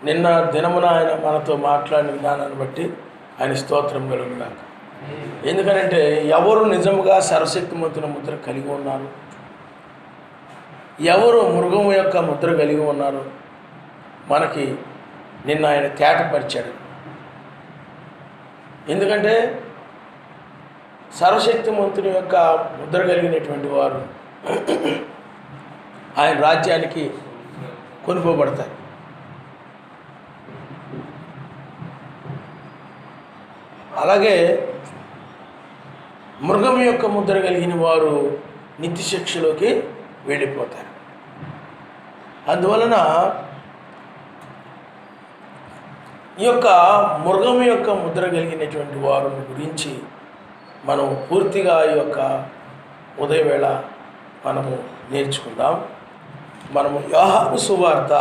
నిన్న దినమున ఆయన మనతో మాట్లాడిన విధానాన్ని బట్టి ఆయన స్తోత్రం కలుగుగాక. ఎందుకనంటే ఎవరు నిజముగా సర్వశక్తిమంతుని ముద్ర కలిగి ఉన్నారు, ఎవరు మృగం యొక్క ముద్ర కలిగి ఉన్నారు, మనకి నిన్న ఆయన తేటపరిచాడు. ఎందుకంటే సర్వశక్తిమంతుని యొక్క ముద్ర కలిగినటువంటి వారు ఆయన రాజ్యానికి కొనుక్కోబడతారు. అలాగే మృగం యొక్క ముద్ర కలిగిన వారు నిత్య శిక్షలోకి వెళ్ళిపోతారు. అందువలన ఈ యొక్క మృగం యొక్క ముద్ర కలిగినటువంటి వారి గురించి మనం పూర్తిగా ఈ యొక్క ఉదయవేళ మనము నేర్చుకుందాం. మనము యోహాను సువార్త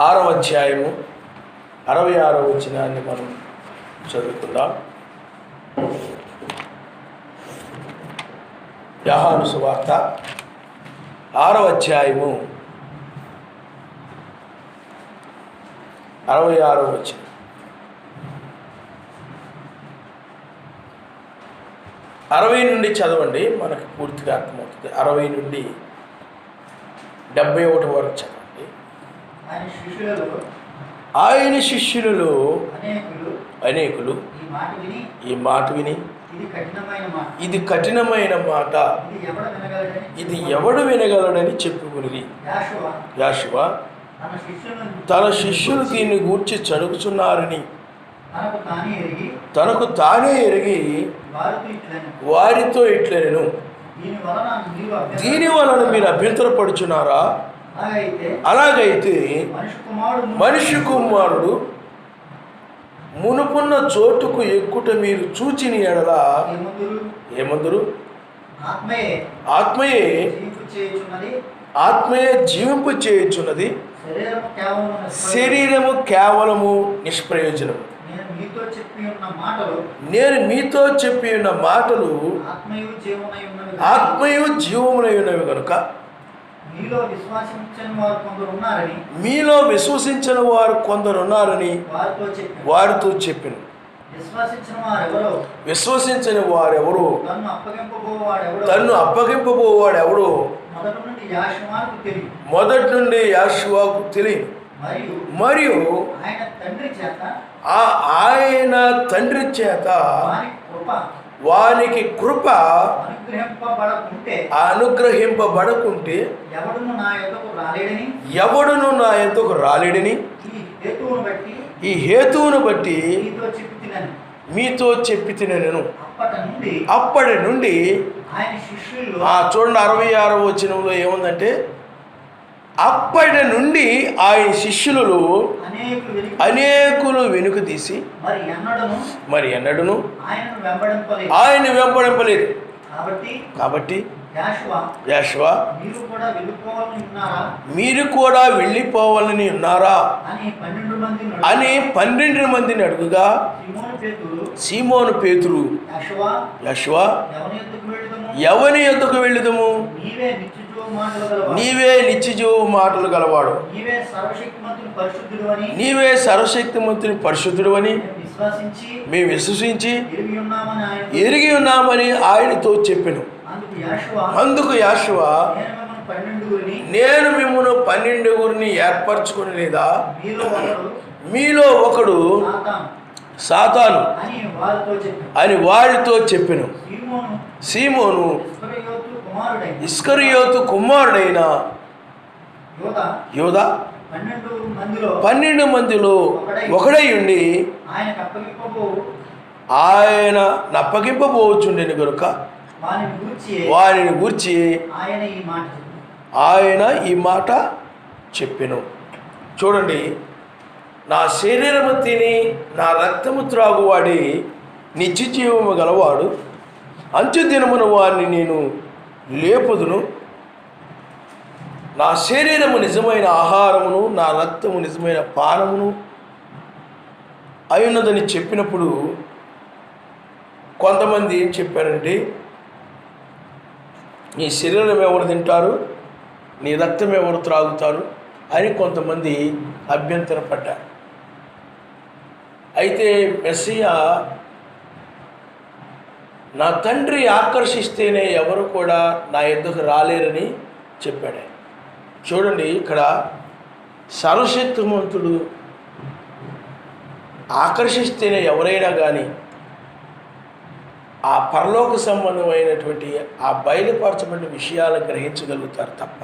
6వ అధ్యాయము 66వ వచనాన్ని మనం చదువుకుందాం. యోహాను సువార్త 6వ అధ్యాయము 66వ వచనం. అరవై నుండి చదవండి, మనకు పూర్తిగా అర్థమవుతుంది. 60 నుండి 71 వరకు చదవండి. ఆయన శిష్యులలో అనేకులు ఈ మాట విని ఇది కఠినమైన మాట, ఇది ఎవడు వినగలడని చెప్పుకుని యోషువ తన శిష్యులు దీన్ని గూర్చి చదువుచున్నారని తనకు తానే ఎరిగి వారితో ఇట్లనెను, దీని వలన మీరు అభ్యంతరపడుచున్నారా? అలాగైతే మనిషి కుమారుడు మునుపున్న చోటుకు ఎక్కుట మీరు చూచిన ఎడల ఏమందురు? ఆత్మయే జీవింపు చేయుచున్నది, శరీరము కేవలము నిష్ప్రయోజనము. నేను మీతో చెప్పి ఉన్న మాటలు ఆత్మయు జీవమునై ఉన్నవి కనుక మీలో విశ్వసించిన వారు కొందరున్నారని వారితో చెప్పాను. విశ్వసించిన వారెవరు? తన్ను అప్పగింపబోవాడెవడో మొదటి నుండి యోషువకు తెలియదు. మరియు ఆయన తండ్రి చేత వానికి కృప అనుగ్రహింపబడకుంటే ఎవడును నా యొద్దకు రాలేడని ఈ హేతువును బట్టి మీతో చెప్పి నేను. అప్పటి నుండి చూడండి 66వ వచనంలో ఏముందంటే, అప్పటి నుండి ఆయన శిష్యులలో అనేకులు వెనుక తీసి మరి ఎన్నడను ఆయన వెంబడింపలేదు. కాబట్టి యోషువ మీరు కూడా వెళ్ళిపోవాలని ఉన్నారా అని 12 మందిని అడుగుగా సీమోను పేతురు, యోషువ ఎవని యొద్దకు వెళ్ళుదము? నీవే నిత్యజీవ మాటలు గలవాడు, నీవే సర్వశక్తిమంతుని పరిశుద్ధుడు అని మేము విశ్వసించి ఎరిగి ఉన్నామని ఆయనతో చెప్పెను. అందుకు యోషువ నేను మిమ్మల్ని 12 ఏర్పరచుకుని లేదా మీలో ఒకడు సాతాను అని వారితో చెప్పెను. సీమోను ఇస్కరియోతు కుమారుడైన యోదా 12 మందిలో ఒకడై ఉండి ఆయన నప్పగింపబోచుండెను కనుక వారిని గూర్చి ఆయన ఈ మాట చెప్పెను. చూడండి, నా శరీరము తిని నా రక్తము త్రాగువాడి నిత్య జీవము గలవాడు, అంచు దినమున వారిని నేను లేపుదును. నా శరీరము నిజమైన ఆహారమును నా రక్తము నిజమైన పానమును అయినదని చెప్పినప్పుడు కొంతమంది ఏం చెప్పారంటే, నీ శరీరం ఎవరు తింటారు, నీ రక్తం ఎవరు త్రాగుతారు అని కొంతమంది అభ్యంతరపడ్డారు. అయితే మెస్సియా నా తండ్రి ఆకర్షిస్తేనే ఎవరు కూడా నా యొద్దకు రాలేరని చెప్పాడు. చూడండి, ఇక్కడ సర్వశక్తిమంతుడు ఆకర్షిస్తేనే ఎవరైనా కానీ ఆ పరలోక సంబంధమైనటువంటి ఆ బయలుపరచబడిన విషయాలను గ్రహించగలుగుతారు తప్ప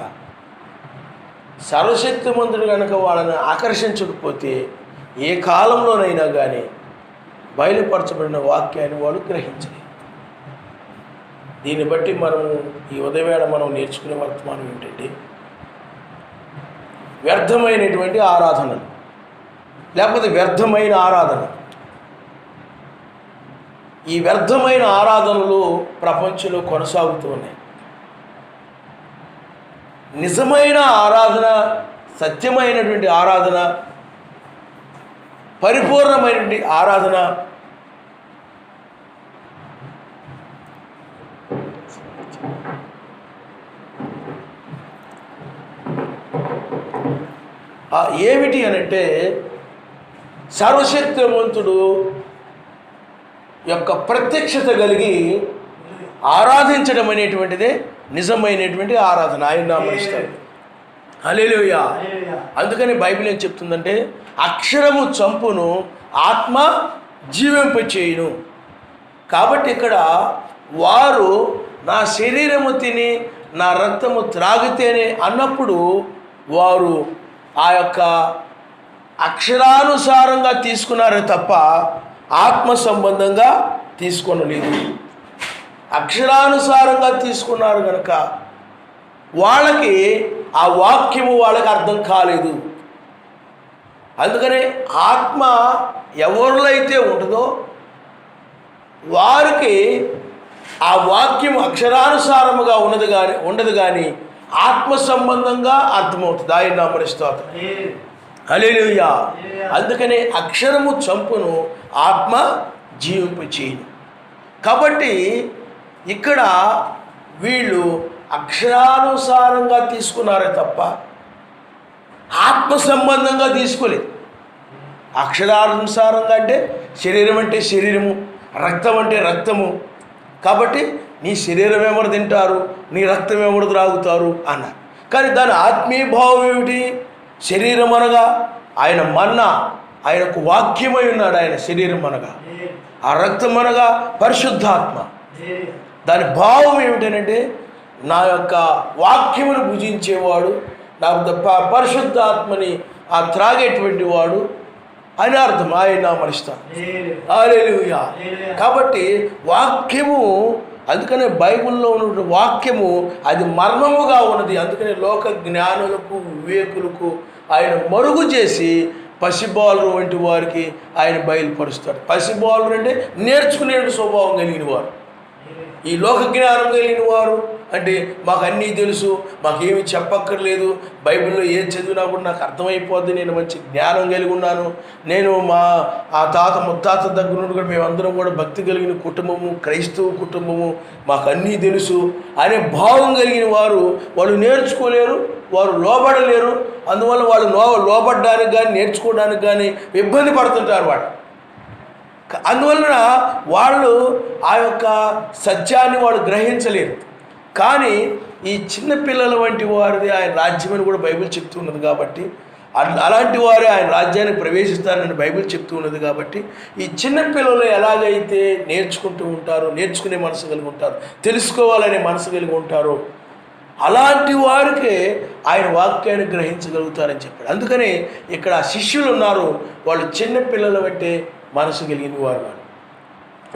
సర్వశక్తిమంతుడు కనుక వాళ్ళని ఆకర్షించకపోతే ఏ కాలంలోనైనా కానీ బయలుపరచబడిన వాక్యాన్ని వాళ్ళు గ్రహించలేరు. దీన్ని బట్టి మనము ఈ ఉదయవేళ మనం నేర్చుకునే వర్తమానం ఏంటంటే, వ్యర్థమైనటువంటి ఆరాధనలు లేకపోతే వ్యర్థమైన ఆరాధన, ఈ వ్యర్థమైన ఆరాధనలు ప్రపంచంలో కొనసాగుతూ ఉన్నాయి. నిజమైన ఆరాధన, సత్యమైనటువంటి ఆరాధన, పరిపూర్ణమైనటువంటి ఆరాధన ఏమిటి అనంటే, సర్వశక్తిమంతుడు యొక్క ప్రత్యక్షత కలిగి ఆరాధించడం అనేటువంటిదే నిజమైనటువంటి ఆరాధన. ఆయన నామరిస్తాడు. హల్లెలూయా. అందుకని బైబిల్ ఏం చెప్తుందంటే, అక్షరము చంపును, ఆత్మ జీవింపచేయును. కాబట్టి ఇక్కడ వారు నా శరీరము తిని నా రక్తము త్రాగితేనే అన్నప్పుడు వారు ఆ యొక్క అక్షరానుసారంగా తీసుకున్నారే తప్ప ఆత్మ సంబంధంగా తీసుకొనలేదు. అక్షరానుసారంగా తీసుకున్నారు కనుక వాళ్ళకి ఆ వాక్యము వాళ్ళకి అర్థం కాలేదు. అందుకనే ఆత్మ ఎవరిలో అయితే ఉంటుందో వారికి ఆ వాక్యం అక్షరానుసారముగా ఉండదు కానీ ఆత్మ సంబంధంగా అర్థమవుతుంది. ఆయన నామమున స్తోత్రం. హల్లెలూయా. అందుకనే అక్షరము చంపును, ఆత్మ జీవింపచేయును. కాబట్టి ఇక్కడ వీళ్ళు అక్షరానుసారంగా తీసుకున్నారే తప్ప ఆత్మ సంబంధంగా తీసుకోలేదు. అక్షరానుసారంగా అంటే శరీరం అంటే శరీరము, రక్తం అంటే రక్తము. కాబట్టి నీ శరీరం ఎవరు తింటారు, నీ రక్తం ఎవరు త్రాగుతారు అన్నారు. కానీ దాని ఆత్మీయ భావం ఏమిటి? శరీరం అనగా ఆయన మన్నా, ఆయనకు వాక్యమై ఉన్నాడు. ఆయన శరీరం అనగా, ఆ రక్తం అనగా పరిశుద్ధాత్మ. దాని భావం ఏమిటంటే, నా యొక్క వాక్యమును భుజించేవాడు, నా పరిశుద్ధాత్మని ఆ త్రాగేటువంటి వాడు అని అర్థం. ఆయన నామరిస్తాను. హల్లెలూయా. కాబట్టి వాక్యము, అందుకనే బైబిల్లో ఉన్న వాక్యము అది మర్మముగా ఉన్నది. అందుకనే లోక జ్ఞానులకు, వివేకులకు ఆయన మరుగు చేసి పసిబాలురు వంటి వారికి ఆయన బయలుపరుస్తాడు. పసిబాలురు అంటే నేర్చుకునే స్వభావం కలిగిన వారు. ఈ లోక జ్ఞానం కలిగిన వారు అంటే మాకు అన్నీ తెలుసు, మాకేమి చెప్పక్కర్లేదు, బైబిల్లో ఏం చదివినా కూడా నాకు అర్థమైపోద్ది, నేను మంచి జ్ఞానం కలిగి ఉన్నాను, నేను ఆ తాత ముత్తాత దగ్గర నుండి కూడా మేమందరం కూడా భక్తి కలిగిన కుటుంబము, క్రైస్తవ కుటుంబము, మాకు అన్నీ తెలుసు అనే భావం కలిగిన వారు వాళ్ళు నేర్చుకోలేరు, వారు లోబడలేరు. అందువల్ల వాళ్ళు లోబడడానికి కానీ నేర్చుకోవడానికి కానీ ఇబ్బంది పడుతుంటారు వాడు. అందువలన వాళ్ళు ఆ యొక్క సత్యాన్ని వాళ్ళు గ్రహించలేరు. కానీ ఈ చిన్నపిల్లల వంటి వారిది ఆయన రాజ్యమని కూడా బైబిల్ చెప్తూ ఉన్నది. కాబట్టి అలాంటి వారే ఆయన రాజ్యానికి ప్రవేశిస్తారని బైబిల్ చెప్తూ ఉన్నది. కాబట్టి ఈ చిన్నపిల్లలు ఎలాగైతే నేర్చుకుంటూ ఉంటారో, నేర్చుకునే మనసు కలిగి ఉంటారు, తెలుసుకోవాలనే మనసు కలిగి ఉంటారో, అలాంటి వారికే ఆయన వాక్యాన్ని గ్రహించగలుగుతారని చెప్పాడు. అందుకని ఇక్కడ శిష్యులు ఉన్నారు, వాళ్ళు చిన్నపిల్లల వంటి మనసు కలిగిన వారు,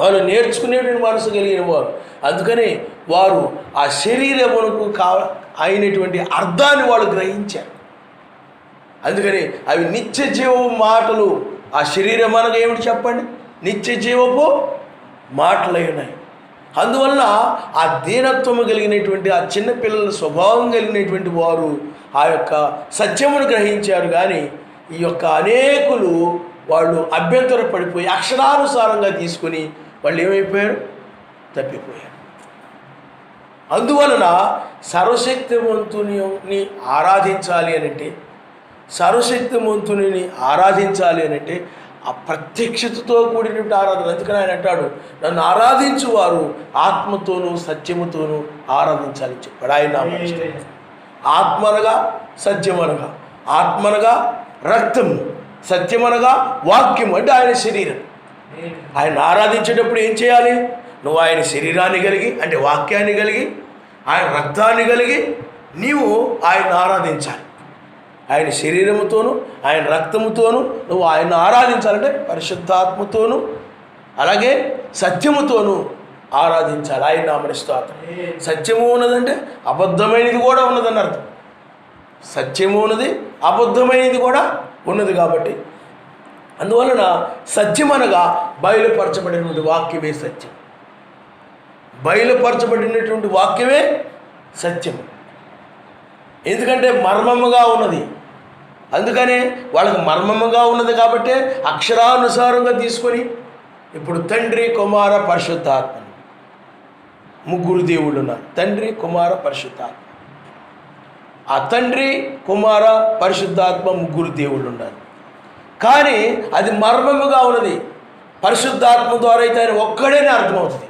వాళ్ళు నేర్చుకునేటువంటి మనసు కలిగిన వారు. అందుకని వారు ఆ శరీరమునకు అయినటువంటి అర్థాన్ని వాళ్ళు గ్రహించారు. అందుకని అవి నిత్య జీవపు మాటలు. ఆ శరీరం అనగా ఏమిటి చెప్పండి? నిత్య జీవపు మాటలై ఉన్నాయి. అందువల్ల ఆ దీనత్వము కలిగినటువంటి ఆ చిన్నపిల్లల స్వభావం కలిగినటువంటి వారు ఆ యొక్క సత్యమును గ్రహించారు. కానీ ఈ యొక్క అనేకులు వాళ్ళు అభ్యంతర పడిపోయి అక్షరానుసారంగా తీసుకొని వాళ్ళు ఏమైపోయారు? తప్పిపోయారు. అందువలన సర్వశక్తివంతుని ఆరాధించాలి అనంటే ఆ ప్రత్యక్షతతో కూడినటువంటి ఆరాధన. అందుకని ఆయన అంటాడు, నన్ను ఆరాధించు వారు ఆత్మతోనూ సత్యముతోనూ ఆరాధించాలి చెప్పాడు. ఆయన ఆత్మనగా సత్యమనగా, ఆత్మనగా రక్తము, సత్యమనగా వాక్యము అంటే ఆయన శరీరం. ఆయన ఆరాధించేటప్పుడు ఏం చేయాలి? నువ్వు ఆయన శరీరాన్ని కలిగి అంటే వాక్యాన్ని కలిగి, ఆయన రక్తాన్ని కలిగి నీవు ఆయన ఆరాధించాలి. ఆయన శరీరముతోనూ ఆయన రక్తముతోనూ నువ్వు ఆయన ఆరాధించాలంటే పరిశుద్ధాత్మతోనూ అలాగే సత్యముతోనూ ఆరాధించాలి. ఆయన నామమున స్తోత్రం. సత్యము ఉన్నదంటే అబద్ధమైనది కూడా ఉన్నదని అర్థం. సత్యము ఉన్నది, అబద్ధమైనది కూడా ఉన్నది. కాబట్టి అందువలన సత్యమనగా బయలుపరచబడినటువంటి వాక్యమే సత్యం. బయలుపరచబడినటువంటి వాక్యమే సత్యం. ఎందుకంటే మర్మముగా ఉన్నది. అందుకనే వాళ్ళకి మర్మముగా ఉన్నది కాబట్టి అక్షరానుసారంగా తీసుకొని ఇప్పుడు తండ్రి, కుమార, పరిశుద్ధాత్మ ముగ్గురు దేవుళ్ళు ఉన్నారు. తండ్రి, కుమార, పరిశుద్ధాత్మ. ఆ తండ్రి, కుమార, పరిశుద్ధాత్మ ముగ్గురు దేవుళ్ళు ఉన్నారు. కానీ అది మర్మముగా ఉన్నది. పరిశుద్ధాత్మ ద్వారా అయితే ఆయన ఒక్కడేనే అర్థమవుతుంది.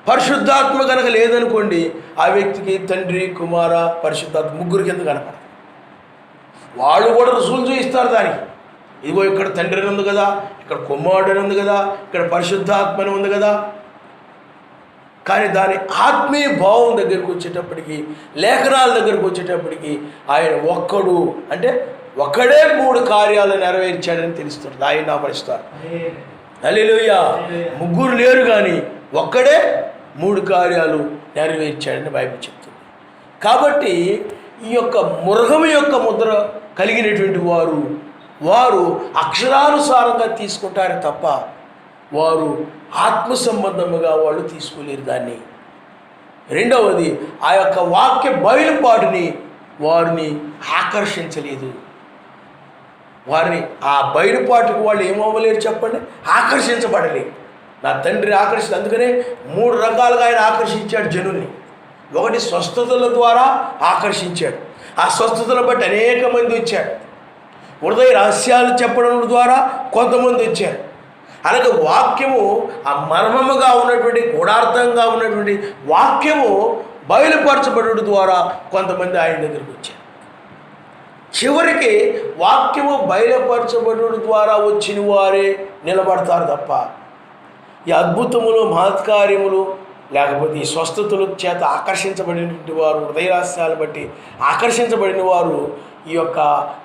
పరిశుద్ధాత్మ కనుక లేదనుకోండి, ఆ వ్యక్తికి తండ్రి, కుమార, పరిశుద్ధాత్మ ముగ్గురు కింద కనపడదు. వాళ్ళు కూడా రుసుములు చూపిస్తారు దానికి. ఇదిగో ఇక్కడ తండ్రి అని ఉంది కదా, ఇక్కడ కుమారుడు అని ఉంది కదా, ఇక్కడ పరిశుద్ధాత్మ అని ఉంది కదా. కానీ దాని ఆత్మీయ భావం దగ్గరికి వచ్చేటప్పటికి, లేఖనాల దగ్గరికి వచ్చేటప్పటికి ఆయన ఒక్కడు అంటే ఒక్కడే మూడు కార్యాలు నెరవేర్చాడని తెలుస్తుంది. ఆయన నామరిస్తారు. హల్లెలూయా. ముగ్గురు లేరు కానీ ఒక్కడే మూడు కార్యాలు నెరవేర్చాడని బైబిల్ చెప్తుంది. కాబట్టి ఈ యొక్క మృగము యొక్క ముద్ర కలిగినటువంటి వారు అక్షరానుసారంగా తీసుకుంటారు తప్ప వారు ఆత్మ సంబంధముగా వాళ్ళు తీసుకోలేరు దాన్ని. రెండవది, ఆ యొక్క వాక్య బయలుపాటుని వారిని ఆకర్షించలేదు. వారిని ఆ బయలుపాటుకు వాళ్ళు ఏమవ్వలేరు చెప్పండి? ఆకర్షించబడలేదు. నా తండ్రి అందుకనే మూడు రకాలుగా ఆయన ఆకర్షించాడు జనుల్ని. ఒకటి స్వస్థతల ద్వారా ఆకర్షించాడు. ఆ స్వస్థతను బట్టి అనేక మంది వచ్చారు. హృదయ రహస్యాలు చెప్పడం ద్వారా కొంతమంది వచ్చారు. అలాగే వాక్యము ఆ మర్మముగా ఉన్నటువంటి గూఢార్థంగా ఉన్నటువంటి వాక్యము బయలుపరచబడడం ద్వారా కొంతమంది ఆయన దగ్గరికి వచ్చారు. చివరికి వాక్యము బయలుపరచబడడం ద్వారా వచ్చిన వారే నిలబడతారు తప్ప ఈ అద్భుతములు, మహత్కార్యములు లేకపోతే ఈ స్వస్థతల చేత ఆకర్షించబడినటువంటి వారు, హృదయరహస్యాలు బట్టి ఆకర్షించబడిన వారు ఈ యొక్క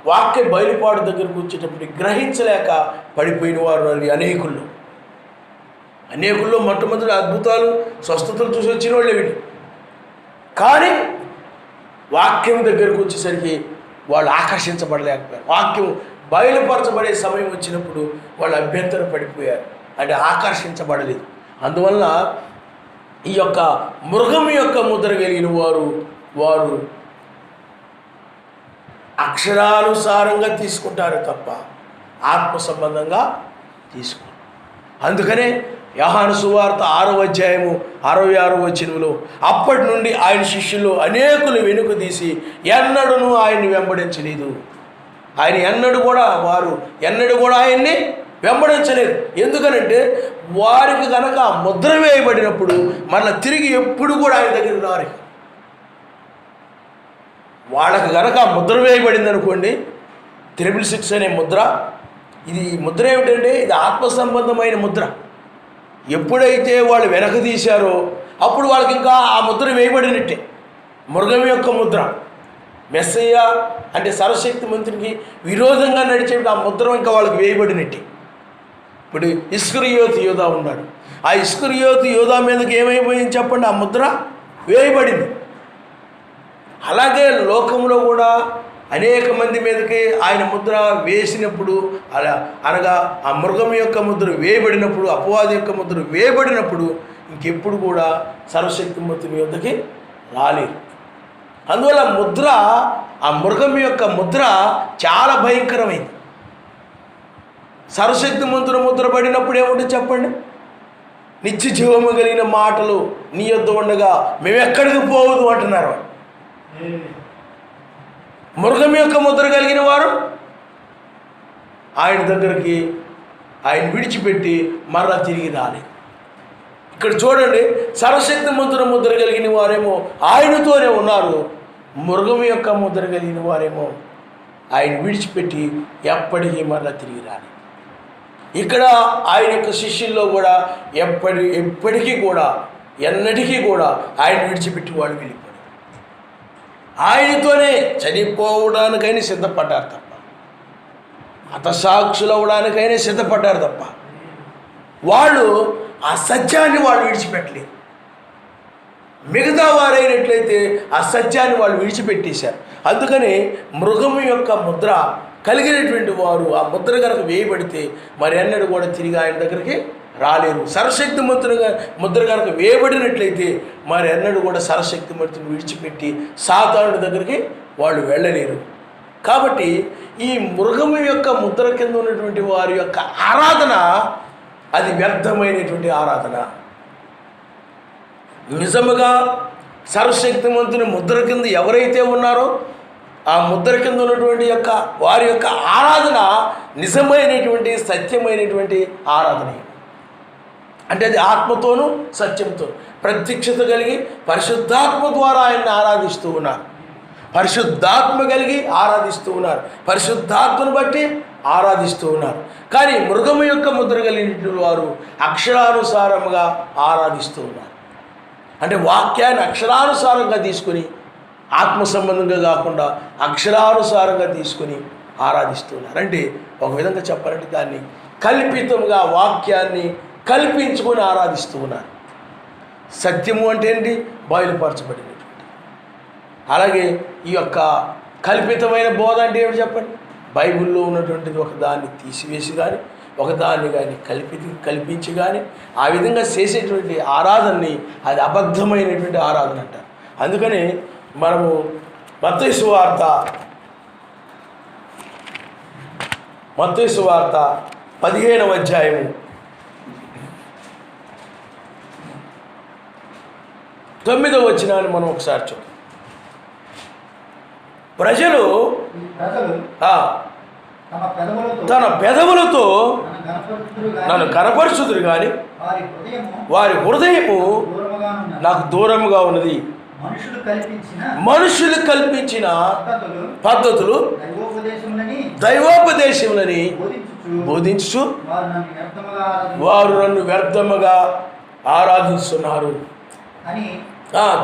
వాక్య బయలుపాటు దగ్గరకు వచ్చేటప్పుడు గ్రహించలేక పడిపోయిన వారు అనేకుల్లో మొట్టమొదటి అద్భుతాలు, స్వస్థతలు చూసి వచ్చిన వాళ్ళే వీళ్ళు. కానీ వాక్యం దగ్గరకు వచ్చేసరికి వాళ్ళు ఆకర్షించబడలేకపోయారు. వాక్యం బయలుపరచబడే సమయం వచ్చినప్పుడు వాళ్ళు అభ్యంతర పడిపోయారు, అంటే ఆకర్షించబడలేదు. అందువలన ఈ యొక్క మృగం యొక్క ముద్ర కలిగిన వారు అక్షరానుసారంగా తీసుకుంటారు తప్ప ఆత్మ సంబంధంగా తీసుకోరు. అందుకనే యోహాను సువార్త 6వ అధ్యాయము 66వ వచనంలో అప్పటి నుండి ఆయన శిష్యులు అనేకులు వెనుక తీసి ఎన్నడూ ఆయన్ని వెంబడించలేదు. వారు ఎన్నడూ కూడా ఆయన్ని వెంబడించలేదు. ఎందుకనంటే వారికి కనుక ముద్ర వేయబడినప్పుడు మళ్ళీ తిరిగి ఎప్పుడు కూడా ఆయన దగ్గరికి రారు. వాళ్ళకి కనుక ముద్ర వేయబడింది అనుకోండి, 666 అనే ముద్ర. ఇది ముద్ర ఏమిటంటే ఇది ఆత్మ సంబంధమైన ముద్ర. ఎప్పుడైతే వాళ్ళు వెనక తీశారో అప్పుడు వాళ్ళకి ఇంకా ఆ ముద్ర వేయబడినట్టే. మృగం యొక్క ముద్ర, మెస్సయ్య అంటే సర్వశక్తి మంత్రికి విరోధంగా నడిచే ఆ ముద్ర ఇంకా వాళ్ళకి వేయబడినట్టే. ఇప్పుడు ఇస్కరియోతు యోధా ఉన్నాడు. ఆ ఇస్కరియోతు యోధా మీదకి ఏమైపోయింది చెప్పండి? ఆ ముద్ర వేయబడింది. అలాగే లోకంలో కూడా అనేక మంది మీదకి ఆయన ముద్ర వేసినప్పుడు అనగా ఆ మృగం యొక్క ముద్ర వేయబడినప్పుడు, అపవాది యొక్క ముద్ర వేయబడినప్పుడు ఇంకెప్పుడు కూడా సర్వశక్తిమంతుని యొద్దకి రాలేదు. అందువల్ల ఆ మృగం యొక్క ముద్ర చాలా భయంకరమైంది. సర్వశక్తిమంతుని ముద్ర పడినప్పుడు ఏముంటుంది చెప్పండి? నిత్య జీవము కలిగిన మాటలు నీ యొద్ద ఉండగా మేము ఎక్కడికి పోవద్దు అంటున్నారు. మృగం యొక్క ముద్ర కలిగిన వారు ఆయన దగ్గరికి ఆయన విడిచిపెట్టి మరలా తిరిగి రాలేదు. ఇక్కడ చూడండి, సర్వశక్తిమంతుని ముద్ర కలిగిన వారేమో ఆయనతోనే ఉన్నారు, మృగం యొక్క ముద్ర కలిగిన వారేమో ఆయన విడిచిపెట్టి ఎప్పటికీ మరలా తిరిగి రాలేదు. ఇక్కడ ఆయన యొక్క శిష్యుల్లో కూడా ఎప్పటికీ కూడా ఎన్నటికీ కూడా ఆయన విడిచిపెట్టి వాళ్ళు వెళ్ళిపోయారు. ఆయనతోనే చనిపోవడానికైనా సిద్ధపడ్డారు తప్ప, హతసాక్షులు అవ్వడానికైనా సిద్ధపడ్డారు తప్ప వాళ్ళు ఆ సత్యాన్ని వాళ్ళు విడిచిపెట్టలేదు. మిగతా వారైనట్లయితే ఆ సత్యాన్ని వాళ్ళు విడిచిపెట్టేశారు. అందుకని మృగము యొక్క ముద్ర కలిగినటువంటి వారు ఆ ముద్ర కనుక వేయబడితే మరి ఎన్నడూ కూడా తిరిగి ఆయన దగ్గరికి రాలేరు. సర్వశక్తిమంతునిగా ముద్ర కనుక వేయబడినట్లయితే మరి ఎన్నడూ కూడా సర్వశక్తిమంతుని విడిచిపెట్టి సాతానుడి దగ్గరికి వాళ్ళు వెళ్ళలేరు. కాబట్టి ఈ మృగము యొక్క ముద్ర కింద ఉన్నటువంటి వారి యొక్క ఆరాధన అది వ్యర్థమైనటువంటి ఆరాధన. నిజముగా సర్వశక్తిమంతుని ముద్ర కింద ఎవరైతే ఉన్నారో ఆ ముద్ర కింద ఉన్నటువంటి యొక్క వారి యొక్క ఆరాధన నిజమైనటువంటి సత్యమైనటువంటి ఆరాధన. అంటే అది ఆత్మతోనూ సత్యంతో ప్రత్యక్షత కలిగి పరిశుద్ధాత్మ ద్వారా ఆయన్ని ఆరాధిస్తూ ఉన్నారు. పరిశుద్ధాత్మ కలిగి ఆరాధిస్తూ ఉన్నారు, పరిశుద్ధాత్మను బట్టి ఆరాధిస్తూ ఉన్నారు. కానీ మృగము యొక్క ముద్ర కలిగినటువంటి వారు అక్షరానుసారముగా ఆరాధిస్తూ ఉన్నారు. అంటే వాక్యాన్ని అక్షరానుసారంగా తీసుకుని, ఆత్మ సంబంధంగా కాకుండా అక్షరానుసారంగా తీసుకుని ఆరాధిస్తున్నారు. అంటే ఒక విధంగా చెప్పాలంటే దాన్ని కల్పితంగా వాక్యాన్ని కల్పించుకొని ఆరాధిస్తూ ఉన్నారు. సత్యము అంటే ఏంటి? బయలుపరచబడినటువంటి. అలాగే ఈ యొక్క కల్పితమైన బోధ అంటే ఏమిటి చెప్పండి? బైబిల్లో ఉన్నటువంటిది ఒక దాన్ని తీసివేసి కానీ ఒకదాన్ని కానీ కల్పించి కానీ ఆ విధంగా చేసేటువంటి ఆరాధనని అది అబద్ధమైనటువంటి ఆరాధన అంటారు. అందుకని మనము మత్తయి సువార్త 15వ అధ్యాయము 9వ వచనాన్ని మనం ఒకసారి చూద్దాం. ప్రజలు తన పెదవులతో నన్ను కనపరుచుదురు కానీ వారి హృదయము నాకు దూరముగా ఉన్నది. మనుషులు కల్పించిన పద్ధతులు దైవోపదేశములని బోధించు వారు నన్ను వ్యర్థముగా ఆరాధిస్తున్నారు.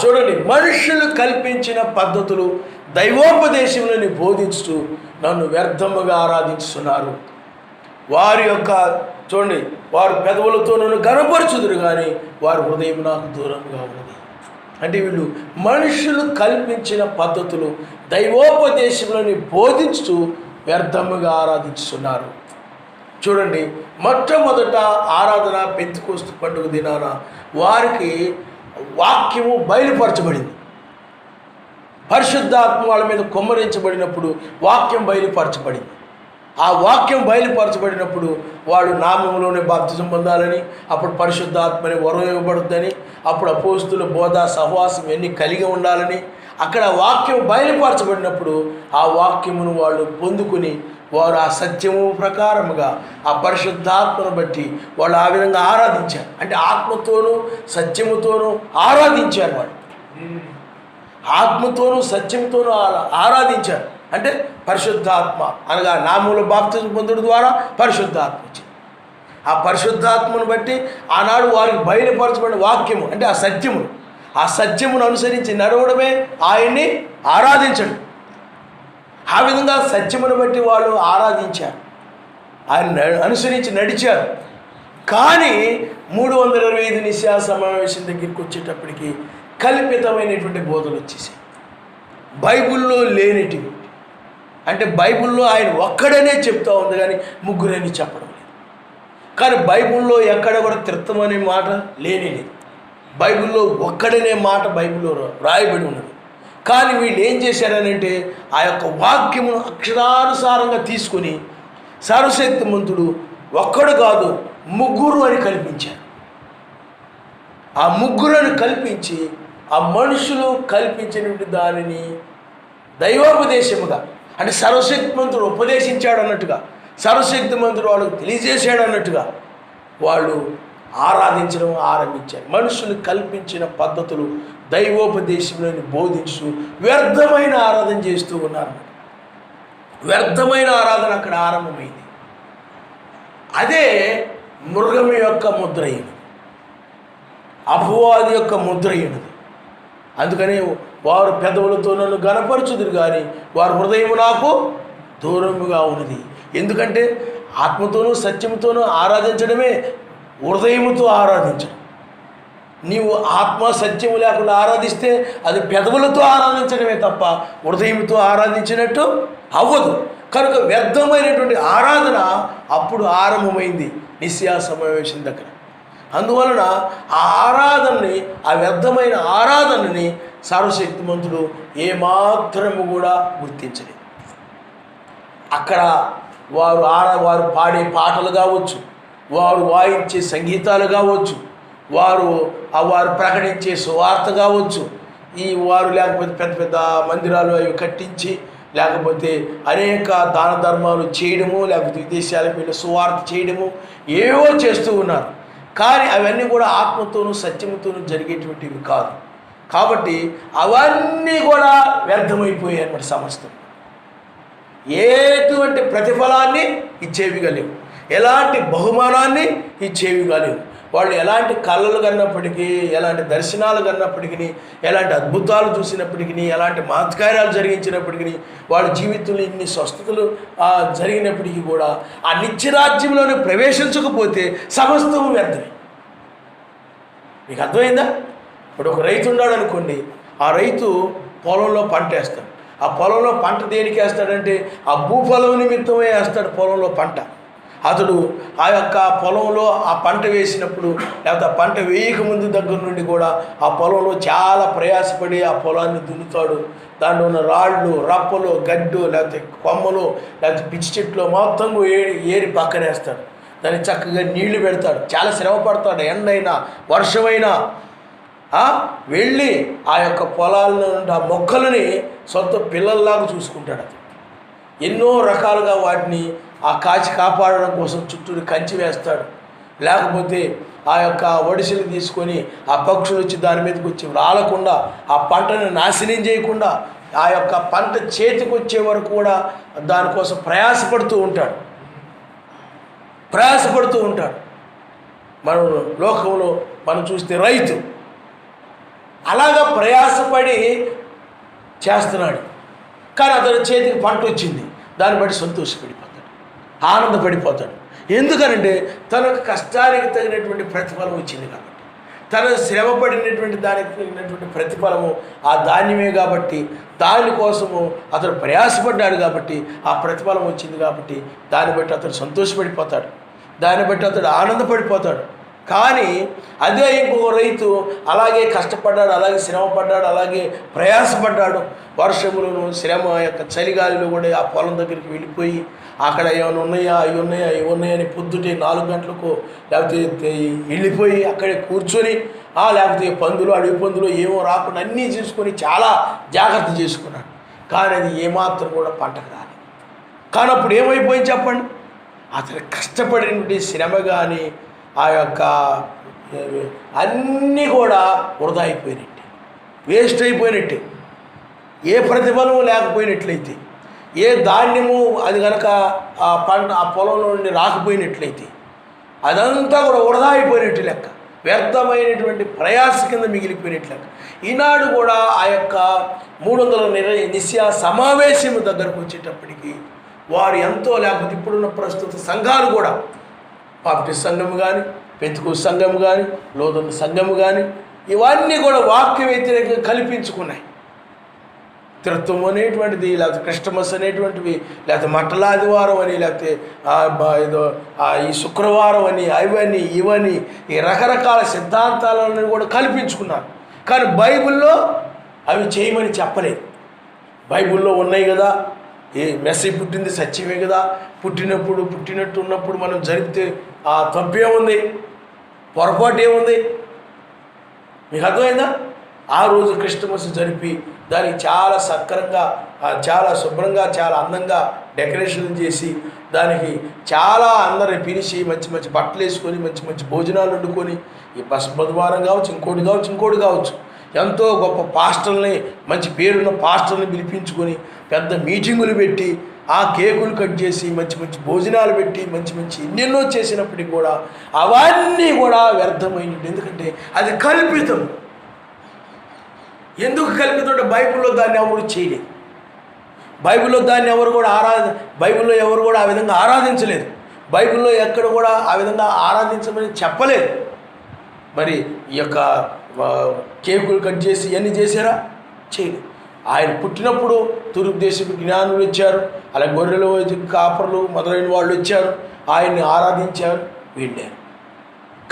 చూడండి, మనుషులు కల్పించిన పద్ధతులు దైవోపదేశములని బోధించు నన్ను వ్యర్థముగా ఆరాధిస్తున్నారు. వారి యొక్క చూడండి, వారు పెదవులతో నన్ను గనపరచుదురు కానీ వారి హృదయం నాకు దూరంగా ఉన్నది. అంటే వీళ్ళు మనుషులు కల్పించిన పద్ధతులు దైవోపదేశములని బోధించు వ్యర్థముగా ఆరాధిస్తున్నారు. చూడండి, మొట్టమొదట ఆరాధన పెంతెకోస్తు పండుగ దినాన వారికి వాక్యము బయలుపరచబడింది. పరిశుద్ధాత్మ వాళ్ళ మీద కుమ్మరించబడినప్పుడు వాక్యం బయలుపరచబడింది. ఆ వాక్యం బయలుపరచబడినప్పుడు వాడు నామములోనే బాప్తిజం పొందాలని, అప్పుడు పరిశుద్ధాత్మని వరం ఇవ్వబడుతుందని, అప్పుడు అపోస్తుల బోధ సహవాసం ఎన్ని కలిగి ఉండాలని, అక్కడ వాక్యం బయలుపరచబడినప్పుడు ఆ వాక్యమును వాళ్ళు పొందుకుని వారు ఆ సత్యము ప్రకారముగా ఆ పరిశుద్ధాత్మను బట్టి వాళ్ళు ఆ విధంగా ఆరాధించారు. అంటే ఆత్మతోనూ సత్యముతోనూ ఆరాధించారు. వాళ్ళు ఆత్మతోనూ సత్యంతోనూ ఆరాధించారు. అంటే పరిశుద్ధాత్మ అనగా నామములో బాప్తిజం పొందడం ద్వారా పరిశుద్ధాత్మ వచ్చింది. ఆ పరిశుద్ధాత్మను బట్టి ఆనాడు వారికి బయలుపరచబడిన వాక్యము అంటే ఆ సత్యమును అనుసరించి నడవడమే ఆయన్ని ఆరాధించడం. ఆ విధంగా సత్యమును బట్టి వాళ్ళు ఆరాధించారు, ఆయన అనుసరించి నడిచారు. కానీ 325 నిశ్చయ సమావేశం దగ్గరికి వచ్చేటప్పటికి కల్పితమైనటువంటి బోధలు వచ్చేసాయి. బైబిల్లో లేనిటివి. అంటే బైబిల్లో ఆయన ఒక్కడనే చెప్తూ ఉంది కానీ ముగ్గురని చెప్పడం లేదు. కానీ బైబిల్లో ఎక్కడ కూడా త్రిత్వం అనే మాట లేనిది. బైబిల్లో ఒక్కడనే మాట బైబిల్లో రాయబడి ఉన్నది. కానీ వీళ్ళు ఏం చేశారనంటే ఆ యొక్క వాక్యమును అక్షరానుసారంగా తీసుకొని సర్వశక్తిమంతుడు ఒక్కడు కాదు ముగ్గురు అని కల్పించారు. ఆ ముగ్గులను కల్పించి ఆ మనుషులు కల్పించినటువంటి దానిని దైవోపదేశముగా, అంటే సర్వశక్తిమంతుడు ఉపదేశించాడు అన్నట్టుగా, సర్వశక్తిమంతుడు వాళ్ళకు తెలియజేశాడు అన్నట్టుగా వాళ్ళు ఆరాధించడం ఆరంభించారు. మనుషులు కల్పించిన పద్ధతులు దైవోపదేశంలోని బోధించు వ్యర్థమైన ఆరాధన చేస్తూ ఉన్నారు. వ్యర్థమైన ఆరాధన అక్కడ ఆరంభమైంది. అదే మృగం యొక్క ముద్ర అయినది, అపవాది యొక్క ముద్ర అయినది. అందుకని వారు పెదవులతో నన్ను గనపరచుదురు కానీ వారి హృదయం నాకు దూరముగా ఉన్నది. ఎందుకంటే ఆత్మతోనూ సత్యముతోనూ ఆరాధించడమే హృదయముతో ఆరాధించడం. నీవు ఆత్మ సత్యము లేకుండా ఆరాధిస్తే అది పెదవులతో ఆరాధించడమే తప్ప హృదయంతో ఆరాధించినట్టు అవ్వదు. కనుక వ్యర్థమైనటువంటి ఆరాధన అప్పుడు ఆరంభమైంది నిస్యా సమావేశం దగ్గర. అందువలన ఆ ఆరాధనని, ఆ వ్యర్థమైన ఆరాధనని సర్వశక్తిమంతుడు ఏమాత్రము కూడా గుర్తించలేదు. అక్కడ వారు పాడే పాటలు కావచ్చు, వారు వాయించే సంగీతాలు కావచ్చు, వారు ప్రకటించే సువార్త కావచ్చు, వారు లేకపోతే పెద్ద పెద్ద మందిరాలు అవి కట్టించి, లేకపోతే అనేక దాన ధర్మాలు చేయడము, లేకపోతే విదేశాలకు వెళ్ళి సువార్త చేయడము, ఏవో చేస్తూ ఉన్నారు. కానీ అవన్నీ కూడా ఆత్మతోనూ సత్యముతోనూ జరిగేటువంటివి కాదు. కాబట్టి అవన్నీ కూడా వ్యర్థమైపోయాయి అన్నమాట. సమస్తం ఎటువంటి ప్రతిఫలాన్ని ఇచ్చేవి లేవు, ఎలాంటి బహుమానాన్ని ఇచ్చేవి లేవు. వాళ్ళు ఎలాంటి కళలు కన్నప్పటికీ, ఎలాంటి దర్శనాలు కన్నప్పటికీ, ఎలాంటి అద్భుతాలు చూసినప్పటికీ, ఎలాంటి మహత్కార్యాలు జరిగించినప్పటికీ, వాళ్ళ జీవితంలో ఇన్ని స్వస్థతలు జరిగినప్పటికీ కూడా ఆ నిత్యరాజ్యంలోనే ప్రవేశించకపోతే సమస్తము వ్యర్థమే. మీకు అర్థమైందా? ఇప్పుడు ఒక రైతు ఉన్నాడు అనుకోండి, ఆ రైతు పొలంలో పంట వేస్తాడు. ఆ పొలంలో పంట దేనికి వేస్తాడంటే ఆ భూఫలం నిమిత్తమే వేస్తాడు పొలంలో పంట. అతడు ఆ యొక్క పొలంలో ఆ పంట వేసినప్పుడు, లేకపోతే ఆ పంట వేయకముందు దగ్గర నుండి కూడా ఆ పొలంలో చాలా ప్రయాసపడి ఆ పొలాన్ని దున్నుతాడు. దాంట్లో ఉన్న రాళ్ళు, రప్పలు, గడ్డు, లేకపోతే కొమ్మలు, లేకపోతే పిచ్చి చెట్లు మొత్తం ఏరి పక్కనేస్తాడు. దాన్ని చక్కగా నీళ్లు పెడతాడు, చాలా శ్రమ పడతాడు. ఎండైనా వర్షమైనా వెళ్ళి ఆ యొక్క పొలాల్లో ఆ మొక్కలని సొంత పిల్లల్లాగా చూసుకుంటాడు. అతను ఎన్నో రకాలుగా వాటిని కాపాడడం కోసం చుట్టూ కంచి వేస్తాడు. లేకపోతే ఆ యొక్క ఒడిసెలు తీసుకొని ఆ పక్షులు వచ్చి దాని మీదకి వచ్చి రాలకుండా, ఆ పంటను నాశనం చేయకుండా, ఆ యొక్క పంట చేతికి వచ్చే వరకు కూడా దానికోసం ప్రయాసపడుతూ ఉంటాడు. మనం లోకంలో మనం చూస్తే రైతు అలాగా ప్రయాసపడి చేస్తున్నాడు. కానీ అతని చేతికి పంట వచ్చింది, దాన్ని బట్టి సంతోషపడిపోతాడు, ఆనందపడిపోతాడు. ఎందుకనంటే తనకు కష్టానికి తగినటువంటి ప్రతిఫలం వచ్చింది కాబట్టి, తన శ్రమ పడినటువంటి దానికి తగినటువంటి ప్రతిఫలము ఆ ధాన్యమే కాబట్టి, దానికోసము అతడు ప్రయాసపడ్డాడు కాబట్టి ఆ ప్రతిఫలం వచ్చింది కాబట్టి దాన్ని బట్టి అతడు సంతోషపడిపోతాడు, దాన్ని బట్టి అతడు ఆనందపడిపోతాడు. కానీ అదే ఇంకొక రైతు అలాగే కష్టపడ్డాడు, అలాగే శ్రమ పడ్డాడు, అలాగే ప్రయాసపడ్డాడు. వర్షములను శ్రమ యొక్క చలిగాలిలో కూడా ఆ పొలం దగ్గరికి వెళ్ళిపోయి అక్కడ ఏమైనా ఉన్నాయా, అవి ఉన్నాయని పొద్దుటే 4 గంటలకు లేకపోతే వెళ్ళిపోయి అక్కడే కూర్చొని, లేకపోతే పందులు, అడవి పందులు ఏమో రాకుండా అన్నీ చూసుకొని చాలా జాగ్రత్త చేసుకున్నాడు. కానీ అది ఏమాత్రం కూడా పంటకు రాలేదు. కానీ అప్పుడు ఏమైపోయింది చెప్పండి? అతను కష్టపడినటువంటి శ్రమ కానీ ఆ యొక్క అన్నీ కూడా వృధా అయిపోయినట్టే, వేస్ట్ అయిపోయినట్టే. ఏ ప్రతిఫలం లేకపోయినట్లయితే, ఏ ధాన్యము అది కనుక ఆ పొలంలో నుండి రాకపోయినట్లయితే అదంతా కూడా వృధా అయిపోయినట్టు లెక్క, వ్యర్థమైనటువంటి ప్రయాస కింద మిగిలిపోయినట్టు లెక్క. ఈనాడు కూడా ఆ యొక్క 300 నిస్యా సమావేశం దగ్గరకు వచ్చేటప్పటికి వారు ఎంతో, లేకపోతే ఇప్పుడున్న ప్రస్తుత సంఘాలు కూడా, బాప్టిస్ట్ సంఘం కానీ, పెంతెకోస్తు సంఘం కానీ, లోదన్న సంఘం కానీ, ఇవన్నీ కూడా వాక్య వ్యతిరేకంగా కల్పించుకున్నాయి. త్రిత్వం అనేటువంటిది, లేకపోతే క్రిస్టమస్ అనేటువంటివి, లేకపోతే మట్టలాదివారం అని, లేకపోతే ఏదో ఈ శుక్రవారం అని, అవని ఇవని, ఈ రకరకాల సిద్ధాంతాలను కూడా కల్పించుకున్నారు. కానీ బైబిల్లో అవి చేయమని చెప్పలేదు. బైబిల్లో ఉన్నాయి కదా, ఏ మెస్సీ పుట్టింది సత్యమే కదా, పుట్టినట్టు ఉన్నప్పుడు మనం జరిపితే తప్పేముంది, పొరపాటు ఏముంది? మీకు అర్థమైందా? ఆ రోజు క్రిస్టమస్ జరిపి దానికి చాలా సక్రంగా, చాలా శుభ్రంగా, చాలా అందంగా డెకరేషన్ చేసి దానికి చాలా అందరిని పిలిచి మంచి మంచి బట్టలు వేసుకొని మంచి మంచి భోజనాలు వండుకొని, ఈ బుధవారం కావచ్చు, ఇంకోటి కావచ్చు ఎంతో గొప్ప పాస్టర్ని, మంచి పేరున్న పాస్టర్ని పిలిపించుకొని పెద్ద మీటింగులు పెట్టి ఆ కేకులు కట్ చేసి మంచి మంచి భోజనాలు పెట్టి మంచి మంచి ఎన్నెన్నో చేసినప్పటికీ కూడా అవన్నీ కూడా వ్యర్థమైనవి. ఎందుకంటే అది కల్పితం. ఎందుకు కల్పితం అంటే బైబిల్లో దాన్ని ఎవరు చేయలేదు. బైబిల్లో దాన్ని ఎవరు కూడా బైబిల్లో ఎవరు కూడా ఆ విధంగా ఆరాధించలేదు. బైబిల్లో ఎక్కడ కూడా ఆ విధంగా ఆరాధించమని చెప్పలేదు. మరి ఈ యొక్క కేకులు కట్ చేసి ఇవన్నీ చేశారా? చేయలేదు. ఆయన పుట్టినప్పుడు తూర్పు దేశపు జ్ఞానులు వచ్చారు, అలా గొర్రెలు కాపర్లు మొదలైన వాళ్ళు వచ్చారు, ఆయన్ని ఆరాధించారు, వెళ్ళారు.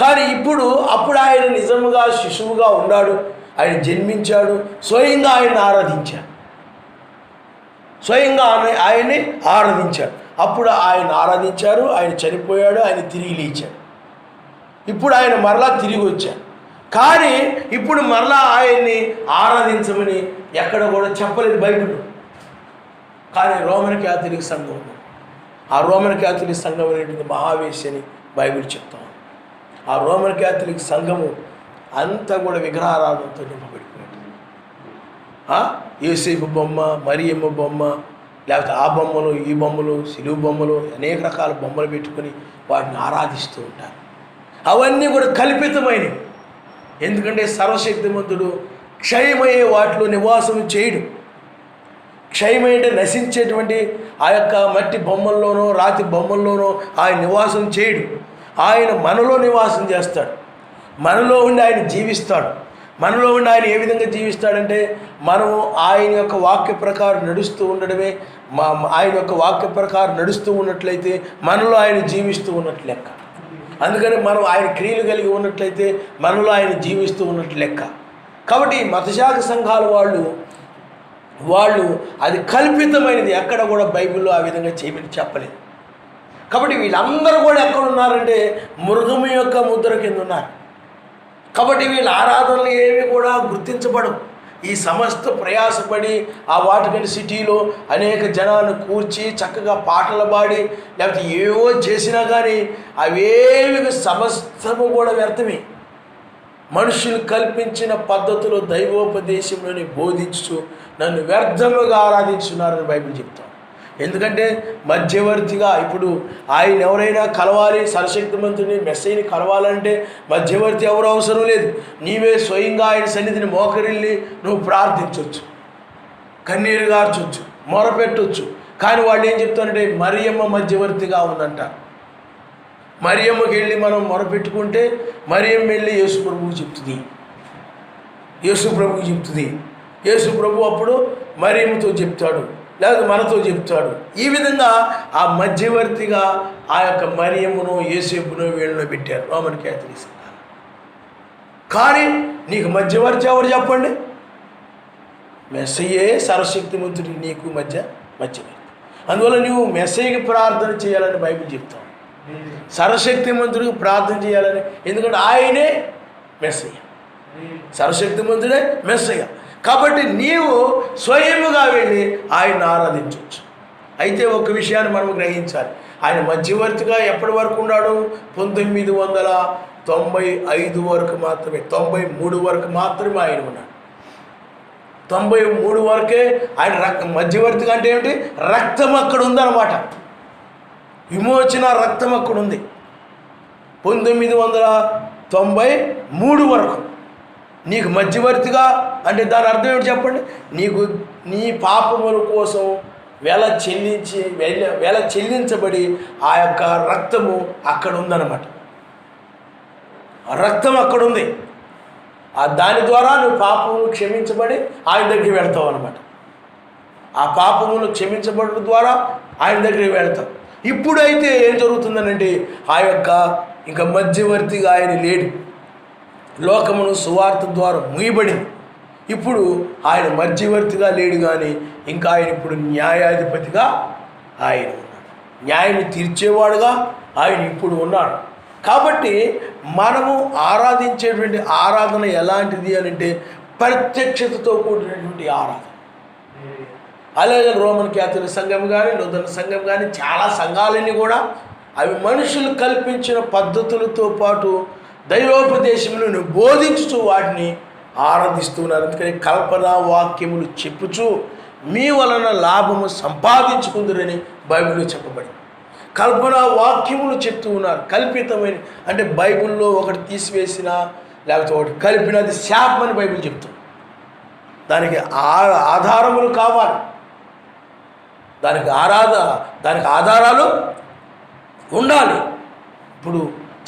కానీ అప్పుడు ఆయన నిజముగా శిశువుగా ఉన్నాడు, ఆయన జన్మించాడు, స్వయంగా ఆయన్ని ఆరాధించాడు, ఆయన్ని ఆరాధించాడు. అప్పుడు ఆయన ఆరాధించారు, ఆయన చనిపోయాడు, ఆయన తిరిగి లేచాడు. ఇప్పుడు ఆయన మరలా తిరిగి వచ్చాడు. కానీ ఇప్పుడు మరలా ఆయన్ని ఆరాధించమని ఎక్కడ కూడా చెప్పలేదు బైబిల్లో. కానీ రోమన్ క్యాథలిక్ సంఘం ఉంది. ఆ రోమన్ క్యాథలిక్ సంఘం అనేటువంటి మహావేశి అని బైబిల్ చెప్తాం. ఆ రోమన్ క్యాథలిక్ సంఘము అంతా కూడా విగ్రహారాధనతో నింపబడిపోయింది. యేసేపు బొమ్మ, మరియమ్మ బొమ్మ, లేకపోతే ఆ బొమ్మలు, ఈ బొమ్మలు, సిలువు బొమ్మలు, అనేక రకాల బొమ్మలు పెట్టుకొని వాటిని ఆరాధిస్తూ ఉంటారు. అవన్నీ కూడా కల్పితమైనవి. ఎందుకంటే సర్వశక్తిమంతుడు క్షయమయ్యే వాటిలో నివాసం చేయడు. క్షయమైతే నశించేటువంటి ఆ యొక్క మట్టి బొమ్మల్లోనో రాతి బొమ్మల్లోనో ఆయన నివాసం చేయడు. ఆయన మనలో నివాసం చేస్తాడు, మనలో ఉండి ఆయన జీవిస్తాడు. మనలో ఉండి ఆయన ఏ విధంగా జీవిస్తాడంటే మనము ఆయన యొక్క వాక్య ప్రకారం నడుస్తూ ఉండడమే. ఆయన యొక్క వాక్య ప్రకారం నడుస్తూ ఉన్నట్లయితే మనలో ఆయన జీవిస్తూ ఉన్నట్లు లెక్క. అందుకని మనం ఆయన క్రియలు కలిగి ఉన్నట్లయితే మనలో ఆయన జీవిస్తూ ఉన్నట్లు లెక్క. కాబట్టి మతశాఖ సంఘాల వాళ్ళు అది కల్పితమైనది, ఎక్కడ కూడా బైబిల్లో ఆ విధంగా చేయమని చెప్పలేదు. కాబట్టి వీళ్ళందరూ కూడా ఎక్కడ ఉన్నారంటే మృగము యొక్క ముద్ర కింద ఉన్నారు. కాబట్టి వీళ్ళ ఆరాధనలు ఏవి కూడా గుర్తించబడవు. ఈ సమస్త ప్రయాసపడి ఆ వాటికన్ సిటీలో అనేక జనాన్ని కూర్చి చక్కగా పాటలు పాడి లేకపోతే ఏవో చేసినా కానీ అవేవి సమస్తము కూడా వ్యర్థమే. మనుషులు కల్పించిన పద్ధతిలో దైవోపదేశంలోని బోధించు నన్ను వ్యర్థముగా ఆరాధించున్నారని బైబిల్ చెప్తాం. ఎందుకంటే మధ్యవర్తిగా ఇప్పుడు ఆయన ఎవరైనా కలవాలి, సర్వశక్తిమంతుని మెస్సైని కలవాలంటే మధ్యవర్తి ఎవరు అవసరం లేదు. నీవే స్వయంగా ఆయన సన్నిధిని మోకరిల్లి నువ్వు ప్రార్థించవచ్చు, కన్నీరు గార్చొచ్చు, మొరపెట్టవచ్చు. కానీ వాళ్ళు ఏం చెప్తారంటే మరియమ్మ మధ్యవర్తిగా ఉందంట. మరియమ్మకి వెళ్ళి మనం మొరపెట్టుకుంటే మరియమ్మ వెళ్ళి యేసు ప్రభువుకి చెప్తుంది, యేసు ప్రభు అప్పుడు మరియమ్మతో చెప్తాడు, లేదా మనతో చెప్తాడు. ఈ విధంగా ఆ మధ్యవర్తిగా ఆ యొక్క మరియమ్మను యేసేపును వీళ్ళను పెట్టారు రోమన్ క్యాథలిక్ సంఘాలు. కానీ నీకు మధ్యవర్తి ఎవరు చెప్పండి? మెస్సయ్యే సర్వశక్తిమంతుడికి నీకు మధ్యవర్తి. అందువల్ల నువ్వు మెస్సయ్యకి ప్రార్థన చేయాలని బైబిల్ చెప్తావు, సర్వశక్తిమంతుడికి ప్రార్థన చేయాలని. ఎందుకంటే ఆయనే మెస్సయ్య, సర్వశక్తిమంతుడే మెస్సయ్య. కాబట్టి నీవు స్వయముగా వెళ్ళి ఆయన ఆరాధించవచ్చు. అయితే ఒక విషయాన్ని మనం గ్రహించాలి, ఆయన మధ్యవర్తిగా ఎప్పటి వరకు ఉన్నాడు? 1995 వరకు మాత్రమే, 93 వరకు మాత్రమే ఆయన ఉన్నాడు. 93 వరకే ఆయన మధ్యవర్తిగా అంటే ఏమిటి? రక్తం అక్కడ ఉందన్నమాట, విమోచన రక్తం అక్కడ ఉంది. 1993 వరకు నీకు మధ్యవర్తిగా అంటే దాని అర్థం ఏమిటి చెప్పండి? నీ పాపముల కోసం వెల చెల్లించబడి ఆ యొక్క రక్తము అక్కడ ఉందన్నమాట. ఆ రక్తం అక్కడ ఉంది. దాని ద్వారా నువ్వు పాపములు క్షమించబడి ఆయన దగ్గరికి వెళ్తావు అన్నమాట. ఆ పాపములు క్షమించబడడం ద్వారా ఆయన దగ్గరికి వెళ్తావు. ఇప్పుడైతే ఏం జరుగుతుందనంటే ఆ యొక్క ఇంకా మధ్యవర్తిగా ఆయన లేడు, లోకమును సువార్త ద్వారా ముయ్యబడింది. ఇప్పుడు ఆయన మధ్యవర్తిగా లేడు, కానీ ఇంకా ఆయన ఇప్పుడు న్యాయాధిపతిగా ఆయన ఉన్నాడు, న్యాయాన్ని తీర్చేవాడుగా ఆయన ఇప్పుడు ఉన్నాడు. కాబట్టి మనము ఆరాధించేటువంటి ఆరాధన ఎలాంటిది అని అంటే ప్రత్యక్షతతో కూడినటువంటి ఆరాధన. అలాగే రోమన్ క్యాథలిక్ సంఘం కానీ, లూథరన్ సంఘం కానీ, చాలా సంఘాలన్నీ కూడా అవి మనుషులు కల్పించిన పద్ధతులతో పాటు దైవోపదేశములను బోధించుతూ వాటిని ఆరాధిస్తున్నారు. అందుకని కల్పనా వాక్యములు చెప్పుచూ మీ వలన లాభము సంపాదించుకుందరని బైబిల్లో చెప్పబడింది. కల్పనా వాక్యములు చెప్తూ ఉన్నారు. కల్పితమైన అంటే బైబిల్లో ఒకటి తీసివేసిన లేకపోతే ఒకటి కలిపినది శాపమని బైబిల్ చెప్తుంది. దానికి ఆధారములు కావాలి, దానికి ఆధారాలు ఉండాలి. ఇప్పుడు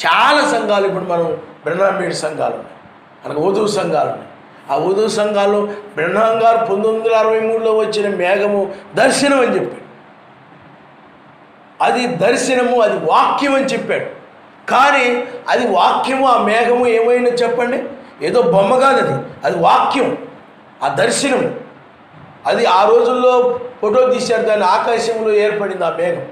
చాలా సంఘాలు, ఇప్పుడు మనం బ్రహ్మాంబేడ్ సంఘాలు ఉన్నాయి, మనకు వధువు సంఘాలు ఉన్నాయి. ఆ వధువు సంఘాల్లో బ్రహ్మాం గారు 1963లో వచ్చిన మేఘము దర్శనం అని చెప్పాడు. అది దర్శనము, అది వాక్యం అని చెప్పాడు. కానీ అది వాక్యము, ఆ మేఘము ఏమైనా చెప్పండి, ఏదో బొమ్మ కాదు, అది వాక్యం, ఆ దర్శనం. అది ఆ రోజుల్లో ఫోటో తీశారు, దాన్ని ఆకాశంలో ఏర్పడింది ఆ మేఘం,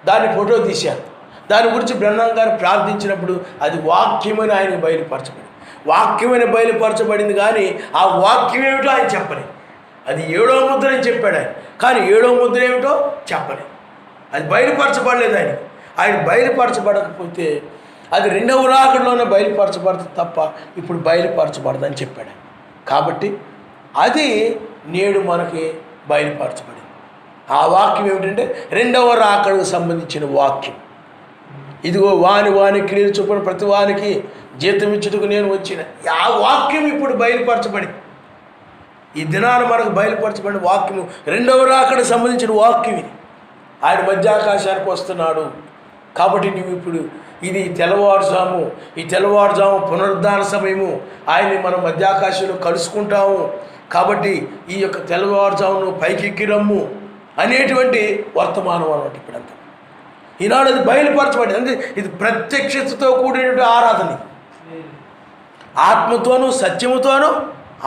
దాన్ని ఫోటో తీశారు. దాని గురించి బ్రహ్మాం గారు ప్రార్థించినప్పుడు అది వాక్యమని ఆయన బయలుపరచబడింది. వాక్యమని బయలుపరచబడింది, కానీ ఆ వాక్యం ఏమిటో ఆయన చెప్పలేదు. అది 7వ ముద్ర అని చెప్పాడు ఆయన, కానీ 7వ ముద్ర ఏమిటో చెప్పలేదు. అది బయలుపరచబడలేదు ఆయన బయలుపరచబడకపోతే అది 2వ రాకడలోనే బయలుపరచబడుతుంది తప్ప ఇప్పుడు బయలుపరచబడదని చెప్పాడు. కాబట్టి అది నేడు మనకి బయలుపరచబడింది. ఆ వాక్యం ఏమిటంటే 2వ రాకడకు సంబంధించిన వాక్యం. ఇదిగో వాని క్రియలు చొప్పున ప్రతి వానికి జీతం ఇచ్చుటకు నేను వచ్చిన. ఆ వాక్యం ఇప్పుడు బయలుపరచబడింది. ఈ దినాన మనకు బయలుపరచబడిన వాక్యము 2వ రాకడకు సంబంధించిన వాక్యం ఇది. ఆయన మధ్యాకాశానికి వస్తున్నాడు. కాబట్టి నువ్వు ఇప్పుడు ఇది తెల్లవారుజాము పునరుద్ధాన సమయము, ఆయన్ని మనం మధ్యాకాశంలో కలుసుకుంటాము. కాబట్టి ఈ యొక్క తెల్లవారుజామును పైకెక్కి రమ్ము అనేటువంటి వర్తమానం అన్నమాట ఇప్పుడంతా. ఈనాడు అది బయలుపరచబడింది. అంటే ఇది ప్రత్యక్షతతో కూడినటువంటి ఆరాధన, ఆత్మతోనూ సత్యముతోనూ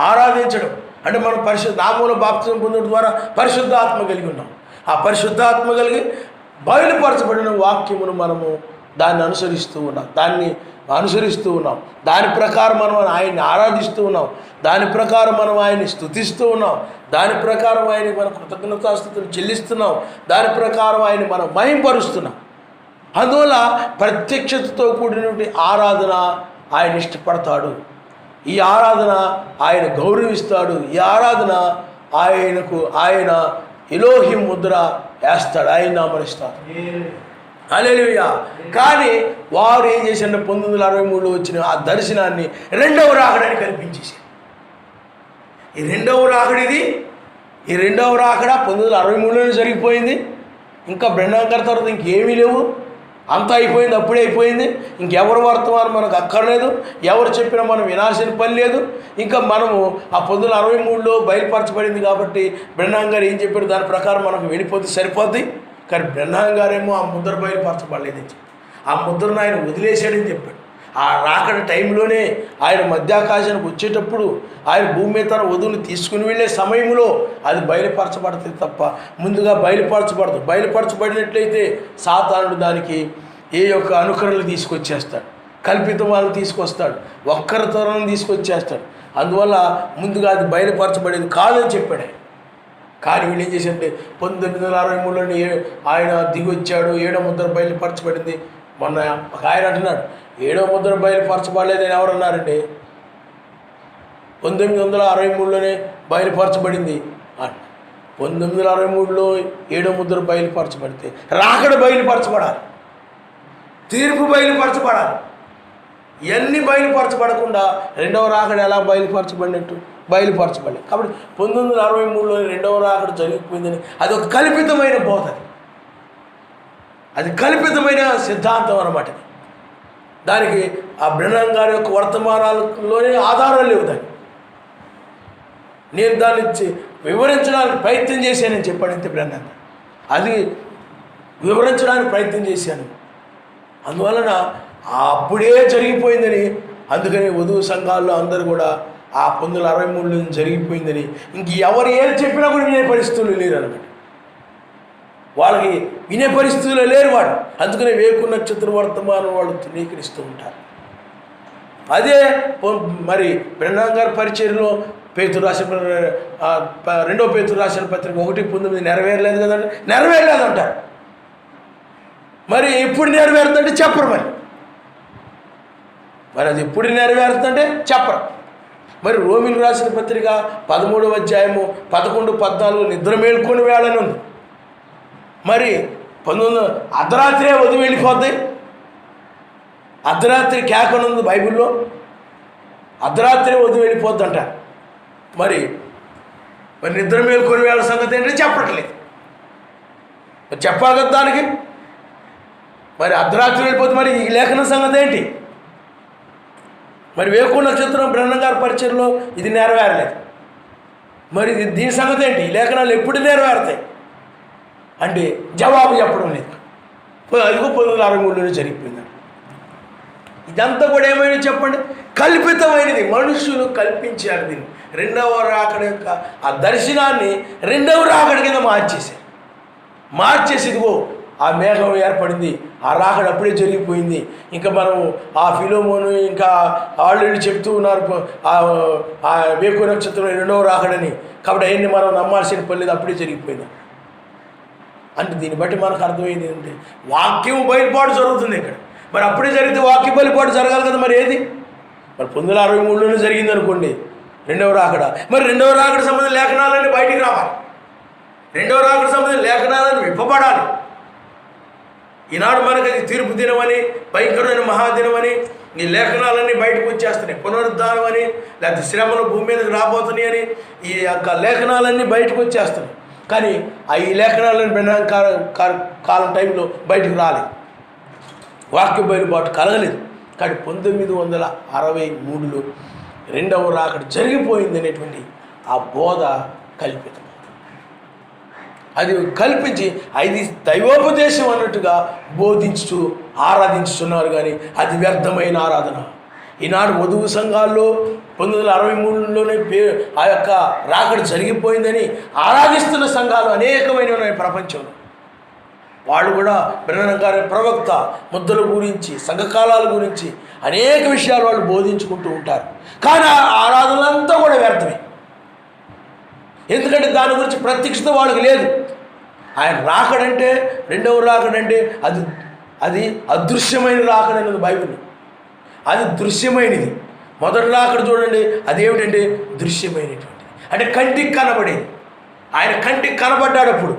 ఆరాధించడం. అంటే మనం నామూల బాప్తిజం పొందడం ద్వారా పరిశుద్ధాత్మ కలిగి ఉన్నాం. ఆ పరిశుద్ధాత్మ కలిగి బయలుపరచబడిన వాక్యమును మనము దాన్ని అనుసరిస్తూ ఉన్నాం. దాని ప్రకారం మనం ఆయన్ని ఆరాధిస్తూ ఉన్నాం. దాని ప్రకారం మనం ఆయన్ని స్తుతిస్తూ ఉన్నాం. దాని ప్రకారం ఆయన్ని మన కృతజ్ఞతాస్తుతులు చెల్లిస్తున్నాం. దాని ప్రకారం ఆయన్ని మనం మహింపరుస్తున్నాం. అందువల్ల ప్రత్యక్షతతో కూడినటువంటి ఆరాధన ఆయన ఇష్టపడతాడు. ఈ ఆరాధన ఆయన గౌరవిస్తాడు. ఈ ఆరాధన ఆయన ఎలోహిం ముద్ర వేస్తాడు, ఆయన నామనిస్తాడు. హల్లెలూయా. కానీ వారు ఏం చేశారు, 1963లో వచ్చిన ఆ దర్శనాన్ని 2వ రాకడని కల్పించేశారు. ఈ 2వ రాకడ 1963లోనే జరిగిపోయింది. ఇంకా బ్రహ్మాం గారి తర్వాత ఇంకేమీ లేవు, అంతా అయిపోయింది, అప్పుడే అయిపోయింది. ఇంకెవరు వర్తమానం మనకు అక్కర్లేదు, ఎవరు చెప్పినా మనం వినాల్సిన పని లేదు. ఇంకా మనము ఆ 1963లో బయలుపరచబడింది కాబట్టి బ్రహ్మాం గారు ఏం చెప్పారు దాని ప్రకారం మనకు వెళ్ళిపోతే సరిపోద్ది. కానీ బ్రహ్మాం గారేమో ఆ ముద్ర బయలుపరచబడలేదని చెప్పి ఆ ముద్రను ఆయన వదిలేశాడని చెప్పాడు. ఆ రాకడ టైంలోనే ఆయన మధ్యాకాశానికి వచ్చేటప్పుడు ఆయన భూమి మీద తన వధువుని తీసుకుని వెళ్ళే సమయంలో అది బయలుపరచబడుతుంది తప్ప ముందుగా బయలుపరచబడదు. బయలుపరచబడినట్లయితే సాతానుడు దానికి ఏ యొక్క అనుకరణలు తీసుకొచ్చేస్తాడు, కల్పిత వాళ్ళని తీసుకొస్తాడు, వక్రతలను తీసుకొచ్చేస్తాడు. అందువల్ల ముందుగా అది బయలుపరచబడేది కాదని చెప్పాడు. కానీ వీళ్ళు ఏం చేశారంటే 1963లోనే ఆయన దిగి వచ్చాడు, 7వ ముద్ర బయలుపరచబడింది. మొన్న ఒక ఆయన అంటున్నాడు 7వ ముద్ర బయలుపరచబడలేదని ఎవరన్నారండి, 1963లోనే బయలుపరచబడింది అంట. 1963లో 7వ ముద్ర బయలుపరచబడితే రాకడ బయలుపరచబడాలి, తీర్పు బయలుపరచబడాలి. ఇవన్నీ బయలుపరచబడకుండా 2వ రాకడ ఎలా బయలుపరచబడినట్టు బయలుపరచబడలేదు. కాబట్టి 1963లో 2వ రాకడ జరిగిపోయిందని అది ఒక కల్పితమైన బోధ, అది కల్పితమైన సిద్ధాంతం అన్నమాట. దానికి ఆ బ్రహ్మాం గారి యొక్క వర్తమానాలలోనే ఆధారాలు లేవు. నేను దాన్ని వివరించడానికి ప్రయత్నం చేశానని చెప్పాడు ఇంత బ్రహ్మాం. అది వివరించడానికి ప్రయత్నం చేశాను. అందువలన అప్పుడే జరిగిపోయిందని, అందుకని వధువు సంఘాల్లో అందరూ కూడా ఆ 1963లో జరిగిపోయిందని ఇంక ఎవరు ఏది చెప్పినా కూడా వినే పరిస్థితులు లేరు అనమాట. వాళ్ళకి వినే పరిస్థితుల్లో లేరు వాడు. అందుకనే వేకు నక్షత్ర వర్తమానం వాళ్ళు తృణీకరిస్తూ ఉంటారు. అదే మరి బ్రహ్మాం గారి పరిచర్యలో పేతురు రాసిన 2వ పేతురు రాసిన పత్రిక 1:19 నెరవేరలేదు కదండి, నెరవేరలేదు అంటారు. మరి ఎప్పుడు నెరవేరుతుందంటే చెప్పరు. మరి అది ఎప్పుడు నెరవేరుతుందంటే చెప్పరు. మరి రోమిలు రాసిన పత్రిక 13వ అధ్యాయము 11, 14 నిద్ర మేల్కొని వేళని ఉంది. మరి 19 అర్ధరాత్రే వదిలి వెళ్ళిపోద్ది. అర్ధరాత్రి కేకనుంది బైబిల్లో, అర్ధరాత్రే వదిలి వెళ్ళిపోద్ది అంట. మరి నిద్ర మేల్కొని వేళ సంగతి ఏంటంటే చెప్పట్లేదు. మరి చెప్పాలి కదా దానికి. మరి అర్ధరాత్రి వెళ్ళిపోతే మరి ఈ లేఖన సంగతి ఏంటి? మరి వేకు నక్షత్రం బ్రహ్మం గారి పరిచయంలో ఇది నెరవేరలేదు. మరి దీని సంగతి ఏంటి? ఈ లేఖనాలు ఎప్పుడు నెరవేరుతాయి అంటే జవాబు చెప్పడం లేదు. అదిగో 1963లోనే జరిగిపోయింది. ఇదంతా కూడా ఏమైనా చెప్పండి, కల్పితమైనది. మనుషులు కల్పించారు దీన్ని. 2వ రాకడ యొక్క ఆ దర్శనాన్ని 2వ రాకడ కింద మార్చేసి ఇదిగో ఆ మేఘం ఏర్పడింది, ఆ రాకడ అప్పుడే జరిగిపోయింది. ఇంకా మనం ఆ ఫిలోమోను ఇంకా ఆల్రెడీ చెప్తూ ఉన్నారు ఆ వేకు నక్షత్రం 2వ రాకడని. కాబట్టి అవన్నీ మనం నమ్మాల్సిన పని లేదు, అప్పుడే జరిగిపోయింది అంటే దీన్ని బట్టి మనకు అర్థమైంది ఏంటంటే వాక్యం బయలుపాటు జరుగుతుంది ఇక్కడ. మరి అప్పుడే జరిగితే వాక్య బయలుపాటు జరగాలి కదా. మరి ఏది? మరి 1963లోనే జరిగింది అనుకోండి 2వ రాకడ. మరి 2వ రాకడ సంబంధించిన లేఖనాలన్నీ బయటికి రావాలి. 2వ రాకడ సంబంధించిన లేఖనాలను విప్పబడాలి. ఈనాడు మనకి అది తీర్పు దినమని, భయంకరమైన మహాదినమని ఈ లేఖనాలన్నీ బయటకు వచ్చేస్తున్నాయి. పునరుద్ధానం అని, లేకపోతే శ్రమలు భూమి మీదకి రాబోతున్నాయి అని ఈ యొక్క లేఖనాలన్నీ బయటకు వచ్చేస్తున్నాయి. కానీ ఈ లేఖనాలను బ్రహ్మాం కాలం టైంలో బయటకు రాలేదు, వాక్య బయలుబాటు కలగలేదు. కానీ 1963లో 2వ రాకడ జరిగిపోయింది అనేటువంటి ఆ బోధ కల్పితం. అది కల్పించి అది దైవోపదేశం అన్నట్టుగా బోధించుతూ ఆరాధించుతున్నారు. కానీ అది వ్యర్థమైన ఆరాధన. ఈనాడు వధువు సంఘాల్లో 1963లోనే ఆ యొక్క రాకడ జరిగిపోయిందని ఆరాధిస్తున్న సంఘాలు అనేకమైన ఉన్నాయి ప్రపంచంలో. వాళ్ళు కూడా బ్రహ్మాం గారి ప్రవక్త ముద్దల గురించి, సంఘకాలాల గురించి అనేక విషయాలు వాళ్ళు బోధించుకుంటూ ఉంటారు. కానీ ఆ ఆరాధనంతా కూడా వ్యర్థమే. ఎందుకంటే దాని గురించి ప్రత్యక్షత వాళ్ళకి లేదు. ఆయన రాకడంటే 2వ రాకడంటే అది అదృశ్యమైన రాకడనేది బైబిల్. అది దృశ్యమైనది. మొదటి రాకడ చూడండి, అదేమిటంటే దృశ్యమైనటువంటిది, అంటే కంటికి కనబడేది. ఆయన కంటికి కనబడ్డాడు అప్పుడు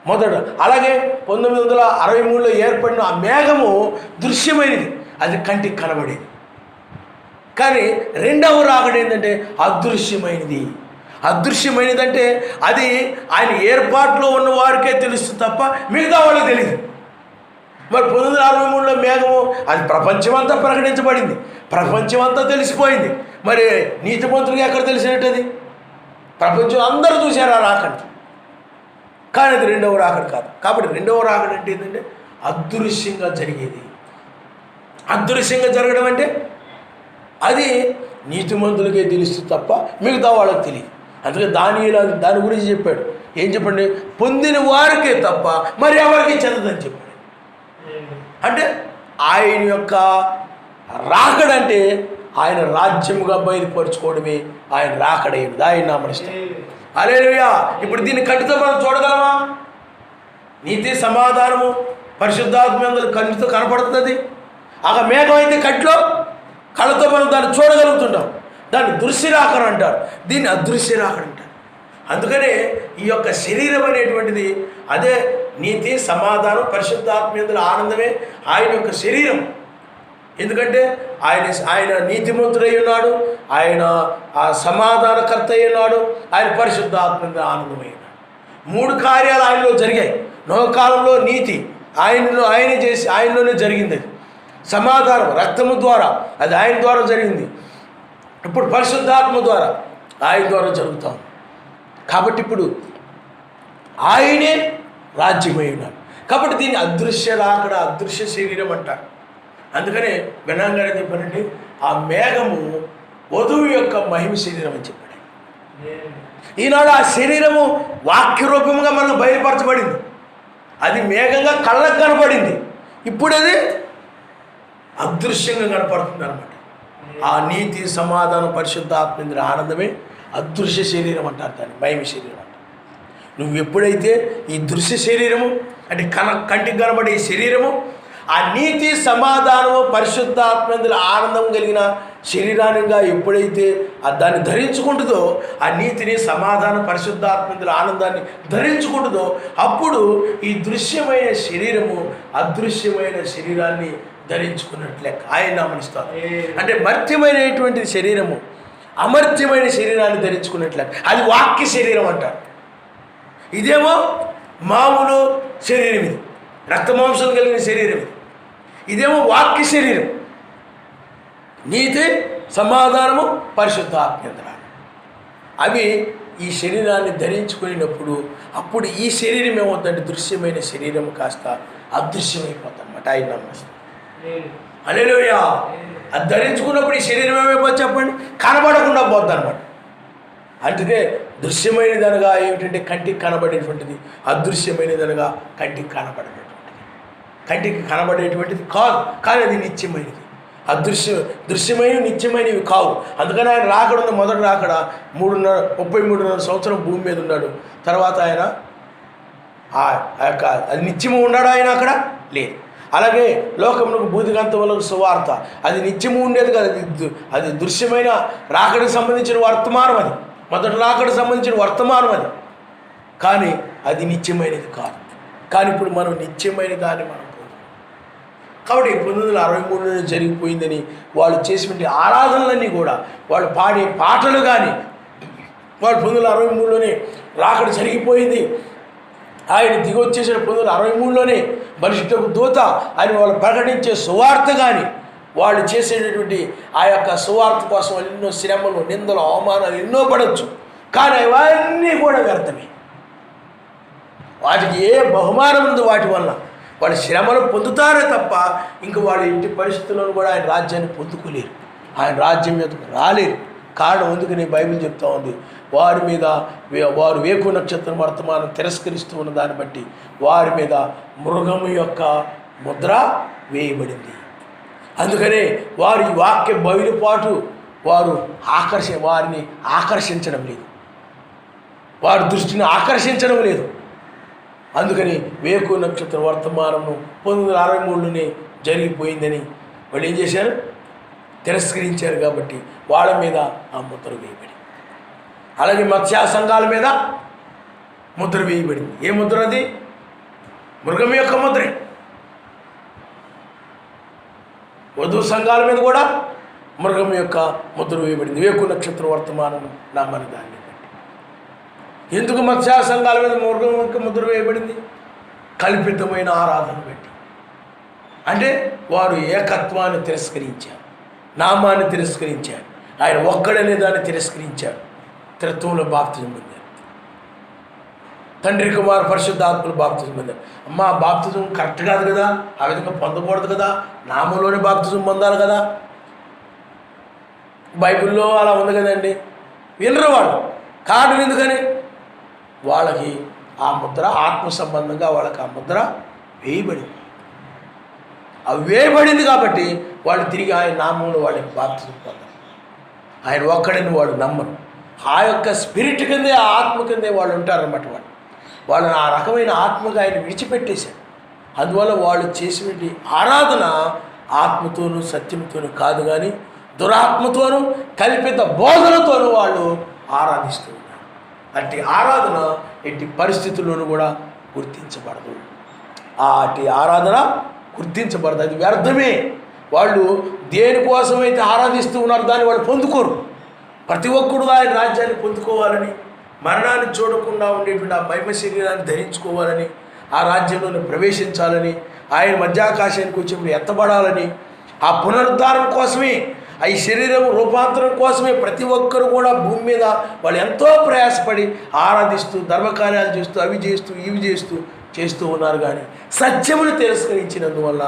మొదట. అలాగే 1963లో ఏర్పడిన ఆ మేఘము దృశ్యమైనది, అది కంటికి కనబడేది. కానీ 2వ రాకడ ఏంటంటే అదృశ్యమైనది. అదృశ్యమైనదంటే అది ఆయన ఏర్పాటులో ఉన్న వారికే తెలుస్తుంది తప్ప మిగతా వాళ్ళకి తెలియదు. మరి 1963లో మేఘము అది ప్రపంచమంతా ప్రకటించబడింది, ప్రపంచమంతా తెలిసిపోయింది. మరి నీతిమంతుడికి ఎక్కడ తెలిసినట్టు? అది ప్రపంచం అందరూ చూశారు ఆ రాకడ. కానీ అది 2వ రాకడ కాదు. కాబట్టి 2వ రాకడ అంటే ఏంటంటే అదృశ్యంగా జరిగేది. అదృశ్యంగా జరగడం అంటే అది నీతిమంతులకే తెలుస్తుంది తప్ప మిగతా వాళ్ళకి తెలియదు. అందుకే దాని గురించి చెప్పాడు. ఏం చెప్పండి? పొందిన వారికే తప్ప మరి ఎవరికి చెందదని చెప్పాడు. అంటే ఆయన యొక్క రాకడంటే ఆయన రాజ్యముగా బయలుపరుచుకోవడమే ఆయన రాకడైనది. ఆయన నామనిస్తాం. హల్లెలూయా. ఇప్పుడు దీన్ని కంటితో మనం చూడగలమా? నీతి, సమాధానము, పరిశుద్ధాత్మ కంటితో కనపడుతుంది. ఆ మేఘం అయితే కంటిలో కళ్ళతో మనం దాన్ని చూడగలుగుతుంటాం. దాన్ని దృశ్య రాకడ అంటారు, దీన్ని అదృశ్య రాకడ అంటారు. అందుకనే ఈ యొక్క శరీరం అనేటువంటిది అదే నీతి, సమాధానం, పరిశుద్ధాత్మ ఆనందమే ఆయన యొక్క శరీరం. ఎందుకంటే ఆయన నీతిమంతుడై ఉన్నాడు, ఆయన ఆ సమాధానకర్త అయి ఉన్నాడు, ఆయన పరిశుద్ధాత్మ ఆనందమై ఉన్నాడు. 3 కార్యాలు ఆయనలో జరిగాయి. నోహ కాలంలో నీతి ఆయనే చేసి ఆయనలోనే జరిగింది. అది సమాధానం రక్తము ద్వారా, అది ఆయన ద్వారా జరిగింది. ఇప్పుడు పరిశుద్ధాత్మ ద్వారా ఆయన ద్వారా జరుగుతాం. కాబట్టి ఇప్పుడు ఆయనే రాజ్యమై ఉన్నాడు. కాబట్టి దీన్ని అదృశ్య రాకడ, అదృశ్య శరీరం అంటారు. అందుకనే బ్రహ్మాం గారు చెప్పారంటే ఆ మేఘము వధువు యొక్క మహిమ శరీరం అని చెప్పాడు. ఈనాడు ఆ శరీరము వాక్య రూపంగా మనకు బయలుపరచబడింది. అది మేఘంగా కళ్ళకు కనపడింది, ఇప్పుడు అది అదృశ్యంగా కనపడుతుంది అనమాట. ఆ నీతి సమాధాన పరిశుద్ధ ఆత్మేంద్ర ఆనందమే అదృశ్య శరీరం అంటారు, దాన్ని మహిమ శరీరం అంటారు. నువ్వు ఎప్పుడైతే ఈ దృశ్య శరీరము అంటే కంటికి కనబడే ఈ శరీరము ఆ నీతి సమాధానము పరిశుద్ధ ఆత్మేంద్ర ఆనందం కలిగిన శరీరానిగా ఎప్పుడైతే దాన్ని ధరించుకుంటుందో, ఆ నీతిని సమాధాన పరిశుద్ధ ఆత్మేంద్ర ఆనందాన్ని ధరించుకుంటుందో, అప్పుడు ఈ దృశ్యమైన శరీరము అదృశ్యమైన శరీరాన్ని ధరించుకున్నట్లే ఆయన నామనిస్తారు. అంటే మర్త్యమైనటువంటి శరీరము అమర్త్యమైన శరీరాన్ని ధరించుకున్నట్లే, అది వాక్య శరీరం అంటారు. ఇదేమో మామూలు శరీరం, ఇది రక్తమాంసం కలిగిన శరీరం, ఇదేమో వాక్య శరీరం. నీతి సమాధానము పరిశుద్ధ ఆత్మేంద్రాలు అవి ఈ శరీరాన్ని ధరించుకునేటప్పుడు అప్పుడు ఈ శరీరం ఏమవుతుందంటే దృశ్యమైన శరీరం కాస్త అదృశ్యమైపోతుంది అన్నమాట. ఆయన నమస్తే హల్లెలూయా. అది ధరించుకున్నప్పుడు ఈ శరీరం ఏమైపోతుంది చెప్పండి, కనబడకుండా పోద్ది అనమాట. అందుకే దృశ్యమైనదనగా ఏమిటంటే కంటికి కనబడేటువంటిది, అదృశ్యమైనదనగా కంటికి కనబడేటువంటిది. కంటికి కనబడేటువంటిది కాదు, కానీ అది నిత్యమైనది. దృశ్యమైన నిత్యమైనవి కావు. అందుకని ఆయన రాకడ ఉంది, మొదట రాకడ 33 సంవత్సరం భూమి మీద ఉన్నాడు. తర్వాత ఆయన ఆ యొక్క అది నిత్యము ఉన్నాడు, ఆయన అక్కడ లేదు. అలాగే లోకమునకు బూదిగంతములకు సువార్త, అది నిత్యము ఉండేది కదా, అది దృశ్యమైన రాకడికి సంబంధించిన వర్తమానం, అది మొదటి రాకడికి సంబంధించిన వర్తమానం అది, కానీ అది నిత్యమైనది కాదు. కానీ ఇప్పుడు మనం నిత్యమైన దాన్ని మనం కాబట్టి 1963 జరిగిపోయిందని వాళ్ళు చేసినటువంటి ఆరాధనలన్నీ కూడా, వాళ్ళు పాడే పాటలు కానీ, వాళ్ళు 1963లోనే రాకడ జరిగిపోయింది, ఆయన దిగొచ్చేసిన 1963లోనే పరిశుద్ధ దూత అని వాళ్ళు ప్రకటించే సువార్త కానీ, వాళ్ళు చేసేటటువంటి ఆ యొక్క సువార్త కోసం ఎన్నో శ్రమలు, నిందలు, అవమానాలు ఎన్నో పడవచ్చు, కానీ అవన్నీ కూడా వ్యర్థమే. వాటికి ఏ బహుమానం ఉంది వాటి వల్ల? వాళ్ళు శ్రమలు పొందుతారే తప్ప ఇంక వాళ్ళ ఇంటి పరిస్థితులను కూడా ఆయన రాజ్యాన్ని పొందుకోలేరు, ఆయన రాజ్యం మీదకు రాలేరు. కారణం ఎందుకని బైబిల్ చెప్తా ఉంది, వారి మీద వారు వేకు నక్షత్రం వర్తమానం తిరస్కరిస్తూ ఉన్న దాన్ని బట్టి వారి మీద మృగము యొక్క ముద్ర వేయబడింది. అందుకనే వారి వాక్య బయలుపాటు వారిని ఆకర్షించడం లేదు, వారి దృష్టిని ఆకర్షించడం లేదు. అందుకని వేకు నక్షత్ర వర్తమానము 1963లోనే జరిగిపోయిందని వాళ్ళు ఏం చేశారు, తిరస్కరించారు. కాబట్టి వాళ్ళ మీద ఆ ముద్ర వేయబడి, అలాగే మత్స్య సంఘాల మీద ముద్ర వేయబడింది. ఏ ముద్ర అది? మృగం యొక్క ముద్రే. వధు సంఘాల మీద కూడా మృగం యొక్క ముద్ర వేయబడింది. వేకు నక్షత్ర వర్తమానం నమ్మని దాన్ని బట్టి. ఎందుకు మత్స్య సంఘాల మీద మృగం యొక్క ముద్ర వేయబడింది? కల్పితమైన ఆరాధన పెట్టి. అంటే వారు ఏకత్వాన్ని తిరస్కరించారు, నామాన్ని తిరస్కరించారు, ఆయన ఒక్కడనే దాన్ని తిరస్కరించారు. త్రిత్వంలో బాప్తిజం పొందారు, తండ్రి కుమార పరిశుద్ధాత్మలు బాప్తిజం పొందారు. అమ్మ బాప్తిజం కరెక్ట్ కాదు కదా, ఆ విధంగా పొందకూడదు కదా, నామంలోనే బాప్తిజం పొందాలి కదా, బైబిల్లో అలా ఉంది కదండి. వినరు వాళ్ళు. కారణం ఎందుకని? వాళ్ళకి ఆ ముద్ర ఆత్మ సంబంధంగా వాళ్ళకి ఆ ముద్ర వేయబడింది. అవి వేయబడింది కాబట్టి వాళ్ళు తిరిగి ఆయన నామంలో వాళ్ళకి బాప్తిజం పొందారు. ఆయన ఒక్కడని వాడు నమ్మరు. ఆ యొక్క స్పిరిట్ కిందే, ఆ ఆత్మ కిందే వాళ్ళు ఉంటారన్నమాట. వాళ్ళని ఆ రకమైన ఆత్మగా ఆయన విడిచిపెట్టేశారు. అందువల్ల వాళ్ళు చేసినటువంటి ఆరాధన ఆత్మతోనూ సత్యంతోనూ కాదు, కానీ దురాత్మతోనూ కల్పిత బోధనతోనూ వాళ్ళు ఆరాధిస్తూ ఉన్నారు. అట్టి ఆరాధన ఎట్టి పరిస్థితుల్లోనూ కూడా గుర్తించబడదు. అట్టి ఆరాధన గుర్తించబడదు, అది వ్యర్థమే. వాళ్ళు దేనికోసమైతే ఆరాధిస్తూ ఉన్నారో దాన్ని వాళ్ళు పొందుకోరు. ప్రతి ఒక్కడు ఆయన రాజ్యాన్ని పొందుకోవాలని, మరణాన్ని చూడకుండా ఉండేటువంటి ఆ మహిమ శరీరాన్ని ధరించుకోవాలని, ఆ రాజ్యంలోనే ప్రవేశించాలని, ఆయన మధ్యాకాశానికి వచ్చినప్పుడు ఎత్తబడాలని, ఆ పునరుద్ధారం కోసమే, ఈ శరీరం రూపాంతరం కోసమే ప్రతి ఒక్కరు కూడా భూమి మీద వాళ్ళు ఎంతో ప్రయాసపడి ఆరాధిస్తూ, ధర్మకార్యాలు చేస్తూ, అవి చేస్తూ ఇవి చేస్తూ ఉన్నారు. కానీ సత్యమును తిరస్కరించినందువల్ల,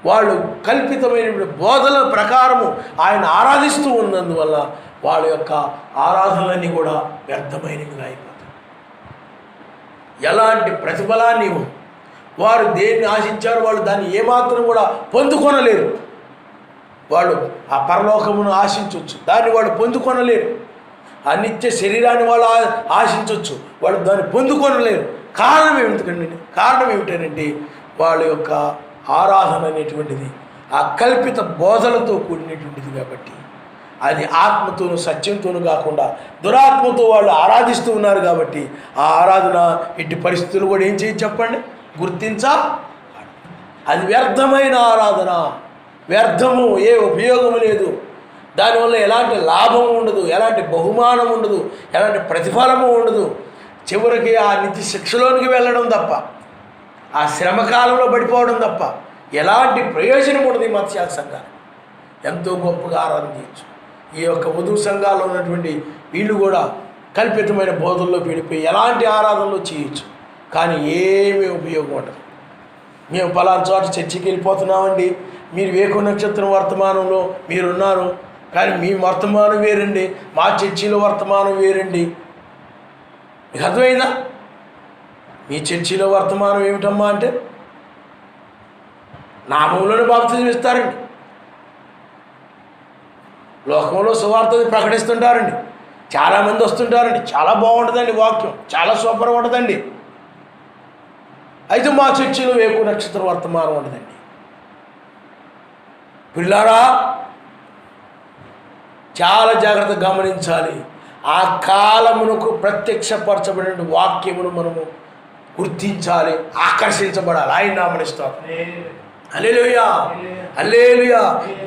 వాళ్ళు కల్పితమైన బోధల ప్రకారము ఆయన ఆరాధిస్తూ ఉన్నందువల్ల వాళ్ళ యొక్క ఆరాధనలన్నీ కూడా వ్యర్థమైనవిగా అయిపోతాయి. ఎలాంటి ప్రతిఫలాన్ని వారు దేన్ని ఆశించారు, వాళ్ళు దాన్ని ఏమాత్రం కూడా పొందుకొనలేరు. వాళ్ళు ఆ పరలోకమును ఆశించవచ్చు, దాన్ని వాళ్ళు పొందుకొనలేరు. ఆ నిత్య శరీరాన్ని వాళ్ళు ఆశించవచ్చు, వాళ్ళు దాన్ని పొందుకొనలేరు. కారణం ఏమిటంటే వాళ్ళ యొక్క ఆరాధన అనేటువంటిది ఆ కల్పిత బోధలతో కూడినటువంటిది. కాబట్టి అది ఆత్మతోనూ సత్యంతోనూ కాకుండా దురాత్మతో వాళ్ళు ఆరాధిస్తూ ఉన్నారు. కాబట్టి ఆ ఆరాధన ఎట్టి పరిస్థితులు కూడా ఏం చేసి చెప్పండి, అది వ్యర్థమైన ఆరాధన, వ్యర్థము, ఏ ఉపయోగము లేదు. దానివల్ల ఎలాంటి లాభం ఉండదు, ఎలాంటి బహుమానం ఉండదు, ఎలాంటి ప్రతిఫలము ఉండదు. చివరికి ఆ నిత్య శిక్షలోనికి వెళ్ళడం తప్ప, ఆ శ్రమకాలంలో పడిపోవడం తప్ప ఎలాంటి ప్రయోజనం ఉండదు. ఈ మత్స్యాల సంఘాలు ఎంతో గొప్పగా ఆరాధన చేయొచ్చు. ఈ యొక్క వధువు సంఘాల్లో ఉన్నటువంటి వీళ్ళు కూడా కల్పితమైన బోధల్లో పడిపోయి ఎలాంటి ఆరాధనలు చేయొచ్చు, కానీ ఏమీ ఉపయోగం ఉండదు. మేము పలానా చోట చర్చికి వెళ్ళిపోతున్నామండి, మీరు వేకు నక్షత్రం వర్తమానంలో మీరున్నారు, కానీ మీ వర్తమానం వేరండి, మా చర్చిలో వర్తమానం వేరండి. మీకు అర్థమైందా? మీ చర్చిలో వర్తమానం ఏమిటమ్మా అంటే నామంలోనే బాప్తిజం ఇస్తారండి, లోకంలో సువార్తని ప్రకటిస్తుంటారండి, చాలామంది వస్తుంటారండి, చాలా బాగుంటుందండి, వాక్యం చాలా సూపర్గా ఉంటుందండి. అయితే మా చర్చిలో వేకు నక్షత్ర వర్తమానం ఉండదండి. పిల్లారా, చాలా జాగ్రత్తగా గమనించాలి. ఆ కాలమునకు ప్రత్యక్షపరచబడిన వాక్యమును మనము గుర్తించాలి, ఆకర్షించబడాలి. ఆయన నామనిస్తాం. హల్లెలూయా, హల్లెలూయా.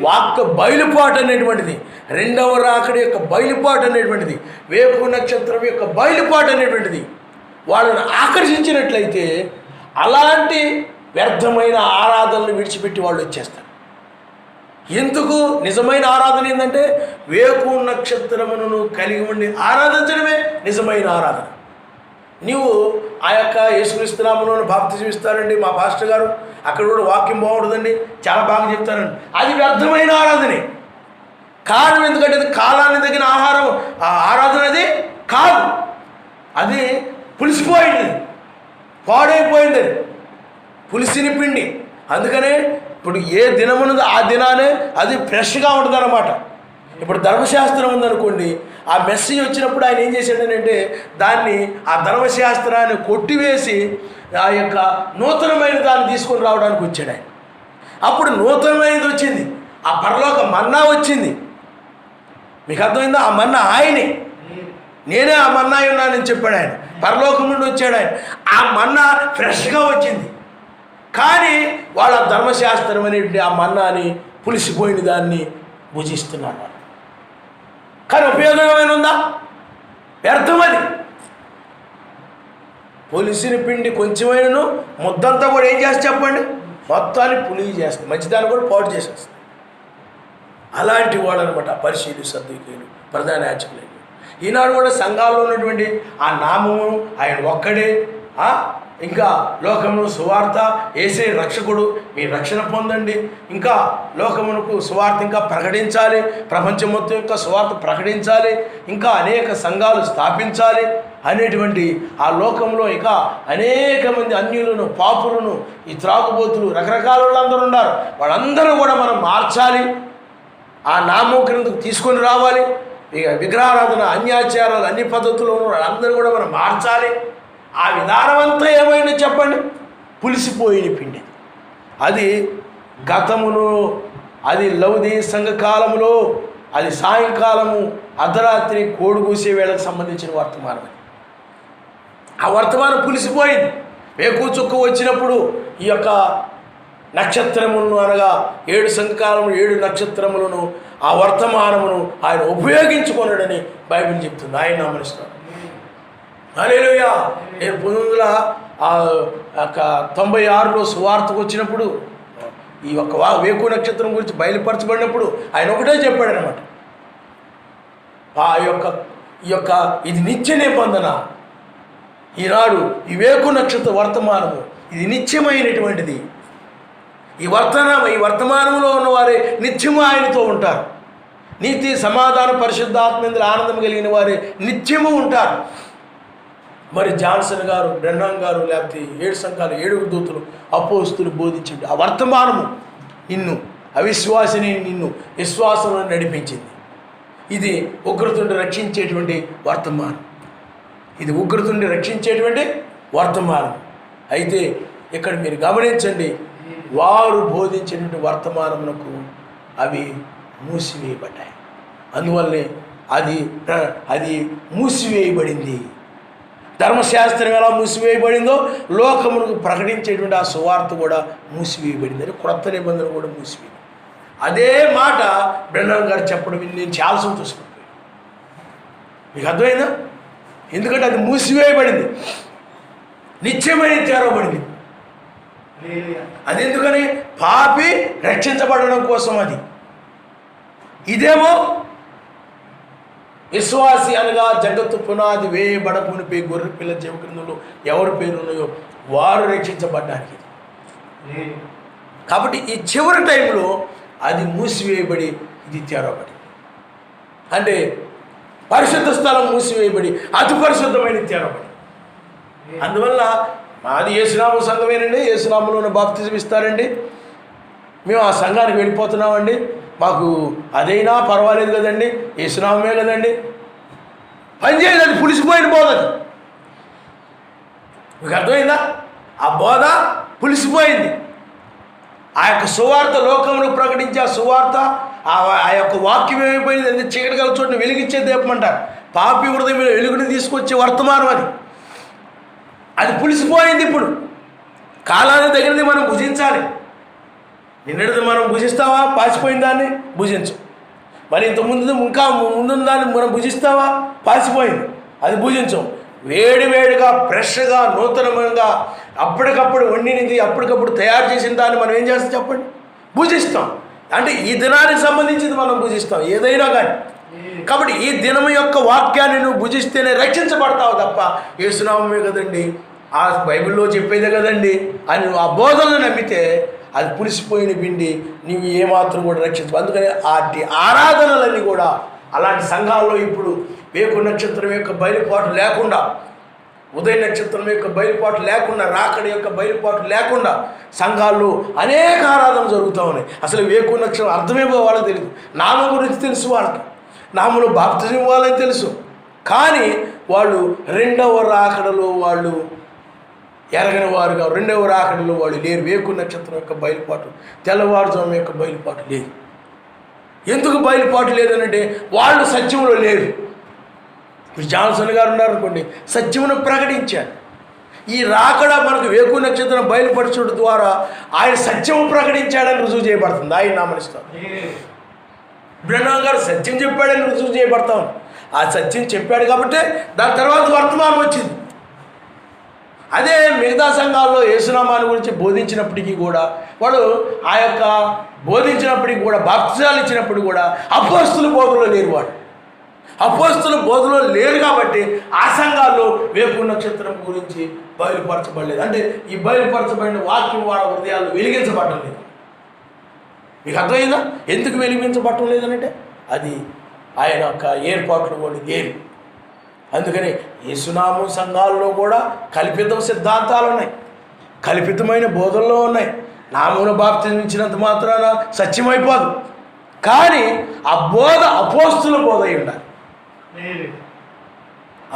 వాక్య బయలుపాటు అనేటువంటిది, రెండవ రాకడి యొక్క బయలుపాటు అనేటువంటిది, వేకు నక్షత్రం యొక్క బయలుపాటు అనేటువంటిది వాళ్ళని ఆకర్షించినట్లయితే అలాంటి వ్యర్థమైన ఆరాధనలు విడిచిపెట్టి వాళ్ళు వచ్చేస్తారు. ఎందుకు? నిజమైన ఆరాధన ఏంటంటే వేకు నక్షత్రమును కలిగి ఉండి ఆరాధించడమే నిజమైన ఆరాధన. నీవు ఆ యొక్క యేసుక్రీస్తు నామమున బాప్తిజం ఇస్తారండి మా పాస్టర్ గారు, అక్కడ కూడా వాక్యం బాగుంటుందండి, చాలా బాగా చెప్తారండి, అది వ్యర్థమైన ఆరాధనే. కారణం ఎందుకంటే అది కాలాన్ని తగిన ఆరాధన అది కాదు, అది పులిసిపోయింది, పాడైపోయింది, పులిసిని పిండి. అందుకనే ఇప్పుడు ఏ దినమున్నది ఆ దినానే అది ఫ్రెష్గా ఉంటుంది అన్నమాట. ఇప్పుడు ధర్మశాస్త్రం ఉందనుకోండి, ఆ మెసేజ్ వచ్చినప్పుడు ఆయన ఏం చేశాడనంటే దాన్ని, ఆ ధర్మశాస్త్రాన్ని కొట్టివేసి ఆ యొక్క నూతనమైన దాన్ని తీసుకొని రావడానికి వచ్చాడు ఆయన. అప్పుడు నూతనమైనది వచ్చింది, ఆ పరలోక మన్నా వచ్చింది. మీకు అర్థమైందా? ఆ మన్నా ఆయనే, నేనే ఆ మన్నా ఉన్నానని చెప్పాడు ఆయన. పరలోకం నుండి వచ్చాడు ఆయన, ఆ మన్నా ఫ్రెష్గా వచ్చింది. కానీ వాళ్ళ ధర్మశాస్త్రం అనేటువంటి ఆ మన్నాని పులిసిపోయిన దాన్ని భుజిస్తున్నారు. కానీ ఉపయోగం ఏమైనా ఉందా? వ్యర్థమది. పులిసిన పిండి కొంచెమైనను ముద్దంతా కూడా ఏం చేస్తే చెప్పండి, మొత్తాన్ని పులిగి చేస్తుంది, మంచిదాన్ని కూడా పాడు చేసేస్తుంది. అలాంటి వాడు అనమాట పరిశీలి సద్దుకీయులు, ప్రధాన యాజకులు. ఈనాడు కూడా సంఘాల్లో ఉన్నటువంటి ఆ నామము ఆయన ఒక్కడే, ఇంకా లోకమును సువార్త, యేసే రక్షకుడు, మీ రక్షణ పొందండి, ఇంకా లోకమునకు సువార్త ఇంకా ప్రకటించాలి, ప్రపంచం మొత్తం యొక్క సువార్త ప్రకటించాలి, ఇంకా అనేక సంఘాలు స్థాపించాలి అనేటువంటి ఆ లోకంలో ఇక అనేక మంది అన్యులను, పాపులను, ఈ త్రాగుబోతులు, రకరకాల వాళ్ళందరూ ఉన్నారు. వాళ్ళందరూ కూడా మనం మార్చాలి, ఆ నామం క్రిందకు తీసుకొని రావాలి. ఇక విగ్రహారాధన, అన్యాచారాలు, అన్ని పద్ధతులు వాళ్ళందరూ కూడా మనం మార్చాలి. ఆ విధానం అంతా ఏమైనా చెప్పండి, పులిసిపోయిన పిండి. అది గతమును, అది లౌదీ సంఘకాలంలో, అది సాయంకాలము అర్ధరాత్రి కోడిగూసే వేళకు సంబంధించిన వర్తమానం. ఆ వర్తమానం పులిసిపోయింది. వేకు చుక్క వచ్చినప్పుడు ఈ యొక్క నక్షత్రములను, అనగా 7 సంఘకాలము 7 నక్షత్రములను, ఆ వర్తమానమును ఆయన ఉపయోగించుకున్నాడని బైబిల్ చెప్తుంది. ఆయన నామనిస్తాడు. హల్లెలూయా. నేను 1996లో సువార్తకు వచ్చినప్పుడు ఈ యొక్క వేకు నక్షత్రం గురించి బయలుపరచబడినప్పుడు ఆయన ఒకటే చెప్పాడనమాట, ఈ యొక్క ఇది నిత్య నిబంధన. ఈనాడు ఈ వేకు నక్షత్ర వర్తమానము ఇది నిత్యమైనటువంటిది. ఈ వర్తమానంలో ఉన్నవారే నిత్యము ఆయనతో ఉంటారు. నీతి, సమాధాన, పరిశుద్ధాత్మ ఆనందం కలిగిన వారే నిత్యము ఉంటారు. మరి జాన్సన్ గారు, బ్రెన్నాన్ గారు, లేకపోతే 7 సంఘాలు 7 దూతలు అపోస్తులు బోధించింది ఆ వర్తమానము నిన్ను అవిశ్వాసిని నిన్ను విశ్వాసంలో నడిపించింది. ఇది ఉగ్రతుండి రక్షించేటువంటి వర్తమానం. ఇది ఉగ్రతుండి రక్షించేటువంటి వర్తమానం. అయితే ఇక్కడ మీరు గమనించండి, వారు బోధించినటువంటి వర్తమానమునకు అవి మూసివేయబడ్డాయి. అందువల్లనే అది మూసివేయబడింది. ధర్మశాస్త్రం ఎలా మూసివేయబడిందో లోకమునకు ప్రకటించేటువంటి ఆ సువార్త కూడా మూసివేయబడింది. అని క్రొత్త నిబంధన కూడా మూసివేయబడింది. అదే మాట బ్రెన్నాన్ గారు చెప్పడం నేను చాలా సంతోషపడిపోయాను. మీకు అర్థమైందా? ఎందుకంటే అది మూసివేయబడింది, నిత్యమైన తెరవబడింది. అది ఎందుకని? పాపి రక్షించబడడం కోసం. అది ఇదేమో విశ్వాసి అనగా జగత్తు పునాది వేయబడకునిపై గొర్రె పిల్ల జీవ క్రిందలో ఎవరి పేరు ఉన్నాయో వారు రక్షించబడ్డానికి. కాబట్టి ఈ చివరి టైంలో అది మూసివేయబడి ఇది తెరవబడి, అంటే పరిశుద్ధ స్థలం మూసివేయబడి అతి పరిశుద్ధమైన తెరవబడి. అందువల్ల మాది యేసునామ సంఘమేనండి, యేసునామలోనే బాప్తిజం ఇస్తారండి, మేము ఆ సంఘానికి వెళ్ళిపోతున్నామండి, మాకు అదైనా పర్వాలేదు కదండి, యేసునామే కదండి. పనిచేయదు, అది పులిసిపోయిన బోధ. అది మీకు అర్థమైందా? ఆ బోధ పులిసిపోయింది. ఆ యొక్క సువార్త లోకమును ప్రకటించే ఆ సువార్త, ఆ యొక్క వాక్యం ఏమైపోయింది? అది చీకటి గల చోటుని వెలిగించే దీపమంటారు. పాపి హృదయంలో వెలుగుని తీసుకొచ్చే వర్తమానం అది పులిసిపోయింది. ఇప్పుడు కాలాన్ని దగ్గరది మనం భుజించాలి. నిన్నటిది మనం భుజిస్తావా? పాసిపోయిన దాన్ని భుజించు. మరి ఇంతకుముందు ఇంకా ముందున్న దాన్ని మనం భుజిస్తావా? పాసిపోయింది, అది భుజించం. వేడివేడిగా ఫ్రెష్గా నూతనంగా అప్పటికప్పుడు వండినది అప్పటికప్పుడు తయారు చేసిన దాన్ని మనం ఏం చేస్తాం చెప్పండి? భుజిస్తాం. అంటే ఈ దినానికి సంబంధించింది మనం భుజిస్తాం ఏదైనా కానీ. కాబట్టి ఈ దినం యొక్క వాక్యాన్ని నువ్వు భుజిస్తేనే రక్షించబడతావు తప్ప యేసునామమే కదండి, ఆ బైబిల్లో చెప్పేదే కదండి అని నువ్వు ఆ బోధనలు నమ్మితే అది పులిసిపోయిన పిండి, నీవు ఏమాత్రం కూడా రక్షించు. అందుకని ఆటి ఆరాధనలన్నీ కూడా అలాంటి సంఘాల్లో ఇప్పుడు వేకు నక్షత్రం యొక్క బయలుపాటు లేకుండా, ఉదయ నక్షత్రం యొక్క బయలుపాటు లేకుండా, రాకడి యొక్క బయలుపాటు లేకుండా సంఘాల్లో అనేక ఆరాధనలు జరుగుతూ ఉన్నాయి. అసలు వేకు నక్షత్రం అర్థమేమో వాళ్ళకి తెలియదు. నామం గురించి తెలుసు, వాళ్ళకి నామములు బాప్తిజం ఇవ్వాలని తెలుసు, కానీ వాళ్ళు రెండవ రాకడలో వాళ్ళు ఎరగని వారుగా, రెండవ రాకడలో వాళ్ళు లేరు. వేకు నక్షత్రం యొక్క బయలుపాటు, తెల్లవారుజాము యొక్క బయలుపాటు లేదు. ఎందుకు బయలుపాటు లేదనంటే వాళ్ళు సత్యంలో లేరు. ఇప్పుడు జాన్సన్ గారు ఉన్నారనుకోండి, సత్యమును ప్రకటించారు. ఈ రాకడ మనకు వేకు నక్షత్రం బయలుపరచడం ద్వారా ఆయన సత్యము ప్రకటించాడని రుజువు చేయబడుతుంది. ఆయన నామనిస్తాం. బ్రెన్నాన్ గారు సత్యం చెప్పాడని రుజువు చేయబడతాం. ఆ సత్యం చెప్పాడు కాబట్టి దాని తర్వాత వర్తమానం వచ్చింది. అదే మిగతా సంఘాల్లో యేసునామాన్ని గురించి బోధించినప్పటికీ కూడా వాడు ఆ యొక్క బోధించినప్పటికీ కూడా బాప్తిజాలు ఇచ్చినప్పుడు కూడా అపోస్తుల బోధలో లేరు. వాడు అపోస్తుల బోధలో లేరు కాబట్టి ఆ సంఘాల్లో వేకు నక్షత్రం గురించి బయలుపరచబడలేదు. అంటే ఈ బయలుపరచబడిన వాక్యం వాళ్ళ హృదయాలు వెలిగించబడటం లేదు. మీకు అర్థమైందా? ఎందుకు వెలిగించబడటం లేదనంటే అది ఆయన యొక్క ఏర్పాట్లు కూడా లేరు. అందుకని యేసునామం సంఘాల్లో కూడా కల్పిత సిద్ధాంతాలు ఉన్నాయి, కల్పితమైన బోధనలు ఉన్నాయి. నామమున బాప్తిజం ఇచ్చినంత మాత్రాన సత్యమైపోదు. కానీ ఆ బోధ అపోస్తుల బోధ అయి ఉండాలి.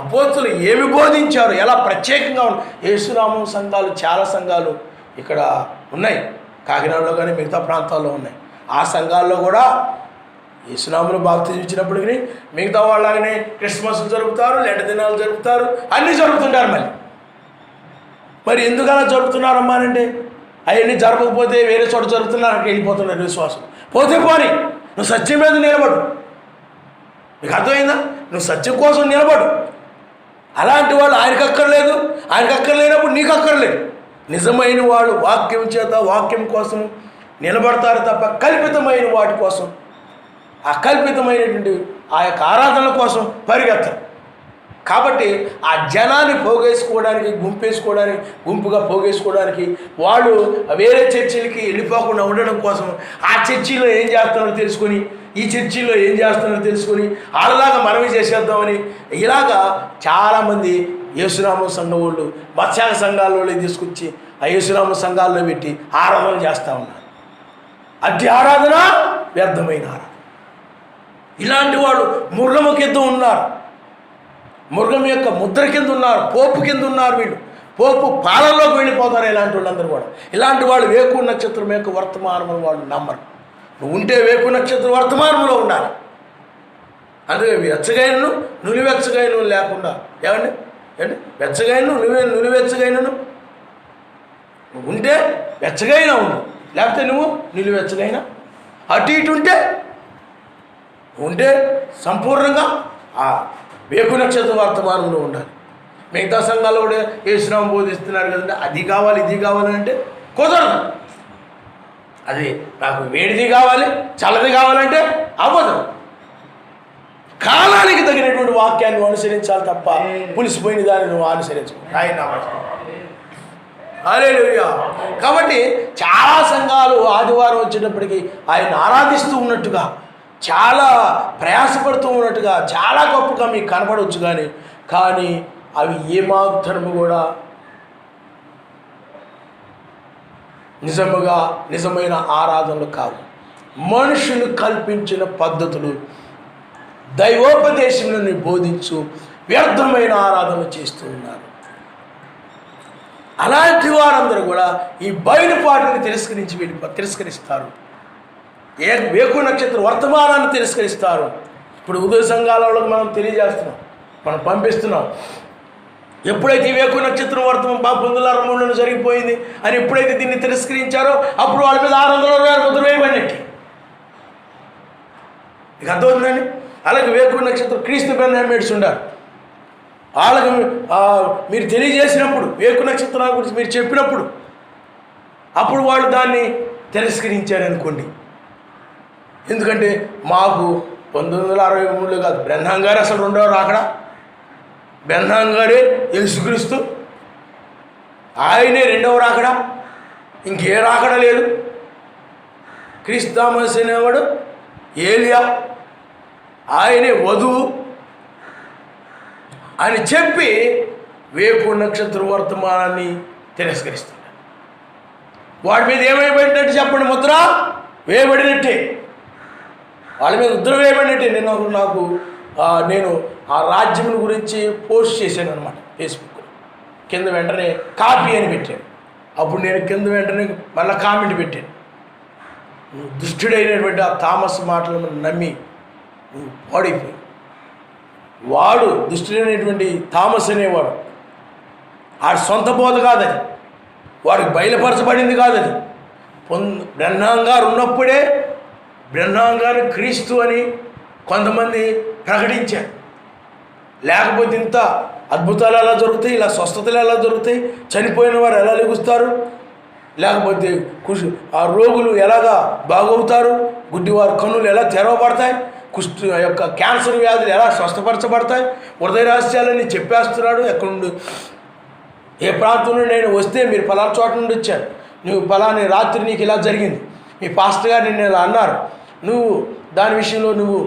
అపోస్తులు ఏమి బోధించారు, ఎలా ప్రత్యేకంగా యేసునామం సంఘాలు చాలా సంఘాలు ఇక్కడ ఉన్నాయి, కాకినాడలో కానీ మిగతా ప్రాంతాల్లో ఉన్నాయి. ఆ సంఘాల్లో కూడా యేసునామమును బాప్తిజం ఇచ్చినప్పటికీ మిగతా వాళ్ళగానే క్రిస్మస్ జరుపుతారు, లెంట దినాలు జరుపుతారు, అన్నీ జరుపుతుంటారు. మరి ఎందుకు అలా జరుపుతున్నారమ్మా అంటే అవన్నీ జరపకపోతే వేరే చోట జరుగుతున్నారు, అక్కడికి వెళ్ళిపోతున్నారు విశ్వాసం. పోతే పోని, నువ్వు సత్యం మీద నిలబడు. మీకు అర్థమైందా? నువ్వు సత్యం కోసం నిలబడు. అలాంటి వాళ్ళు ఆయనకు అక్కర్లేదు, ఆయనకు అక్కర్లేనప్పుడు నీకు అక్కర్లేదు. నిజమైన వాళ్ళు వాక్యం చేత వాక్యం కోసం నిలబడతారు తప్ప కల్పితమైన వాటి కోసం, ఆ కల్పితమైనటువంటి ఆ యొక్క ఆరాధనల కోసం పరిగెత్తరు. కాబట్టి ఆ జనాన్ని పోగేసుకోవడానికి, గుంపుగా పోగేసుకోవడానికి వాళ్ళు వేరే చర్చిలకి వెళ్ళిపోకుండా ఉండడం కోసం ఆ చర్చిలో ఏం చేస్తున్నారో తెలుసుకొని, ఈ చర్చిలో ఏం చేస్తున్నారో తెలుసుకొని వాళ్ళలాగా మనవి చేసేద్దామని ఇలాగా చాలామంది యేసునామ సంఘం వాళ్ళు మత్స్యాల సంఘాలలో తీసుకొచ్చి ఆ యేసునామ సంఘాల్లో పెట్టి ఆరాధన చేస్తూ ఉన్నారు. అట్టి ఆరాధన వ్యర్థమైన ఆరాధన. ఇలాంటి వాళ్ళు మృగము కింద ఉన్నారు, మృగం యొక్క ముద్ర కింద ఉన్నారు, పోపు కింద ఉన్నారు. వీళ్ళు పోపు పాలనలోకి వెళ్ళిపోతారు. ఇలాంటి వాళ్ళందరూ కూడా. ఇలాంటి వాళ్ళు వేకు నక్షత్రం యొక్క వర్తమానములు వాళ్ళు నమ్మరు. నువ్వు ఉంటే వేకు నక్షత్రం వర్తమానంలో ఉండాలి. అందుకే వెచ్చగైనను నులివెచ్చగైన లేకుండా ఏమండి వెచ్చగైనను నులివెచ్చగైనను నువ్వు ఉంటే వెచ్చగైనా ఉండు, లేకపోతే నువ్వు నిలువెచ్చగైనా అటు ఇటు ఉంటే సంపూర్ణంగా ఆ వేకు నక్షత్ర వర్తమానంలో ఉండాలి. మిగతా సంఘాలు కూడా యేసునామం బోధిస్తున్నారు కదంటే అది కావాలి ఇది కావాలంటే కుదరదు. అది నాకు వేడిది కావాలి చల్లది కావాలంటే అవ్వదు. కాలానికి తగినటువంటి వాక్యాన్ని అనుసరించాలి తప్ప పులిసిపోయిన దాన్ని నువ్వు అనుసరించు. హల్లెలూయా. కాబట్టి చాలా సంఘాలు ఆదివారం వచ్చేటప్పటికి ఆయన ఆరాధిస్తూ ఉన్నట్టుగా, చాలా ప్రయాసపడుతూ ఉన్నట్టుగా, చాలా గొప్పగా మీకు కనపడవచ్చు. కానీ అవి ఏమాత్రము కూడా నిజమైన ఆరాధనలు కావు. మనుషులు కల్పించిన పద్ధతులు, దైవోపదేశములను బోధించు వ్యర్థమైన ఆరాధన చేస్తూ ఉన్నారు. అలాంటి వారందరూ కూడా ఈ బయలుపాటుని తిరస్కరిస్తారు. వేకు నక్షత్ర వర్తమానాన్ని తిరస్కరిస్తారు. ఇప్పుడు ఉదయ సంఘాలలో మనం తెలియజేస్తున్నాం, మనం పంపిస్తున్నాం. ఎప్పుడైతే ఈ వేకు నక్షత్రం వర్తమానం 1923 జరిగిపోయింది అని ఎప్పుడైతే దీన్ని తిరస్కరించారో అప్పుడు వాళ్ళ మీద 600 ముద్ర వేయబడినట్టు. ఇక అర్థమవుతుందండి. అలాగే వేకు నక్షత్రం క్రీస్తు బెన్యామిన్స్ ఉండారు. వాళ్ళకి మీరు తెలియజేసినప్పుడు వేకు నక్షత్రాల గురించి మీరు చెప్పినప్పుడు అప్పుడు వాళ్ళు దాన్ని తిరస్కరించారనుకోండి. ఎందుకంటే మాకు 1963 కాదు, బ్రహ్నాం గారు అసలు రెండవ రాకడ, బ్రహ్నాం గారే యేసుక్రీస్తు, ఆయనే రెండవ రాకడ, ఇంకే రాకడ లేదు. క్రీస్తు థామస్ అనేవాడు ఏలియా, ఆయనే వధువు అని చెప్పి వేకు నక్షత్ర వర్తమానాన్ని తిరస్కరిస్తున్నాడు. వాడి మీద ఏమైపోయినట్టు చెప్పండి? ముద్ర వేయబడినట్టే, వాళ్ళ మీద ముద్ర వేయబడినట్టే. నేను ఆ రాజ్యం గురించి పోస్ట్ చేశాను అనమాట ఫేస్బుక్లో. కింద వెంటనే కాపీ అని పెట్టాను. అప్పుడు నేను కింద వెంటనే మళ్ళీ కామెంట్ పెట్టాను. నువ్వు దుష్టుడైనటువంటి ఆ థామస్ మాటలను నమ్మి నువ్వు పాడైపోయి, వాడు దుష్టుడైనటువంటి థామస్ అనేవాడు ఆడి సొంత బోధ కాదది, వాడికి బయలుపరచబడింది కాదది. బ్రహ్నాం గారు ఉన్నప్పుడే బ్రహ్నాం గారు క్రీస్తు అని కొంతమంది ప్రకటించారు. లేకపోతే ఇంత అద్భుతాలు ఎలా జరుగుతాయి, ఇలా స్వస్థతలు ఎలా జరుగుతాయి, చనిపోయిన వారు ఎలా లెగుస్తారు, లేకపోతే ఆ రోగులు ఎలాగా బాగవుతారు, గుడ్డివారి కన్నులు ఎలా తెరవబడతాయి, యొక్క క్యాన్సర్ వ్యాధులు ఎలా స్వస్థపరచబడతాయి, హృదయ రహస్యాలన్నీ చెప్పేస్తున్నాడు. ఎక్కడుండి ఏ ప్రాంతం నుండి నేను వస్తే మీరు ఫలానా చోట నుండి వచ్చాను, నువ్వు ఫలాని రాత్రి నీకు ఇలా జరిగింది, మీ పాస్టర్ గారు నిన్ను ఇలా అన్నారు, నువ్వు దాని విషయంలో నువ్వు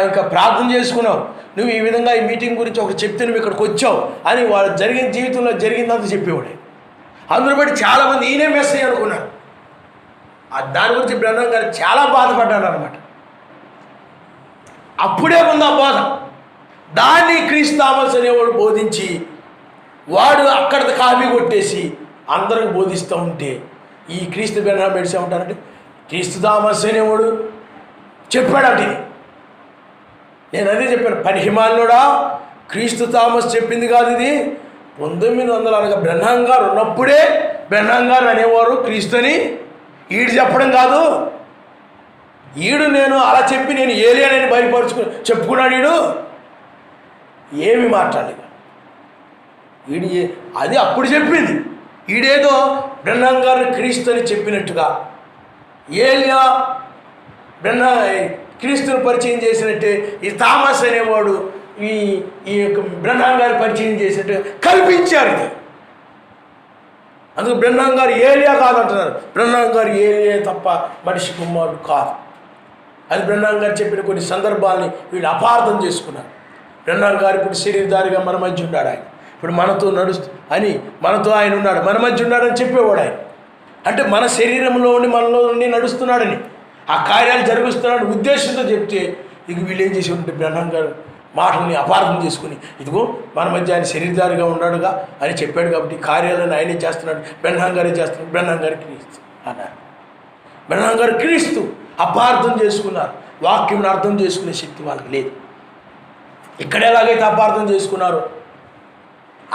ఇంకా ప్రార్థన చేసుకున్నావు, నువ్వు ఈ విధంగా ఈ మీటింగ్ గురించి ఒకటి చెప్తే నువ్వు ఇక్కడికి వచ్చావు అని వాళ్ళు జరిగిన జీవితంలో జరిగిందంతా చెప్పేవాడే. అందులో బట్టి చాలామంది ఈయనే మెసేజ్ అనుకున్నారు. దాని గురించి బ్రహ్మం గారు చాలా బాధపడ్డాను అనమాట. అప్పుడే ఉంది ఆ బాధ. దాన్ని క్రీస్తు థామస్ అనేవాడు బోధించి వాడు అక్కడ కాపీ కొట్టేసి అందరికి బోధిస్తూ ఉంటే ఈ క్రీస్తు బెన్యామిన్స్ ఏమంటారంటే క్రీస్తు థామస్ అనేవాడు చెప్పాడంటే, నేను అదే చెప్పాను, పనిహిమానుడా క్రీస్తు థామస్ చెప్పింది కాదు ఇది. 1900 అనగా బ్రహ్నాం గారు ఉన్నప్పుడే బ్రహ్నాం గారు అనేవారు క్రీస్తు అని ఈడు చెప్పడం కాదు. ఈడు నేను అలా చెప్పి నేను ఏలియానని చెప్పుకున్నాడు. ఈడు ఏమి మాట్లాడలేదు. ఈడు అది అప్పుడు చెప్పింది. ఈడేదో బ్రహ్నాం గారిని క్రీస్తు అని చెప్పినట్టుగా ఏలియా క్రీస్తుని పరిచయం చేసినట్టే ఈ థామస్ అనేవాడు ఈ యొక్క బ్రహ్నాం గారి పరిచయం చేసినట్టు కల్పించారు. ఇది అందుకు బ్రహ్నాం గారు ఏలియా కాదంటున్నారు. బ్రహ్నాం గారు ఏలియా తప్ప మనిషి కుమారుడు కాదు. అది బ్రహ్నాం గారు చెప్పిన కొన్ని సందర్భాలని వీళ్ళు అపార్థం చేసుకున్నారు. బ్రహ్నాం గారు ఇప్పుడు శరీరధారిగా మన మధ్య ఉన్నాడు. ఆయన ఇప్పుడు మనతో మనతో ఆయన ఉన్నాడు, మన మధ్య ఉన్నాడని చెప్పేవాడు ఆయన. అంటే మన శరీరంలో ఉండి మనలో ఉండి నడుస్తున్నాడని, ఆ కార్యాలు జరిపిస్తున్నాడని ఉద్దేశంతో చెప్తే ఇక వీళ్ళు ఏం చేసి ఉంటే బ్రహ్మం గారు మాటల్ని అపార్థం చేసుకుని, ఇదిగో మన మధ్య ఆయన శరీరధారిగా ఉన్నాడుగా అని చెప్పాడు కాబట్టి కార్యాలను ఆయనే చేస్తున్నాడు, బ్రహ్మం గారే చేస్తున్నాడు, బ్రహ్మం గారు క్రీస్తు అన్నారు. బ్రహ్మం గారు క్రీస్తు అపార్థం చేసుకున్నారు. వాక్యం అర్థం చేసుకునే శక్తి వాళ్ళకి లేదు. ఇక్కడ ఎలాగైతే అపార్థం చేసుకున్నారో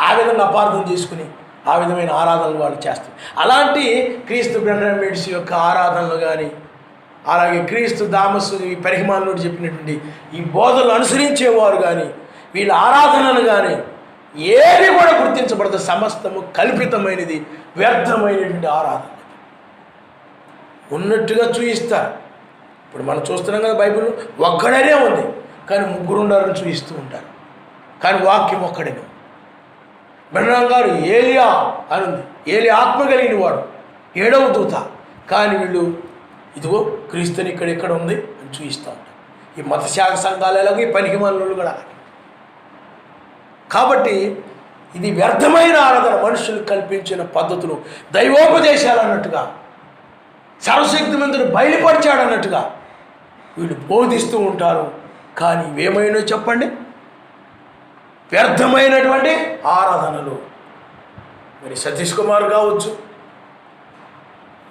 ఆ విధంగా అపార్థం చేసుకుని ఆ విధమైన ఆరాధనలు వాళ్ళు చేస్తారు. అలాంటి క్రీస్తు బ్రహ్మేడ్స్ యొక్క ఆరాధనలు కానీ, అలాగే క్రీస్తు దామస్సు ఈ పరిహిమానుడు చెప్పినటువంటి ఈ బోధనలు అనుసరించేవారు కానీ, వీళ్ళ ఆరాధనలు కానీ ఏది కూడా గుర్తించబడదు. సమస్తము కల్పితమైనది, వ్యర్థమైనటువంటి ఆరాధన ఉన్నట్టుగా చూయిస్తారు. ఇప్పుడు మనం చూస్తున్నాం కదా, బైబిల్ ఒక్కడనే ఉంది కానీ ముగ్గురు ఉండాలని చూపిస్తూ ఉంటారు, కానీ వాక్యం ఒక్కడనే. బ్రహ్మం గారు ఏలియా అని ఉంది, ఏలియా ఆత్మ కలిగిన వాడు, 7వ దూత, కానీ వీళ్ళు ఇదిగో క్రీస్తుని ఇక్కడ ఉంది అని చూపిస్తూ ఉంటారు. ఈ మతశాఖ సంఘాలు ఎలాగో ఈ పనికిమాలినోళ్ళు కూడా. కాబట్టి ఇది వ్యర్థమైన ఆరాధన, మనుషులు కల్పించిన పద్ధతులు, దైవోపదేశాలు అన్నట్టుగా, సర్వశక్తిమంతుడు బయలుపరిచాడు అన్నట్టుగా వీళ్ళు బోధిస్తూ ఉంటారు. కానీ ఇవేమైనా చెప్పండి, వ్యర్థమైనటువంటి ఆరాధనలు. మరి సతీష్ కుమార్ కావచ్చు,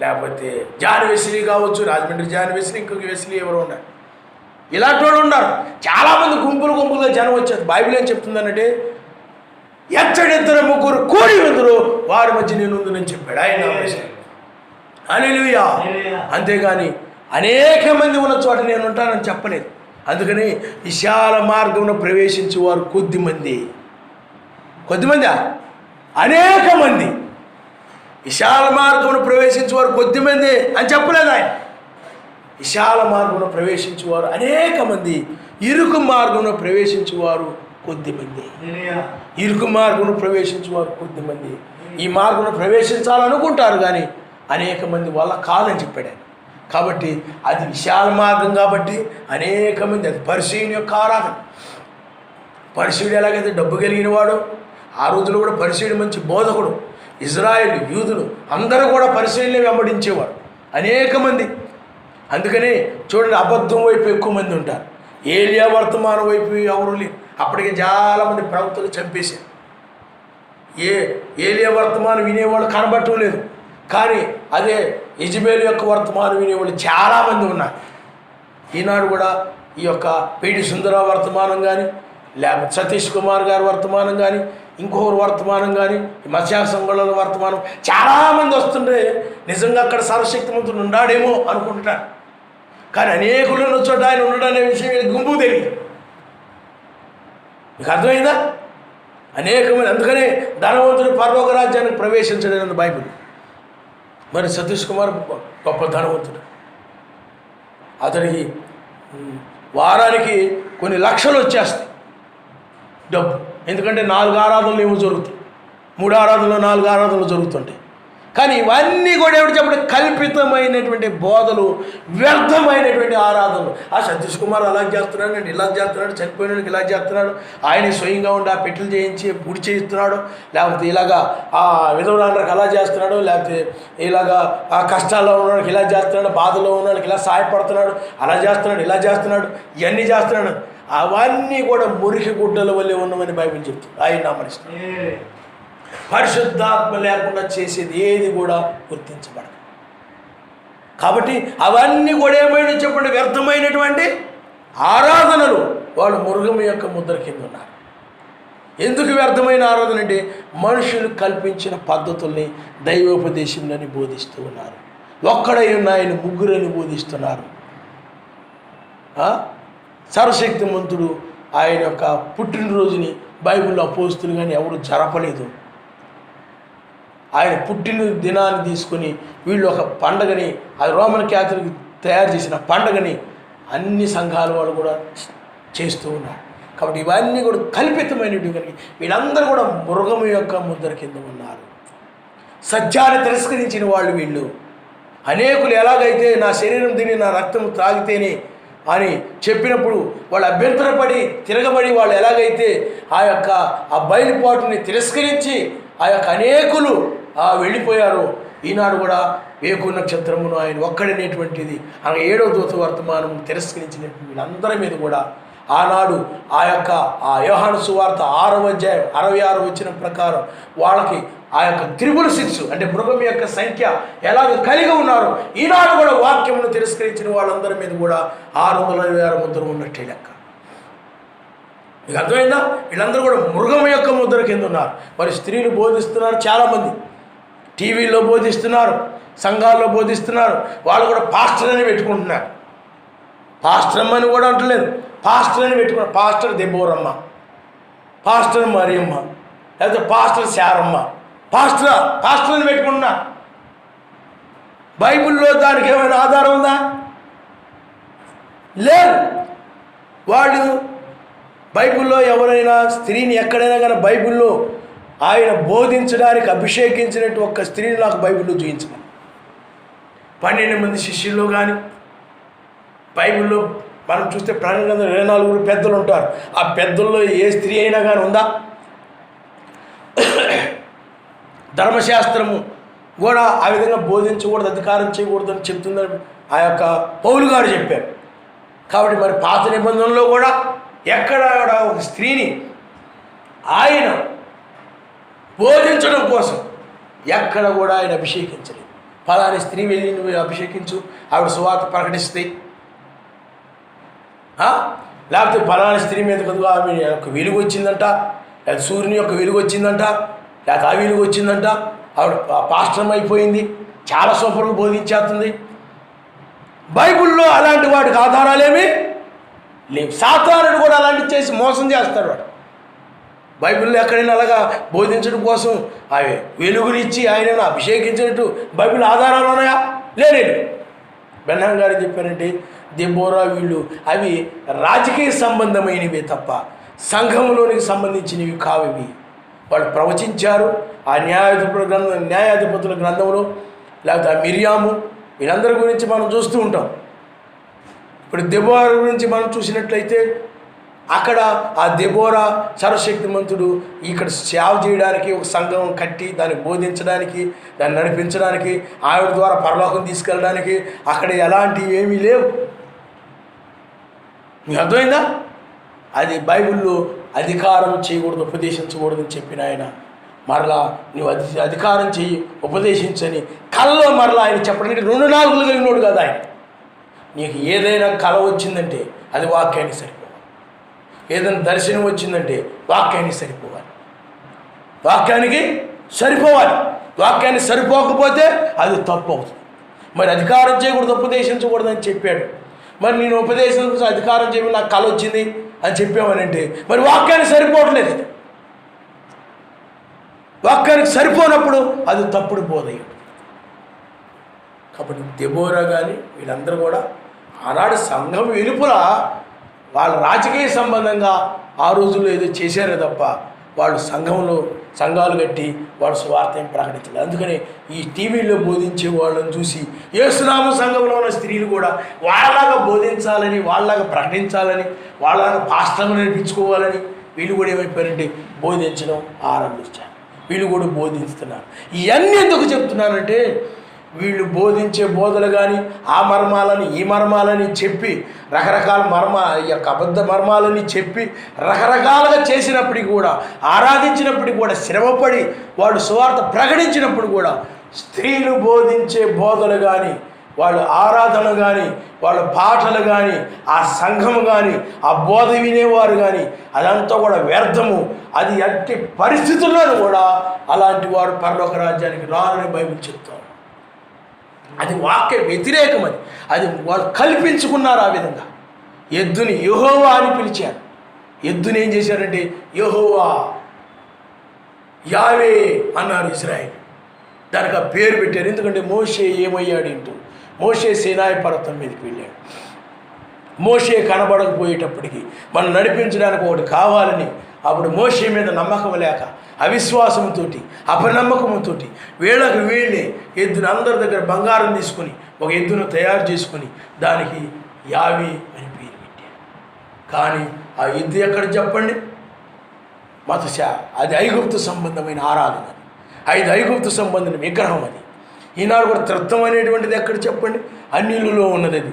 లేకపోతే జాన్ వెస్లీ కావచ్చు, రాజమండ్రి జాన్ వెస్లీ, ఇంకొక వెస్లీ ఎవరు ఉన్నారు, ఇలాంటి వాళ్ళు ఉన్నారు. చాలామంది గుంపులుగా జనం వచ్చారు. బైబిల్ ఏం చెప్తుందనంటే, ఎచ్చడిద్దరు ముగ్గురు కూడి ఉందరు వారి మధ్య నేను ఉందని చెప్పాడు ఆయన. హల్లెలూయా. అంతేగాని అనేక మంది ఉన్న చోట నేను ఉంటానని చెప్పలేదు. అందుకని విశాల మార్గంలో ప్రవేశించే వారు కొద్దిమంది, అనేక మంది. విశాల మార్గంలో ప్రవేశించేవారు కొద్దిమంది అని చెప్పలేదు ఆయన. విశాల మార్గంలో ప్రవేశించేవారు అనేక మంది, ఇరుకు మార్గంలో ప్రవేశించేవారు కొద్దిమంది. ఇరుకు మార్గంలో ప్రవేశించేవారు కొద్దిమంది. ఈ మార్గంలో ప్రవేశించాలనుకుంటారు కానీ అనేక మంది వల్ల కాదని చెప్పాడు ఆయన. కాబట్టి అది విశాల మార్గం కాబట్టి అనేక మంది, అది పరిశీలన యొక్క ఆరాధన. పరిశీలుడు ఎలాగైతే డబ్బు కలిగిన వాడు, ఆ రోజుల్లో కూడా పరిశీలుడు మంచి బోధకుడు. ఇజ్రాయేల్ యూదులు అందరూ కూడా పరిశీలన వెంబడించేవారు అనేక మంది. అందుకని చూడండి, అబద్ధం వైపు ఎక్కువ మంది ఉంటారు, ఏలియా వర్తమానం వైపు ఎవరు లేరు. అప్పటికే చాలామంది ప్రవక్తలు చంపేశారు. ఏలియా వర్తమానం వినేవాళ్ళు కనబడటం లేదు, కానీ అదే యెజబెల్ యొక్క వర్తమానం వినేవాళ్ళు చాలామంది ఉన్నారు. ఈనాడు కూడా ఈ యొక్క పీడి సుందర వర్తమానం కానీ, లేకపోతే సతీష్ కుమార్ గారి వర్తమానం కానీ, ఇంకొకరు వర్తమానం కానీ, ఈ మత్స్యా సంఘాల వర్తమానం చాలామంది వస్తుంటే నిజంగా అక్కడ సర్వశక్తిమంతుడు ఉన్నాడేమో అనుకుంటారు. కానీ అనేకులు ఉన్న చోట ఆయన ఉన్నాడు అనే విషయం గుంపు తెలియదు. మీకు అర్థమైందా? అనేక మంది. అందుకనే ధనవంతుడు పరలోక రాజ్యానికి ప్రవేశించడం బైబిల్. మరి సతీష్ కుమార్ గొప్ప ధనవంతుడు. అతనికి వారానికి కొన్ని లక్షలు వచ్చేస్తాయి డబ్బు. ఎందుకంటే 4 ఆరాధనలు ఏమో జరుగుతాయి, 3 ఆరాధనలు 4 ఆరాధనలు జరుగుతుంటాయి. కానీ ఇవన్నీ కూడా ఏమిటి చెప్పండి, కల్పితమైనటువంటి బోధలు, వ్యర్థమైనటువంటి ఆరాధనలు. ఆ సతీష్ కుమార్ అలా చేస్తున్నాడు, నేను ఇలా చేస్తున్నాడు, చనిపోయినానికి ఇలా చేస్తున్నాడు, ఆయన స్వయంగా ఉండి ఆ పెట్టెలు చేయించి పూడి చేయిస్తున్నాడు, లేకపోతే ఇలాగా ఆ విధవరాళ్ళకి అలా చేస్తున్నాడు, లేకపోతే ఇలాగా ఆ కష్టాల్లో ఉన్నవాడికి ఇలా చేస్తున్నాడు, బాధలో ఉన్నవాడికి ఇలా సహాయపడుతున్నాడు, అలా చేస్తున్నాడు, ఇలా చేస్తున్నాడు, ఇవన్నీ చేస్తున్నాడు. అవన్నీ కూడా మురికి గుడ్డల వల్లే ఉన్నవని బైబిల్ చెప్తుంది. ఆయన నామరిస్తాడు. పరిశుద్ధాత్మ లేకుండా చేసేది ఏది కూడా గుర్తించబడదు. కాబట్టి అవన్నీ కూడా ఏమైనా చెప్పండి, వ్యర్థమైనటువంటి ఆరాధనలు. వాళ్ళు మృగం యొక్క ముద్ర కింద ఉన్నారు. ఎందుకు వ్యర్థమైన ఆరాధన అంటే, మనుషులు కల్పించిన పద్ధతుల్ని దైవోపదేశంలోని బోధిస్తూ ఉన్నారు. ఒక్కడై ఉన్నాయని ముగ్గురని బోధిస్తున్నారు. సర్వశక్తిమంతుడు ఆయన యొక్క పుట్టినరోజుని బైబిల్లో అపోస్తులు కానీ ఎవరు జరపలేదు. ఆయన పుట్టిన దినాన్ని తీసుకొని వీళ్ళు ఒక పండగని, అది రోమన్ క్యాథలిక్ తయారు చేసిన పండగని అన్ని సంఘాల వాళ్ళు కూడా చేస్తూ ఉన్నారు. కాబట్టి ఇవన్నీ కూడా కల్పితమైనవి కనుక వీళ్ళందరూ కూడా మృగం యొక్క ముద్ర కింద ఉన్నారు. సత్యాన్ని తిరస్కరించిన వాళ్ళు వీళ్ళు. అనేకులు ఎలాగైతే నా శరీరం తిని నా రక్తం త్రాగితేనే అని చెప్పినప్పుడు వాళ్ళు అభ్యంతరపడి తిరగబడి వాళ్ళు ఎలాగైతే ఆ బయలుపాటుని తిరస్కరించి ఆ యొక్క అనేకులు వెళ్ళిపోయారో, ఈనాడు కూడా వేకు నక్షత్రమును ఆయన ఒక్కడనేటువంటిది ఆ 7వ దూత వర్తమానం తిరస్కరించినటువంటి వీళ్ళందరి మీద కూడా ఆనాడు ఆ యోహాను సువార్త 6వ అధ్యాయం 66వ వచనం ప్రకారం వాళ్ళకి ఆ యొక్క త్రిపుల్ 6 అంటే మృగం యొక్క సంఖ్య ఎలాగ కలిగి ఉన్నారో, ఈనాడు కూడా వాక్యమును తిరస్కరించిన వాళ్ళందరి మీద కూడా 666 ముద్రలు ఉన్నట్టే లెక్క. మీకు అర్థమైందా? వీళ్ళందరూ కూడా మృగం యొక్క ముద్ర కింద ఉన్నారు. మరి స్త్రీలు బోధిస్తున్నారు, చాలామంది టీవీలో బోధిస్తున్నారు, సంఘాల్లో బోధిస్తున్నారు. వాళ్ళు కూడా పాస్టర్ అని పెట్టుకుంటున్నారు. పాస్టర్ అమ్మని కూడా అంటలేదు, పాస్టర్ అని పెట్టుకున్నారు. పాస్టర్ దెబోరమ్మ, పాస్టర్ మరియమ్మ, లేకపోతే పాస్టర్ శారమ్మ, పాస్టర్ అని పెట్టుకుంటున్నా. బైబిల్లో దానికి ఏమైనా ఆధారం ఉందా? లేదు. వాళ్ళు బైబిల్లో ఎవరైనా స్త్రీని ఎక్కడైనా కానీ బైబిల్లో ఆయన బోధించడానికి అభిషేకించినట్టు ఒక్క స్త్రీని నాకు బైబిల్లో చూపించమని. 12 మంది శిష్యుల్లో కానీ బైబిల్లో మనం చూస్తే 1224 పెద్దలు ఉంటారు. ఆ పెద్దల్లో ఏ స్త్రీ అయినా కానీ ఉందా? ధర్మశాస్త్రము కూడా ఆ విధంగా బోధించకూడదు, అధికారం చేయకూడదు అని చెప్తుందని ఆ యొక్క పౌలు గారు చెప్పారు. కాబట్టి మరి పాత నిబంధనలో కూడా ఎక్కడ ఒక స్త్రీని ఆయన బోధించడం కోసం ఎక్కడ కూడా ఆయన అభిషేకించలేదు. ఫలాని స్త్రీ వెళ్ళి నువ్వు అభిషేకించు, ఆవిడ సువార్త ప్రకటిస్తే, లేకపోతే ఫలాని స్త్రీ మీద కదుగా ఆమె యొక్క వెలుగు వచ్చిందంట, లేకపోతే సూర్యుని యొక్క వెలుగు వచ్చిందంట, లేకపోతే ఆ వెలుగు వచ్చిందంట, ఆవిడ పాస్టర్ అయిపోయింది, చాలా సూపర్గా బోధించేస్తుంది. బైబిల్లో అలాంటి వాటికి ఆధారాలేమి లేవు. సాతానుడు కూడా అలాంటివి చేసి మోసం చేస్తాడు వాడు. బైబిల్లో ఎక్కడైనా అలాగా బోధించడం కోసం అవి వెలుగునిచ్చి ఆయన అభిషేకించినట్టు బైబిల్ ఆధారాలు ఉన్నాయా? లేదు. బెన్హాం గారు చెప్పారంటే దెబోరా వీళ్ళు అవి రాజకీయ సంబంధమైనవి తప్ప సంఘంలోనికి సంబంధించినవి కావివి. వాళ్ళు ప్రవచించారు. ఆ న్యాయాధిపతుల గ్రంథంలో, లేకపోతే ఆ మిరియాము, వీళ్ళందరి గురించి మనం చూస్తూ ఉంటాం. ఇప్పుడు దెబోరా గురించి మనం చూసినట్లయితే అక్కడ ఆ దెబోరా సర్వశక్తిమంతుడు ఇక్కడ సేవ చేయడానికి ఒక సంఘం కట్టి దాన్ని బోధించడానికి, దాన్ని నడిపించడానికి, ఆవిడ ద్వారా పరలోకం తీసుకెళ్ళడానికి అక్కడ ఎలాంటివి ఏమీ లేవు. మీకు అర్థమైందా? అది బైబిల్లో అధికారం చేయకూడదు, ఉపదేశించకూడదు అని చెప్పిన ఆయన మరలా నువ్వు అధికారం చెయ్యి, ఉపదేశించని కళలో మరలా ఆయన చెప్పడానికి 2 నాలుగులు కలిగినోడు కాదు ఆయన. నీకు ఏదైనా కళ వచ్చిందంటే అది వాక్యానికి సరిపోవాలి. ఏదైనా దర్శనం వచ్చిందంటే వాక్యానికి సరిపోవాలి. వాక్యానికి సరిపోకపోతే అది తప్పు అవుతుంది. మరి అధికారం చేయకూడదు, ఉపదేశించకూడదు అని చెప్పాడు. మరి నేను ఉపదేశించ అధికారం చేయమని నాకు కళ వచ్చింది అని చెప్పామనంటే మరి వాక్యానికి సరిపోవట్లేదు. వాక్యానికి సరిపోనప్పుడు అది తప్పుడు బోధయ్యాడు. కాబట్టి దెబోరా కానీ వీళ్ళందరూ కూడా ఆనాడు సంఘం వెలుపల వాళ్ళ రాజకీయ సంబంధంగా ఆ రోజుల్లో ఏదో చేశారే తప్ప వాళ్ళు సంఘాలు కట్టి వాళ్ళు స్వార్థ ఏం ప్రకటించలేదు. అందుకని ఈ టీవీలో బోధించే వాళ్ళని చూసి యేసునామ సంఘంలో ఉన్న స్త్రీలు కూడా వాళ్ళలాగా బోధించాలని, వాళ్ళలాగా ప్రకటించాలని, వాళ్ళలాగా పాస్టర్లు నేర్పించుకోవాలని వీళ్ళు కూడా ఏమైపోయారంటే బోధించడం ఆరంభించారు. వీళ్ళు కూడా బోధిస్తున్నారు. ఇవన్నీ ఎందుకు చెప్తున్నానంటే వీళ్ళు బోధించే బోధలు కానీ ఆ మర్మాలని ఈ మర్మాలని చెప్పి రకరకాల యొక్క అబద్ధ మర్మాలని చెప్పి రకరకాలుగా చేసినప్పటికీ కూడా, ఆరాధించినప్పటికీ కూడా, శ్రమపడి వాళ్ళు సువార్త ప్రకటించినప్పుడు కూడా స్త్రీలు బోధించే బోధలు కానీ, వాళ్ళ ఆరాధన కానీ, వాళ్ళ పాటలు కానీ, ఆ సంఘము కానీ, ఆ బోధ వినేవారు కానీ అదంతా కూడా వ్యర్థము. అది అట్టి పరిస్థితుల్లోనూ కూడా అలాంటి వారు పరలోక రాజ్యానికి రారని బైబిల్ చెప్తారు. అది వాక్య వ్యతిరేకం. అది వాళ్ళు కల్పించుకున్నారు. ఆ విధంగా ఎద్దుని యెహోవా అని పిలిచారు. ఎద్దుని ఏం చేశారంటే యెహోవా, యావే అన్నారు ఇశ్రాయేలు. దానికి ఆ పేరు పెట్టారు. ఎందుకంటే మోషే ఏమయ్యాడు ఏంటో, మోషే సీనాయి పర్వతం మీదకి వెళ్ళాడు. మోషే కనబడకపోయేటప్పటికి మనం నడిపించడానికి ఒకటి కావాలని అప్పుడు మోషే మీద నమ్మకం లేక అవిశ్వాసంతో, అపనమ్మకంతో వీళ్ళకి వీళ్ళే ఎద్దును అందరి దగ్గర బంగారం తీసుకొని ఒక ఎద్దును తయారు చేసుకొని దానికి యావి అని పేరు. కానీ ఆ ఎద్దు ఎక్కడ చెప్పండి? అది ఐగుప్తు సంబంధమైన ఆరాధన, అది ఐగుప్తు సంబంధమైన విగ్రహం. అది ఈనాడు కూడా త్రిత్వం అనేటువంటిది ఎక్కడ చెప్పండి? అన్యులలో ఉన్నది. అది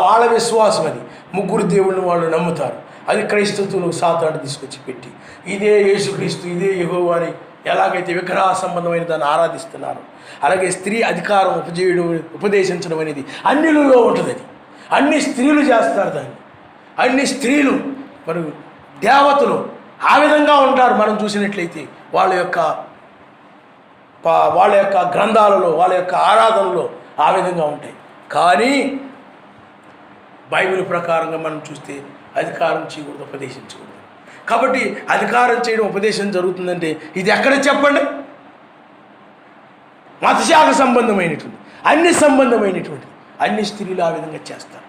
వాళ్ళ విశ్వాసం. అది ముగ్గురు దేవుళ్ళని వాళ్ళు నమ్ముతారు. అది క్రైస్తవులు సాతాను తీసుకొచ్చి పెట్టి ఇదే యేసుక్రీస్తు, ఇదే యెహోవా అని ఎలాగైతే విగ్రహ సంబంధమైన దాన్ని ఆరాధిస్తున్నారు, అలాగే స్త్రీ అధికారం ఉపదేశించడం అనేది అన్యులలో ఉంటుంది. అది అన్ని స్త్రీలు చేస్తారు దాన్ని. అన్ని స్త్రీలు మరి దేవతలు ఆ విధంగా ఉంటారు. మనం చూసినట్లయితే వాళ్ళ యొక్క గ్రంథాలలో, వాళ్ళ యొక్క ఆరాధనలో ఆ విధంగా ఉంటాయి. కానీ బైబిల్ ప్రకారంగా మనం చూస్తే అధికారం చేయకూడదు, ఉపదేశించకూడదు. కాబట్టి అధికారం చేయడం, ఉపదేశం జరుగుతుందంటే ఇది ఎక్కడ చెప్పండి? మతశాఖ సంబంధమైనటువంటి, అన్ని సంబంధమైనటువంటిది. అన్ని స్త్రీలు ఆ విధంగా చేస్తారు.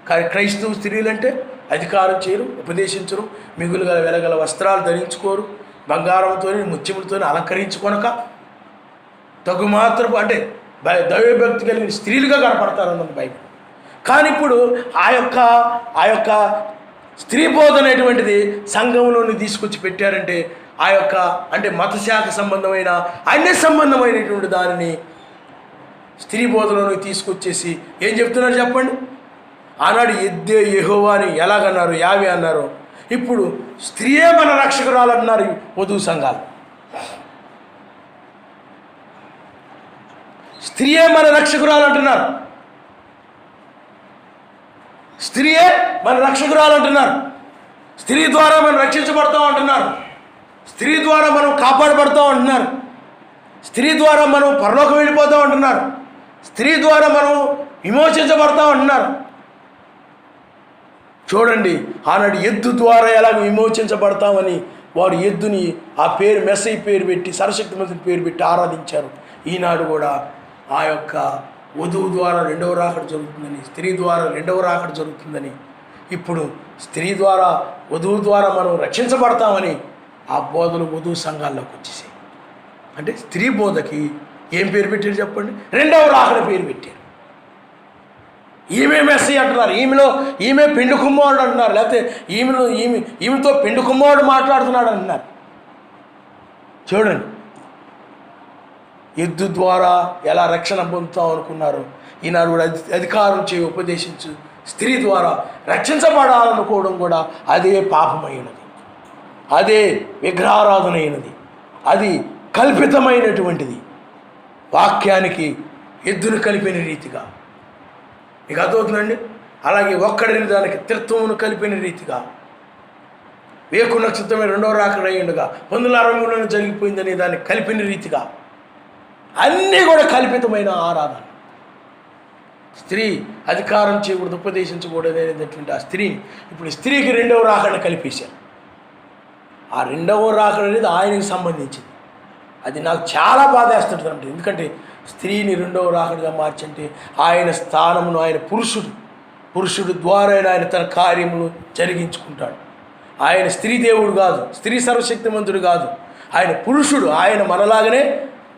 కానీ క్రైస్తవ స్త్రీలు అంటే అధికారం చేయరు, ఉపదేశించరు, మిగులు గల వెలగల వస్త్రాలు ధరించుకోరు, బంగారంతో ముత్యములతో అలంకరించుకొనక తగు మాత్రపు అంటే దైవభక్తి కలిగిన స్త్రీలుగా కనపడతారు అన్నది బైబిల్. కానీ ఇప్పుడు ఆ యొక్క స్త్రీ బోధ అనేటువంటిది సంఘంలోని తీసుకొచ్చి పెట్టారంటే అంటే మతశాఖ సంబంధమైన అన్ని సంబంధమైనటువంటి దానిని స్త్రీ బోధలోకి తీసుకొచ్చేసి ఏం చెప్తున్నారు చెప్పండి? ఆనాడు ఎద్దే యెహోవా అని ఎలాగన్నారు, యావే అన్నారు. ఇప్పుడు స్త్రీయే మన రక్షకురాలు అంటున్నారు వధువు సంఘాలు. స్త్రీయే మన రక్షకురాలు అంటున్నారు. స్త్రీయే మన రక్షకురాలు అంటున్నారు. స్త్రీ ద్వారా మనం రక్షించబడతాం అంటున్నారు. స్త్రీ ద్వారా మనం కాపాడబడతాం అంటున్నారు. స్త్రీ ద్వారా మనం పరలోకం వెళ్ళిపోతాం అంటున్నారు. స్త్రీ ద్వారా మనం విమోచించబడతాం అంటున్నారు. చూడండి, ఆనాడు ఎద్దు ద్వారా ఎలాగ విమోచించబడతామని వారు ఎద్దుని ఆ పేరు మెస్సై పేరు పెట్టి, సర్వశక్తిమంతుని పేరు పెట్టి ఆరాధించారు. ఈనాడు కూడా ఆ యొక్క వధువు ద్వారా రెండవ రాకడ జరుగుతుందని, స్త్రీ ద్వారా రెండవ రాకడ జరుగుతుందని, ఇప్పుడు స్త్రీ ద్వారా వధువు ద్వారా మనం రక్షించబడతామని ఆ బోధలు వధువు సంఘాల్లోకి వచ్చేసాయి. అంటే స్త్రీ బోధకి ఏం పేరు పెట్టారు చెప్పండి? రెండవ రాకడ పేరు పెట్టారు. ఈమె మెస్సీ అంటున్నారు, ఈమె పిండు కుమారుడు అంటున్నారు, లేకపోతే ఈమెతో పిండు కుమారుడు మాట్లాడుతున్నాడు అంటున్నారు. చూడండి, ఎద్దు ద్వారా ఎలా రక్షణ పొందుతాం అనుకున్నారు, ఈనాడు కూడా అధికారం చేయి ఉపదేశించు స్త్రీ ద్వారా రక్షించబడాలనుకోవడం కూడా అదే పాపమైనది, అదే విగ్రహారాధన అయినది, అది కల్పితమైనటువంటిది. వాక్యానికి ఎద్దును కలిపిన రీతిగా మీకు అర్థమవుతుందండి. అలాగే ఒక్కడిని దానికి త్రిత్వమును కలిపిన రీతిగా వేకు నక్షత్రమే రెండవ రాకడ అయ్యిండగా 1963 జరిగిపోయిందని దాన్ని కలిపిన రీతిగా అన్నీ కూడా కల్పితమైన ఆరాధన. స్త్రీ అధికారం చేయకూడదు, ఉపదేశించకూడదు అనేటటువంటి ఆ స్త్రీని ఇప్పుడు స్త్రీకి రెండవ రాకడ కల్పించారు. ఆ రెండవ రాకడ అనేది ఆయనకు సంబంధించింది. అది నాకు చాలా బాధ వేస్తుంటుంది అంటే, ఎందుకంటే స్త్రీని రెండవ రాకడగా మార్చంటే ఆయన స్థానమును ఆయన పురుషుడు ద్వారా ఆయన తన కార్యములు జరిగించుకుంటాడు. ఆయన స్త్రీ దేవుడు కాదు, స్త్రీ సర్వశక్తిమంతుడు కాదు, ఆయన పురుషుడు. ఆయన మనలాగనే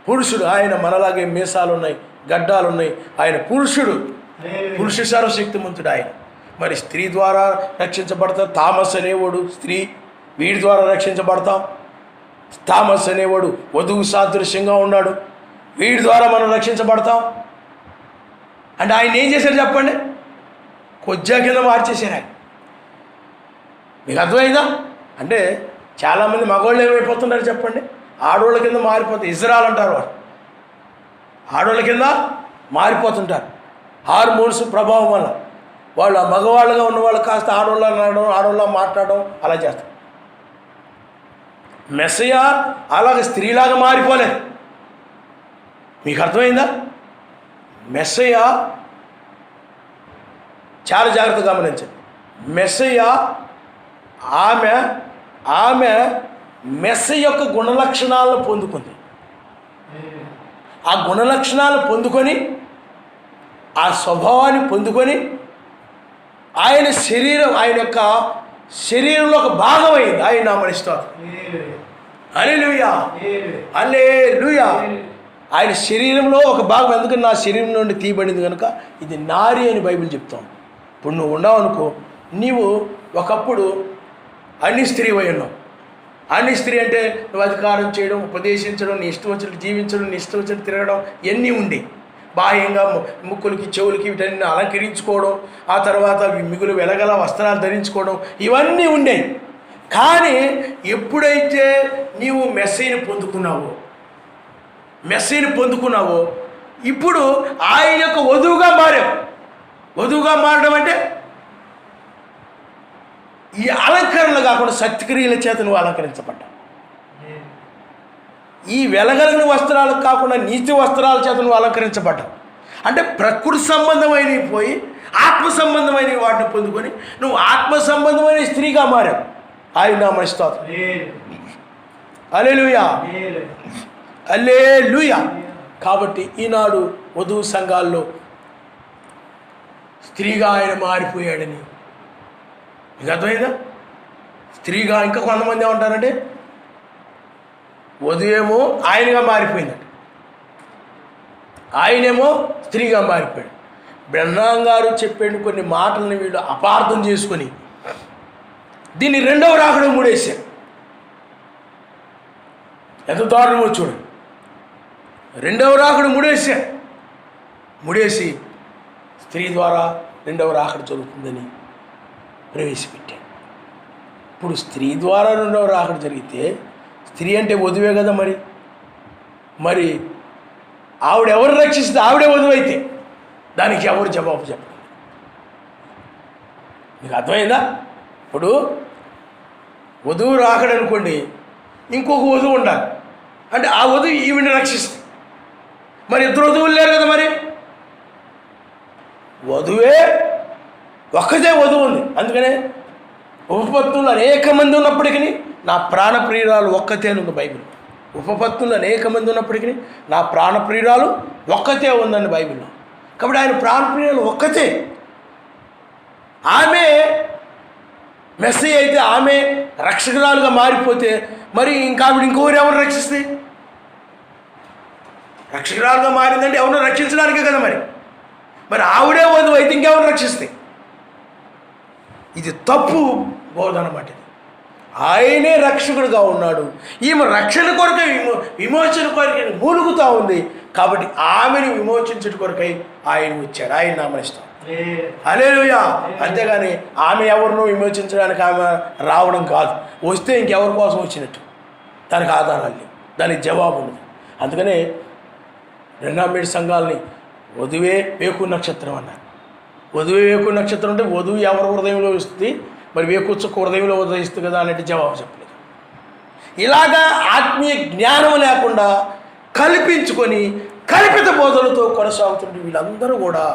పురుషుడు, ఆయన మనలాగే మీసాలు ఉన్నాయి, గడ్డాలు ఉన్నాయి. ఆయన పురుష సర్వశక్తిమంతుడు ఆయన. మరి స్త్రీ ద్వారా రక్షించబడతారు. థామస్ అనేవాడు స్త్రీ, వీడి ద్వారా రక్షించబడతాం. థామస్ అనేవాడు వధువు సాదృశ్యంగా ఉన్నాడు, వీడి ద్వారా మనం రక్షించబడతాం. అంటే ఆయన ఏం చేశారు చెప్పండి? కొజ్జా కింద మార్చేశారు ఆయన. మీకు అర్థమైందా? అంటే చాలామంది మగవాళ్ళు ఏమైపోతున్నారు చెప్పండి? ఆడవాళ్ళ కింద మారిపోతారు. ఇజ్రాయల్ అంటారు వాడు, ఆడవాళ్ళ కింద మారిపోతుంటారు. హార్మోన్స్ ప్రభావం వల్ల వాళ్ళు మగవాళ్ళుగా ఉన్న వాళ్ళు కాస్త ఆడవాళ్ళు అనడం, ఆడవాళ్ళ మాట్లాడడం అలా చేస్తారు. మెస్సయ్య అలాగే స్త్రీలాగా మారిపోలేదు. మీకు అర్థమైందా? మెస్సయ్య చాలా జాగ్రత్తగా గమనించండి. మెస్సయ్య ఆమె మెస్సయ్య యొక్క గుణలక్షణాలను పొందుకుంది. ఆ గుణలక్షణాలను పొందుకొని, ఆ స్వభావాన్ని పొందుకొని ఆయన యొక్క శరీరంలో ఒక భాగమైంది. ఆయన నామనిస్తారు. హల్లెలూయా, హల్లెలూయా. ఆయన శరీరంలో ఒక భాగం. ఎందుకని నా శరీరం నుండి తీయబడింది కనుక ఇది నారి అని బైబిల్ చెప్తాం. ఇప్పుడు నువ్వు ఉన్నావు అనుకో, నీవు ఒకప్పుడు అన్ని స్త్రీ అయి ఉన్నావు. అన్ని స్త్రీ అంటే నువ్వు అధికారం చేయడం, ఉపదేశించడం, నీ ఇష్టం వచ్చినట్టు జీవించడం, నీ ఇష్టం వచ్చినట్టు తిరగడం ఇవన్నీ ఉండే. బాహ్యంగా ముక్కులకి చెవులకి వీటన్ని అలంకరించుకోవడం, ఆ తర్వాత మిగులు వెలగల వస్త్రాలు ధరించుకోవడం ఇవన్నీ ఉండేవి. కానీ ఎప్పుడైతే నీవు మెస్సీని పొందుకున్నావో ఇప్పుడు ఆయన యొక్క వధువుగా మారావు. వధువుగా మారడం అంటే ఈ అలంకరణలు కాకుండా సత్క్రియల చేత నువ్వు అలంకరించబడ్డావు. ఈ వెలగలని వస్త్రాలకు కాకుండా నీతి వస్త్రాల చేత నువ్వు అలంకరించబడ్డావు. అంటే ప్రకృతి సంబంధమైనవి పోయి ఆత్మ సంబంధమైన వాటిని పొందుకొని నువ్వు ఆత్మ సంబంధమైన స్త్రీగా మారావు. ఆయన నామ స్తోత్రం. హల్లెలూయా, హల్లెలూయా. కాబట్టి ఈనాడు వధువు సంఘాల్లో స్త్రీగా ఆయన మారిపోయాడని మీకు అర్థమైందా? స్త్రీగా ఇంకా కొంతమంది ఏమంటారంటే వధువేమో ఆయనగా మారిపోయిందట, ఆయనేమో స్త్రీగా మారిపోయాడు. బ్రహ్నాం గారు చెప్పిన కొన్ని మాటలను వీళ్ళు అపార్థం చేసుకొని దీన్ని రెండవ రాకడ మూడేశారు. ఎంత దారుణమో చూడండి. రెండవ రాకడ ముడేసి స్త్రీ ద్వారా రెండవ రాకడ జరుగుతుందని ప్రవేశపెట్టాడు. ఇప్పుడు స్త్రీ ద్వారా రెండవ రాకడ జరిగితే స్త్రీ అంటే వధువే కదా, మరి ఆవిడ ఎవరు రక్షిస్తే ఆవిడే వధువు అయితే దానికి ఎవరు జవాబు చెప్పండి? మీకు అర్థమైందా? ఇప్పుడు వధువు రాకడనుకోండి, ఇంకొక వధువు ఉండాలి అంటే ఆ వధువు ఈవిని రక్షిస్తుంది. మరి ఇద్దరు వధువులు లేరు కదా, మరి వధువే ఒక్కదే వధువు ఉంది. అందుకనే ఉపపత్తులు అనేక మంది ఉన్నప్పటికీ నా ప్రాణప్రియురాలు ఒక్కతే ఉంది బైబిల్. ఉపపత్తులు అనేక మంది ఉన్నప్పటికీ నా ప్రాణప్రియురాలు ఒక్కతే ఉందండి బైబిల్లో. కాబట్టి ఆయన ప్రాణప్రియురాలు ఒక్కతే. ఆమె మెస్సీ అయితే ఆమె రక్షకురాలుగా మారిపోతే మరి ఇంకా ఆవిడ ఇంకొకరు ఎవరు రక్షిస్తే? రక్షకురాలుగా మారిందంటే ఎవరినో రక్షించడానికే కదా. మరి ఆవిడే వధువు అయితే ఇంకెవరు రక్షిస్తే? ఇది తప్పు బోధన అన్నమాట. ఆయనే రక్షకుడుగా ఉన్నాడు, ఈమె రక్షణ కొరకై విమోచన కొరకై మూలుగుతూ ఉంది. కాబట్టి ఆమెను విమోచించట కొరకై ఆయన వచ్చాడు. ఆయన నామనిస్తాం. హల్లెలూయా. అంతేగాని ఆమె ఎవరినో విమోచించడానికి ఆమె రావడం కాదు. వస్తే ఇంకెవరి కోసం వచ్చినట్టు దానికి ఆధారాలు లేవు, దానికి జవాబు ఉండదు. అందుకనే రెండవ మేడి సంఘాలని వధువే వేకు నక్షత్రం అన్నారు. వధువే వేకు నక్షత్రం అంటే వధువు ఎవరి హృదయంలో ఇస్తుంది, మరి వేకుచుక్క హృదయంలో ఉదయిస్తుంది కదా అన్నట్టు జవాబు చెప్పలేదు. ఇలాగా ఆత్మీయ జ్ఞానం లేకుండా కల్పించుకొని కల్పిత బోధలతో కొనసాగుతుంటే వీళ్ళందరూ కూడా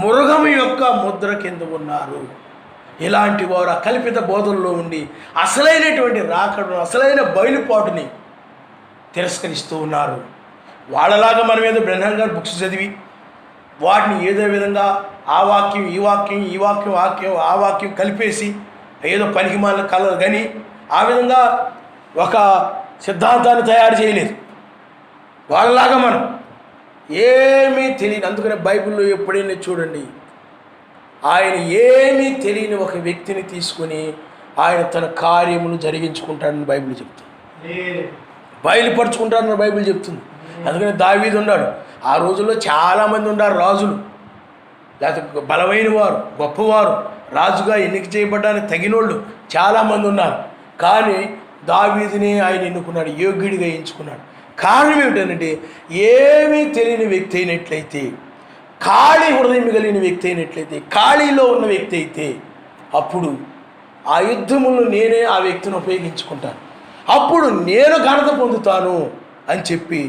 మృగం యొక్క ముద్ర కింద ఉన్నారు. ఇలాంటి వారు కల్పిత బోధనలో ఉండి అసలైనటువంటి రాకడను, అసలైన బయలుపాటుని తిరస్కరిస్తూ ఉన్నారు. వాళ్ళలాగా మనం ఏదో బ్రహ్మం గారు బుక్స్ చదివి వాటిని ఏదో విధంగా ఆ వాక్యం ఈ వాక్యం ఈ వాక్యం ఆ వాక్యం కలిపేసి ఏదో పనికిమాలిన కలర్ కానీ ఆ విధంగా ఒక సిద్ధాంతాన్ని తయారు చేయలేదు. వాళ్ళలాగా మనం ఏమీ తెలియని, అందుకనే బైబిల్లో ఎప్పుడైనా చూడండి, ఆయన ఏమీ తెలియని ఒక వ్యక్తిని తీసుకొని ఆయన తన కార్యమును జరిగించుకుంటాడని బైబిల్ చెప్తుంది, బయలుపరుచుకుంటాడని బైబిల్ చెప్తుంది. అందుకని దావీదు ఉన్నాడు. ఆ రోజుల్లో చాలామంది ఉన్నారు రాజులు, లేకపోతే బలమైన వారు, గొప్పవారు, రాజుగా ఎన్నిక చేయబడ్డానికి తగినోళ్ళు చాలామంది ఉన్నారు. కానీ దావీదుని ఆయన ఎన్నుకున్నాడు, యోగ్యుడిగా ఎంచుకున్నాడు. కారణం ఏమిటంటే ఏమీ తెలియని వ్యక్తి అయినట్లయితే, ఖాళీ హృదయం కలిగిన వ్యక్తి అయినట్లయితే, ఖాళీలో ఉన్న వ్యక్తి అయితే అప్పుడు ఆ యుద్ధములను నేనే ఆ వ్యక్తిని ఉపయోగించుకుంటాను, అప్పుడు నేను ఘనత పొందుతాను అని చెప్పి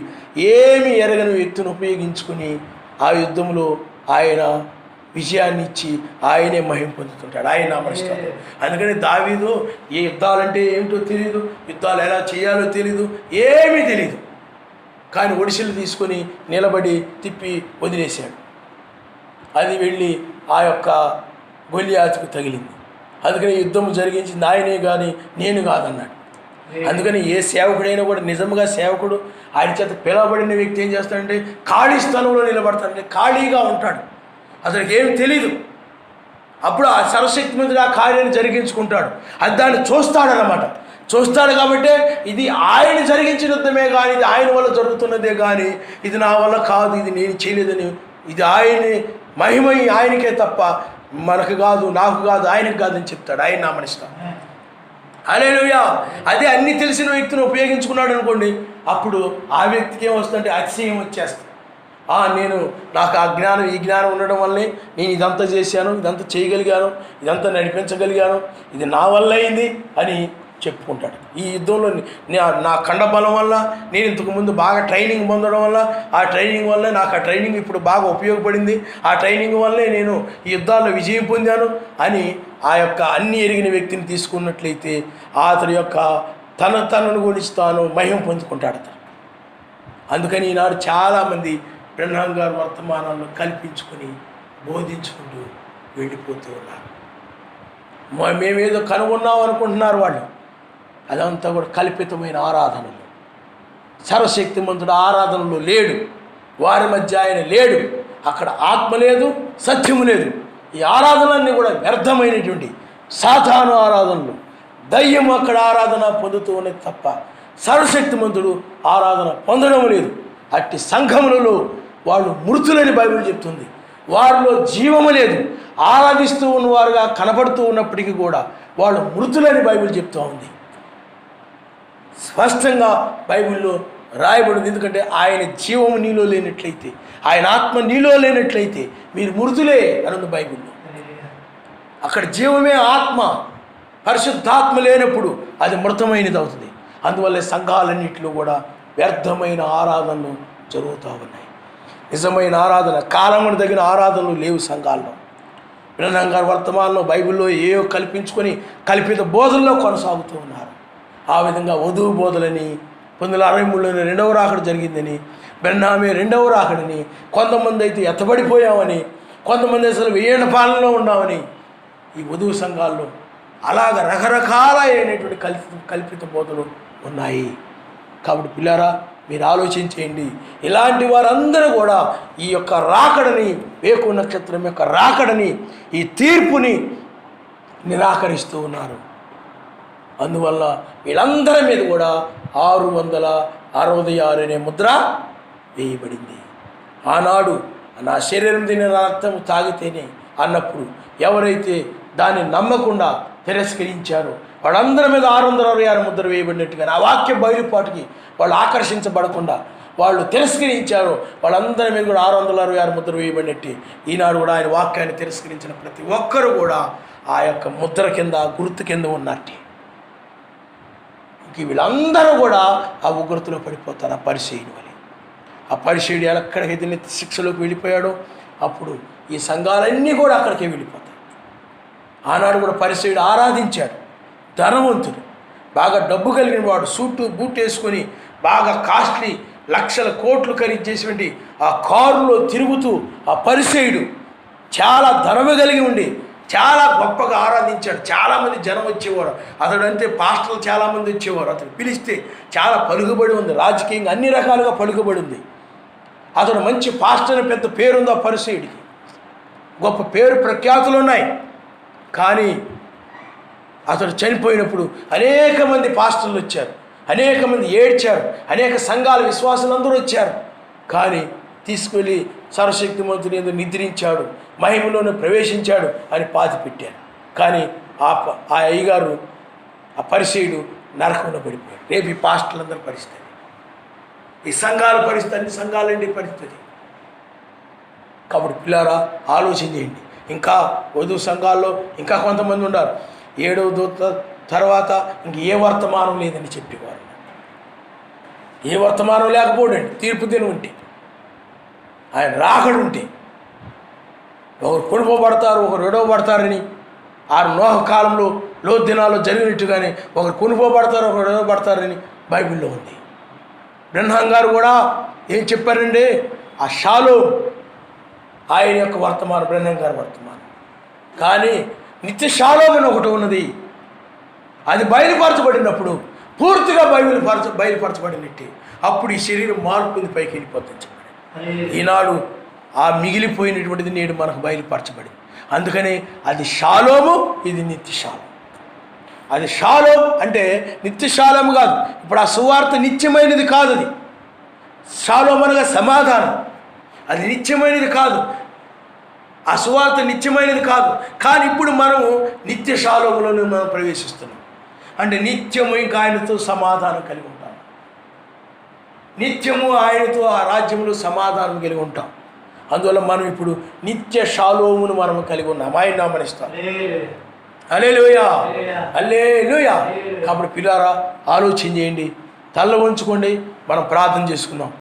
ఏమి ఎరగని వ్యక్తిని ఉపయోగించుకుని ఆ యుద్ధంలో ఆయన విజయాన్ని ఇచ్చి ఆయనే మహిమ పొందుతుంటాడు. ఆయన నామనిస్తాడు. అందుకని దావీదు ఏ యుద్ధాలంటే ఏమిటో తెలియదు, యుద్ధాలు ఎలా చేయాలో తెలీదు, ఏమీ తెలియదు. కానీ ఒడిసెలు తీసుకొని నిలబడి తిప్పి వదిలేశాడు. అది వెళ్ళి ఆ యొక్క గొలియాతుకు తగిలింది. అందుకని యుద్ధం జరిగించింది ఆయనే కానీ నేను కాదన్నాడు. అందుకని ఏ సేవకుడైనా కూడా నిజంగా సేవకుడు ఆయన చేత పిలవబడిన వ్యక్తి ఏం చేస్తాడంటే ఖాళీ స్థలంలో నిలబడతాడంటే ఖాళీగా ఉంటాడు, అతనికి ఏమి తెలీదు. అప్పుడు ఆ సర్వశక్తిమంతుడు ఆ కార్యాన్ని జరిగించుకుంటాడు. అది దాన్ని చూస్తాడనమాట. చూస్తాడు కాబట్టి ఇది ఆయన జరిగించిన యుద్ధమే కానీ, ఇది ఆయన వల్ల జరుగుతున్నదే కానీ, ఇది నా వల్ల కాదు, ఇది నేను చేయలేదని, ఇది ఆయన మహిమ ఆయనకే తప్ప మనకు కాదు, నాకు కాదు, ఆయనకు కాదని చెప్తాడు. ఆయన నామనిస్తాడు. హల్లెలూయా. అదే అన్నీ తెలిసిన వ్యక్తిని ఉపయోగించుకున్నాడు అనుకోండి, అప్పుడు ఆ వ్యక్తికి ఏమొస్తుందంటే అతిశయం వచ్చేస్తుంది. నాకు ఆ జ్ఞానం, ఈ జ్ఞానం ఉండడం వల్లే నేను ఇదంతా చేశాను, ఇదంతా చేయగలిగాను, ఇదంతా నడిపించగలిగాను, ఇది నా వల్ల అయింది అని చెప్పుకుంటాడు. ఈ యుద్ధంలో నా కండబలం వల్ల, నేను ఇంతకుముందు బాగా ట్రైనింగ్ పొందడం వల్ల, ఆ ట్రైనింగ్ వల్ల నాకు ఆ ట్రైనింగ్ ఇప్పుడు బాగా ఉపయోగపడింది, ఆ ట్రైనింగ్ వల్లే నేను ఈ యుద్ధాల్లో విజయం పొందాను అని ఆ యొక్క అన్ని ఎరిగిన వ్యక్తిని తీసుకున్నట్లయితే అతని యొక్క తనను గురించి తాను మహిమ పొందుకుంటాడు. అందుకని ఈనాడు చాలామంది బ్రహ్మం గారు వర్తమానాలను కల్పించుకొని బోధించుకుంటూ వెళ్ళిపోతూ ఉన్నారు. మేమేదో కనుగొన్నాం అనుకుంటున్నారు వాళ్ళు. అదంతా కూడా కల్పితమైన ఆరాధనలు. సర్వశక్తిమంతుడు ఆరాధనలో లేడు, వారి మధ్య ఆయన లేడు. అక్కడ ఆత్మ లేదు, సత్యము లేదు. ఈ ఆరాధనలన్నీ కూడా వ్యర్థమైనటువంటి సాధారణ ఆరాధనలు. దయ్యం అక్కడ ఆరాధన పొందుతూ ఉన్నది తప్ప సర్వశక్తిమంతుడు ఆరాధన పొందడం లేదు. అట్టి సంఘములలో వాళ్ళు మృతులని బైబిల్ చెప్తుంది. వారిలో జీవము లేదు. ఆరాధిస్తూ ఉన్నవారుగా కనపడుతూ ఉన్నప్పటికీ కూడా వాళ్ళు మృతులని బైబిల్ చెప్తూ ఉంది. స్పష్టంగా బైబిల్లో రాయబడింది. ఎందుకంటే ఆయన జీవము నీలో లేనట్లయితే, ఆయన ఆత్మ నీలో లేనట్లయితే మీరు మృతులే అని బైబిల్లో. అక్కడ జీవమే ఆత్మ, పరిశుద్ధాత్మ లేనప్పుడు అది మృతమైనది అవుతుంది. అందువల్ల సంఘాలన్నింటిలో కూడా వ్యర్థమైన ఆరాధనలు జరుగుతూ ఉన్నాయి. నిజమైన ఆరాధన, కాలమును తగిన ఆరాధనలు లేవు సంఘాల్లో. బ్రహ్మం గారి వర్తమానంలో బైబిల్లో ఏవో కల్పించుకొని కల్పిత బోధనలో కొనసాగుతూ ఉన్నారు. ఆ విధంగా వధువు బోధలని 1963లోనే రెండవ రాకడ జరిగిందని, బ్రహ్మమే రెండవ రాకడని, కొంతమంది అయితే ఎత్తబడిపోయామని, కొంతమంది అసలు 1000 ఏళ్ల పాలనలో ఉన్నామని ఈ వధువు సంఘాల్లో అలాగ రకరకాలైనటువంటి కల్పిత బోధలు ఉన్నాయి. కాబట్టి పిల్లారా, మీరు ఆలోచించేయండి. ఇలాంటి వారందరూ కూడా ఈ యొక్క రాకడని, వేకు నక్షత్రం యొక్క రాకడని, ఈ తీర్పుని నిరాకరిస్తూ ఉన్నారు. అందువల్ల వీళ్ళందరి మీద కూడా 666 అనే ముద్ర వేయబడింది. ఆనాడు నా శరీరం తినే రక్తం తాగితేనే అన్నప్పుడు ఎవరైతే దాన్ని నమ్మకుండా తిరస్కరించారో వాళ్ళందరి మీద 666 ముద్ర వేయబడినట్టుగా, ఆ వాక్య బయలుపాటుకి వాళ్ళు ఆకర్షించబడకుండా వాళ్ళు తిరస్కరించారో వాళ్ళందరి మీద కూడా 666 ముద్ర వేయబడినట్టు ఈనాడు కూడా ఆయన వాక్యాన్ని తిరస్కరించిన ప్రతి ఒక్కరు కూడా ఆ యొక్క ముద్ర కింద, గుర్తు కింద ఉన్నట్టు. వీళ్ళందరూ కూడా ఆ ఉగ్రతలో పడిపోతారు. ఆ పరిసయ్యుని వలె. ఆ పరిసయ్యుడు ఎక్కడికైతే నిత్య శిక్షలోకి వెళ్ళిపోయాడో అప్పుడు ఈ సంఘాలన్నీ కూడా అక్కడికే వెళ్ళిపోతాయి. ఆనాడు కూడా పరిసయ్యుడు ఆరాధించాడు. ధనవంతుడు, బాగా డబ్బు కలిగిన వాడు, సూటు బూట్ వేసుకొని బాగా కాస్ట్లీ లక్షల కోట్లు ఖరీదు చేసేటువంటి ఆ కారులో తిరుగుతూ ఆ పరిసయ్యుడు చాలా ధనము కలిగి ఉండి చాలా గొప్పగా ఆరాధించాడు. చాలామంది జనం వచ్చేవారు. అతడంటే పాస్టర్లు చాలామంది వచ్చేవారు. అతను పిలిస్తే చాలా పలుకుబడి ఉంది, రాజకీయంగా అన్ని రకాలుగా పలుకుబడి ఉంది. అతడు మంచి పాస్టర్ అని పెద్ద పేరుంది ఆ పరిసయ్యుడికి, గొప్ప పేరు ప్రఖ్యాతులు ఉన్నాయి. కానీ అతడు చనిపోయినప్పుడు అనేక మంది పాస్టర్లు వచ్చారు, అనేక మంది ఏడ్చారు, అనేక సంఘాల విశ్వాసులందరూ వచ్చారు. కానీ తీసుకెళ్ళి సర్వశక్తిమంతుని యందు నిద్రించాడు, మహిమలోనే ప్రవేశించాడు అని పాతి పెట్టారు. కానీ ఆ అయ్యగారు, ఆ పరిసయ్యుడు నరకంలో పడిపోయాడు. రేపు ఈ పాస్టర్లందరూ పరిస్థితి, ఈ సంఘాల పరిస్థితి, అన్ని సంఘాలండి పరిస్థితి. కాబట్టి పిల్లారా, ఆలోచన చేయండి. ఇంకా వధువు సంఘాల్లో ఇంకా కొంతమంది ఉన్నారు. 7వ దూత తర్వాత ఇంక ఏ వర్తమానం లేదని చెప్పేవారు. ఏ వర్తమానం లేకపోడండి, తీర్పు దినం ఉంటే, ఆయన రాకడు ఉంటే ఒకరు కొనుకోబడతారు, ఒకరు విడవబడతారని ఆ నోహ కాలంలో లోతు దినాల్లో జరిగినట్టుగానే ఒకరు కొనుకోబడతారు, ఒకరు విడవబడతారని బైబిల్లో ఉంది. బ్రహ్మం గారు కూడా ఏం చెప్పారండి, ఆ షాలోమ్ ఆయన యొక్క వర్తమానం, బ్రహ్మం గారి వర్తమానం. కానీ నిత్య షాలోమ్ అని ఒకటి ఉన్నది, అది బయలుపరచబడినప్పుడు పూర్తిగా బయలుపరచబడినట్టే అప్పుడు ఈ శరీరం మార్పుని పైకి వెళ్ళిపోతుంది. ఈనాడు ఆ మిగిలిపోయినటువంటిది నేడు మనకు బయలుపరచబడింది. అందుకని అది షాలోము, ఇది నిత్యశాలం. అది షాలోం అంటే నిత్యశాలం కాదు. ఇప్పుడు ఆ సువార్త నిత్యమైనది కాదు. అది షాలోం అనగా సమాధానం. అది నిత్యమైనది కాదు. ఆ సువార్త నిత్యమైనది కాదు. కానీ ఇప్పుడు మనము నిత్య షాలోములను మనం ప్రవేశిస్తున్నాం. అంటే నిత్యము ఇంకా ఆయనతో సమాధానం కలిగి ఉంటాం. నిత్యము ఆయనతో ఆ రాజ్యంలో సమాధానం కలిగి ఉంటాం. అందువల్ల మనం ఇప్పుడు నిత్య షాలోమును మనం కలిగి ఉన్నాం. ఆయన నామనిస్తాం. హల్లెలూయా, హల్లెలూయా. కాబట్టి పిల్లారా, ఆలోచన చేయండి, తల్ల వంచుకోండి, మనం ప్రార్థన చేసుకుందాం.